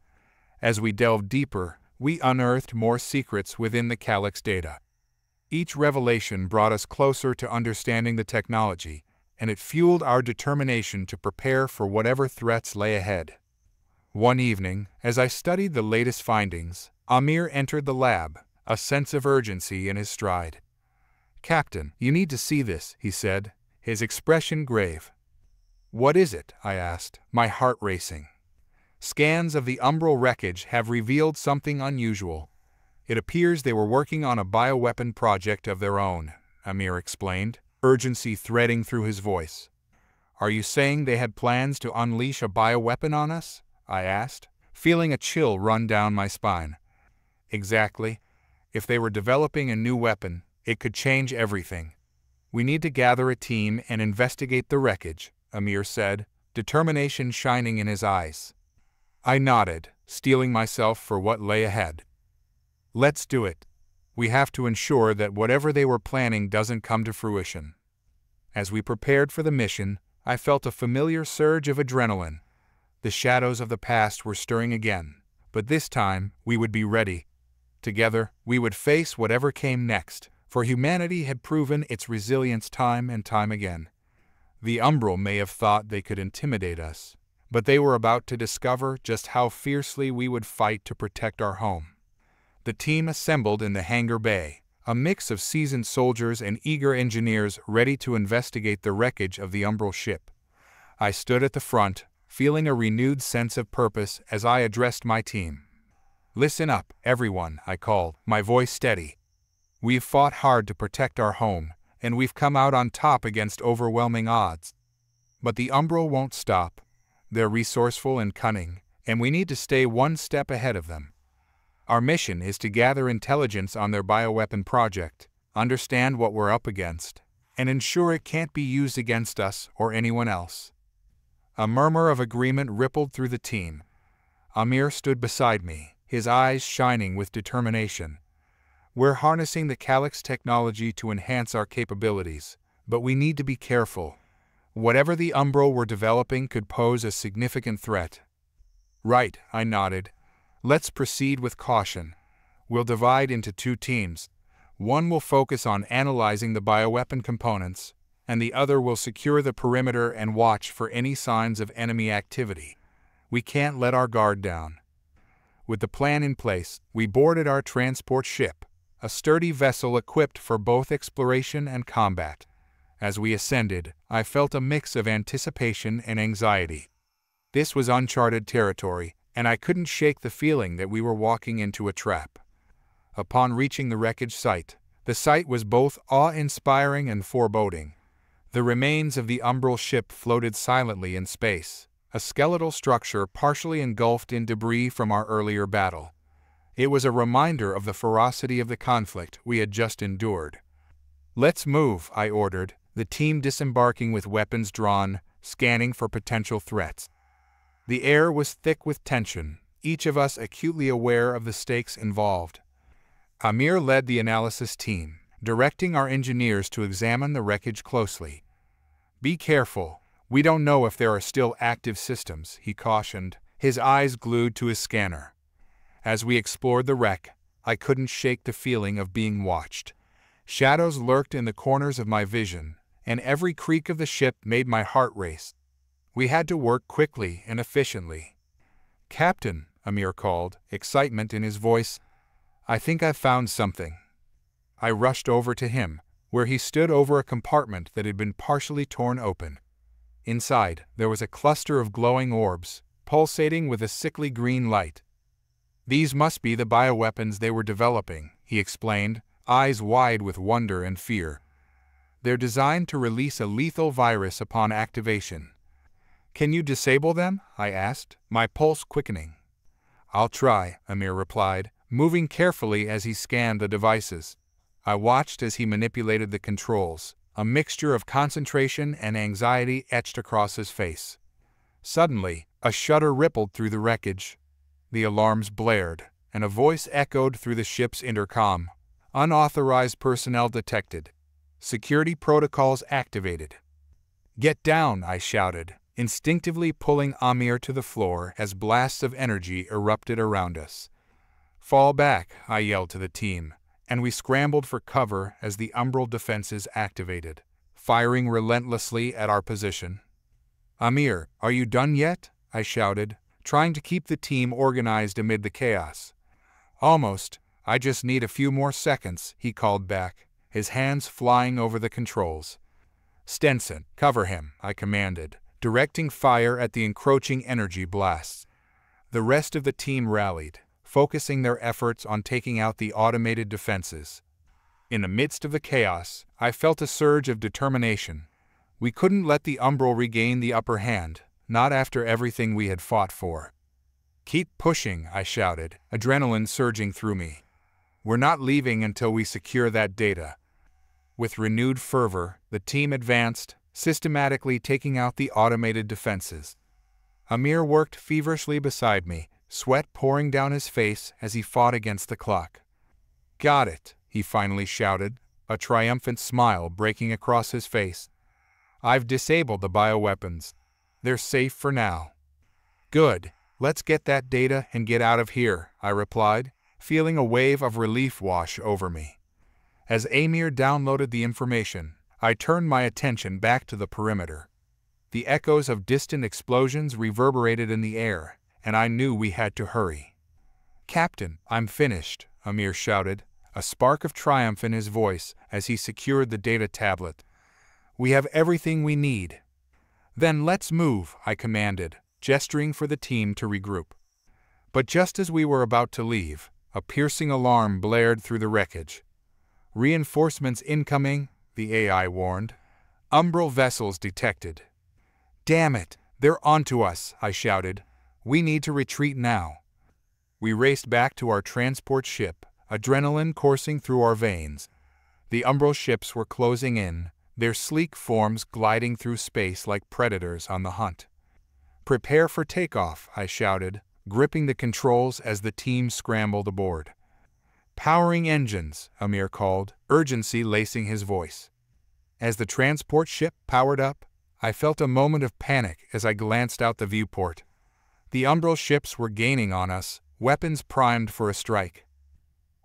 As we delved deeper, we unearthed more secrets within the Calyx data. Each revelation brought us closer to understanding the technology, and it fueled our determination to prepare for whatever threats lay ahead. One evening, as I studied the latest findings, Amir entered the lab, a sense of urgency in his stride. "Captain, you need to see this," he said, his expression grave. "What is it?" I asked, my heart racing. "Scans of the umbral wreckage have revealed something unusual. It appears they were working on a bioweapon project of their own," Amir explained, urgency threading through his voice. "Are you saying they had plans to unleash a bioweapon on us?" I asked, feeling a chill run down my spine. "Exactly. If they were developing a new weapon, it could change everything. We need to gather a team and investigate the wreckage," Amir said, determination shining in his eyes. I nodded, steeling myself for what lay ahead. "Let's do it. We have to ensure that whatever they were planning doesn't come to fruition." As we prepared for the mission, I felt a familiar surge of adrenaline. The shadows of the past were stirring again, but this time we would be ready. Together, we would face whatever came next, for humanity had proven its resilience time and time again. The umbral may have thought they could intimidate us, but they were about to discover just how fiercely we would fight to protect our home. The team assembled in the hangar bay, a mix of seasoned soldiers and eager engineers ready to investigate the wreckage of the umbral ship. I stood at the front, feeling a renewed sense of purpose as I addressed my team. "Listen up, everyone," I called, my voice steady. "We've fought hard to protect our home, and we've come out on top against overwhelming odds. But the umbral won't stop. They're resourceful and cunning, and we need to stay one step ahead of them. Our mission is to gather intelligence on their bioweapon project, understand what we're up against, and ensure it can't be used against us or anyone else." A murmur of agreement rippled through the team. Amir stood beside me, his eyes shining with determination. "We're harnessing the Calyx technology to enhance our capabilities, but we need to be careful. Whatever the umbral we're developing could pose a significant threat, Right, I nodded. Let's proceed with caution. We'll divide into 2 teams. One will focus on analyzing the bioweapon components, and the other will secure the perimeter and watch for any signs of enemy activity. We can't let our guard down. With the plan in place, we boarded our transport ship, a sturdy vessel equipped for both exploration and combat. As we ascended, I felt a mix of anticipation and anxiety. This was uncharted territory, and I couldn't shake the feeling that we were walking into a trap. Upon reaching the wreckage site, the sight was both awe-inspiring and foreboding. The remains of the umbral ship floated silently in space, a skeletal structure partially engulfed in debris from our earlier battle. It was a reminder of the ferocity of the conflict we had just endured. "Let's move," I ordered, the team disembarking with weapons drawn, scanning for potential threats. The air was thick with tension, each of us acutely aware of the stakes involved. Amir led the analysis team, directing our engineers to examine the wreckage closely. "Be careful. We don't know if there are still active systems," he cautioned, his eyes glued to his scanner. As we explored the wreck, I couldn't shake the feeling of being watched. Shadows lurked in the corners of my vision, and every creak of the ship made my heart race. We had to work quickly and efficiently. "Captain," Amir called, excitement in his voice, "I think I've found something." I rushed over to him, where he stood over a compartment that had been partially torn open. Inside, there was a cluster of glowing orbs, pulsating with a sickly green light. "These must be the bioweapons they were developing," he explained, eyes wide with wonder and fear. "They're designed to release a lethal virus upon activation." "Can you disable them?" I asked, my pulse quickening. "I'll try," Amir replied, moving carefully as he scanned the devices. I watched as he manipulated the controls, a mixture of concentration and anxiety etched across his face. Suddenly, a shudder rippled through the wreckage. The alarms blared, and a voice echoed through the ship's intercom. "Unauthorized personnel detected. Security protocols activated." "Get down," I shouted, instinctively pulling Amir to the floor as blasts of energy erupted around us. "Fall back," I yelled to the team, and we scrambled for cover as the umbral defenses activated, firing relentlessly at our position. "Amir, are you done yet?" I shouted, trying to keep the team organized amid the chaos. "Almost. I just need a few more seconds," he called back, his hands flying over the controls. "Stenson, cover him," I commanded, directing fire at the encroaching energy blasts. The rest of the team rallied, focusing their efforts on taking out the automated defenses. In the midst of the chaos, I felt a surge of determination. We couldn't let the umbral regain the upper hand, not after everything we had fought for. "Keep pushing," I shouted, adrenaline surging through me. "We're not leaving until we secure that data." With renewed fervor, the team advanced, systematically taking out the automated defenses. Amir worked feverishly beside me, sweat pouring down his face as he fought against the clock. "Got it," he finally shouted, a triumphant smile breaking across his face. "I've disabled the bioweapons. They're safe for now." "Good. Let's get that data and get out of here," I replied, feeling a wave of relief wash over me. As Amir downloaded the information, I turned my attention back to the perimeter. The echoes of distant explosions reverberated in the air, and I knew we had to hurry. "Captain, I'm finished," Amir shouted, a spark of triumph in his voice as he secured the data tablet. "We have everything we need." "Then let's move," I commanded, gesturing for the team to regroup. But just as we were about to leave, a piercing alarm blared through the wreckage. "Reinforcements incoming," the AI warned. "Umbral vessels detected." "Damn it, they're onto us," I shouted. "We need to retreat now." We raced back to our transport ship, adrenaline coursing through our veins. The umbral ships were closing in, their sleek forms gliding through space like predators on the hunt. "Prepare for takeoff," I shouted, gripping the controls as the team scrambled aboard. "Powering engines," Amir called, urgency lacing his voice. As the transport ship powered up, I felt a moment of panic as I glanced out the viewport. The Umbral ships were gaining on us, weapons primed for a strike.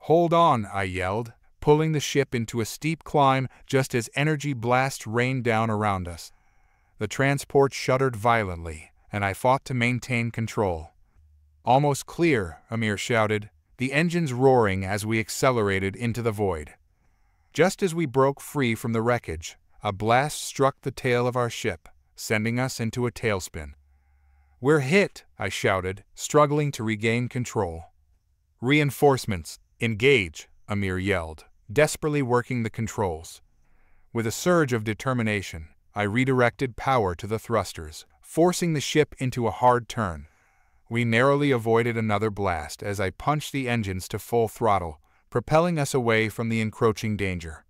"Hold on," I yelled, pulling the ship into a steep climb just as energy blasts rained down around us. The transport shuddered violently, and I fought to maintain control. "Almost clear," Amir shouted, the engines roaring as we accelerated into the void. Just as we broke free from the wreckage, a blast struck the tail of our ship, sending us into a tailspin. "We're hit," I shouted, struggling to regain control. "Reinforcements, engage," Amir yelled, desperately working the controls. With a surge of determination, I redirected power to the thrusters, forcing the ship into a hard turn. We narrowly avoided another blast as I punched the engines to full throttle, propelling us away from the encroaching danger.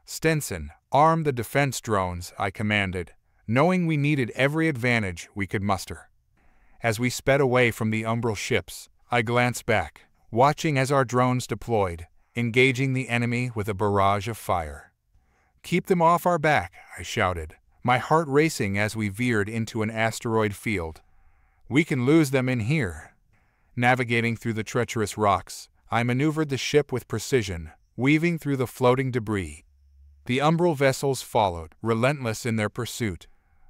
"Stenson, arm the defense drones," I commanded, knowing we needed every advantage we could muster. As we sped away from the Umbral ships, I glanced back, watching as our drones deployed, engaging the enemy with a barrage of fire. "Keep them off our back," I shouted, my heart racing as we veered into an asteroid field. "We can lose them in here." Navigating through the treacherous rocks, I maneuvered the ship with precision, weaving through the floating debris. The Umbral vessels followed, relentless in their pursuit,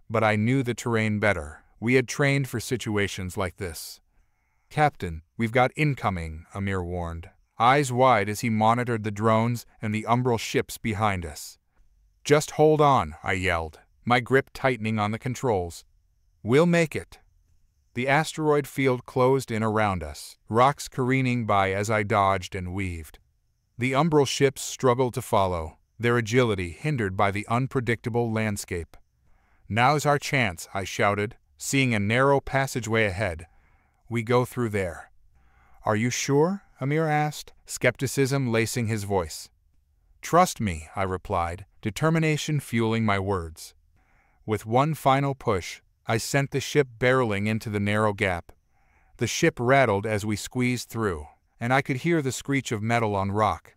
but I knew the terrain better. We had trained for situations like this. "Captain, we've got incoming," Amir warned, eyes wide as he monitored the drones and the Umbral ships behind us. "Just hold on," I yelled, my grip tightening on the controls. "We'll make it." The asteroid field closed in around us, rocks careening by as I dodged and weaved. The Umbral ships struggled to follow, their agility hindered by the unpredictable landscape. "Now's our chance," I shouted, seeing a narrow passageway ahead. "We go through there." "Are you sure?" Amir asked, skepticism lacing his voice. "Trust me," I replied, determination fueling my words. With one final push, I sent the ship barreling into the narrow gap. The ship rattled as we squeezed through, and I could hear the screech of metal on rock.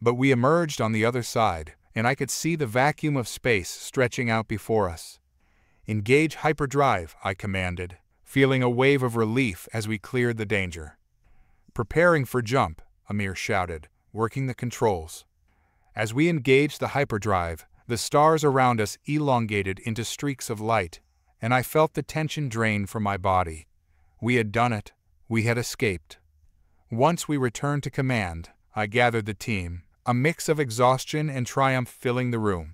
But we emerged on the other side, and I could see the vacuum of space stretching out before us. "Engage hyperdrive," I commanded, feeling a wave of relief as we cleared the danger. "Preparing for jump," Amir shouted, working the controls. As we engaged the hyperdrive, the stars around us elongated into streaks of light, and I felt the tension drain from my body. We had done it. We had escaped. Once we returned to command, I gathered the team, a mix of exhaustion and triumph filling the room.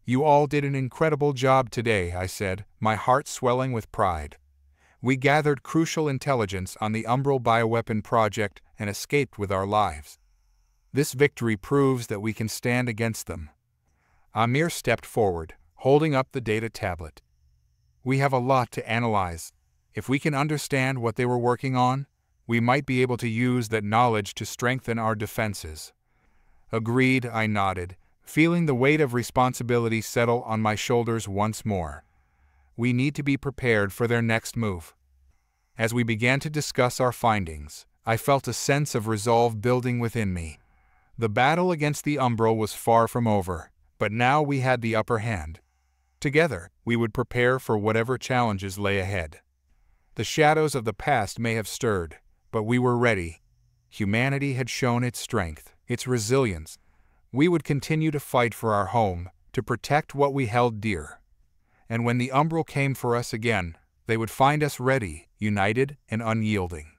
"You all did an incredible job today," I said, my heart swelling with pride. "We gathered crucial intelligence on the Umbral bioweapon project and escaped with our lives. This victory proves that we can stand against them." Amir stepped forward, holding up the data tablet. "We have a lot to analyze. If we can understand what they were working on, we might be able to use that knowledge to strengthen our defenses." "Agreed," I nodded, feeling the weight of responsibility settle on my shoulders once more. "We need to be prepared for their next move." As we began to discuss our findings, I felt a sense of resolve building within me. The battle against the Umbral was far from over, but now we had the upper hand. Together, we would prepare for whatever challenges lay ahead. The shadows of the past may have stirred, but we were ready. Humanity had shown its strength, its resilience. We would continue to fight for our home, to protect what we held dear. And when the Umbral came for us again, they would find us ready, united and unyielding.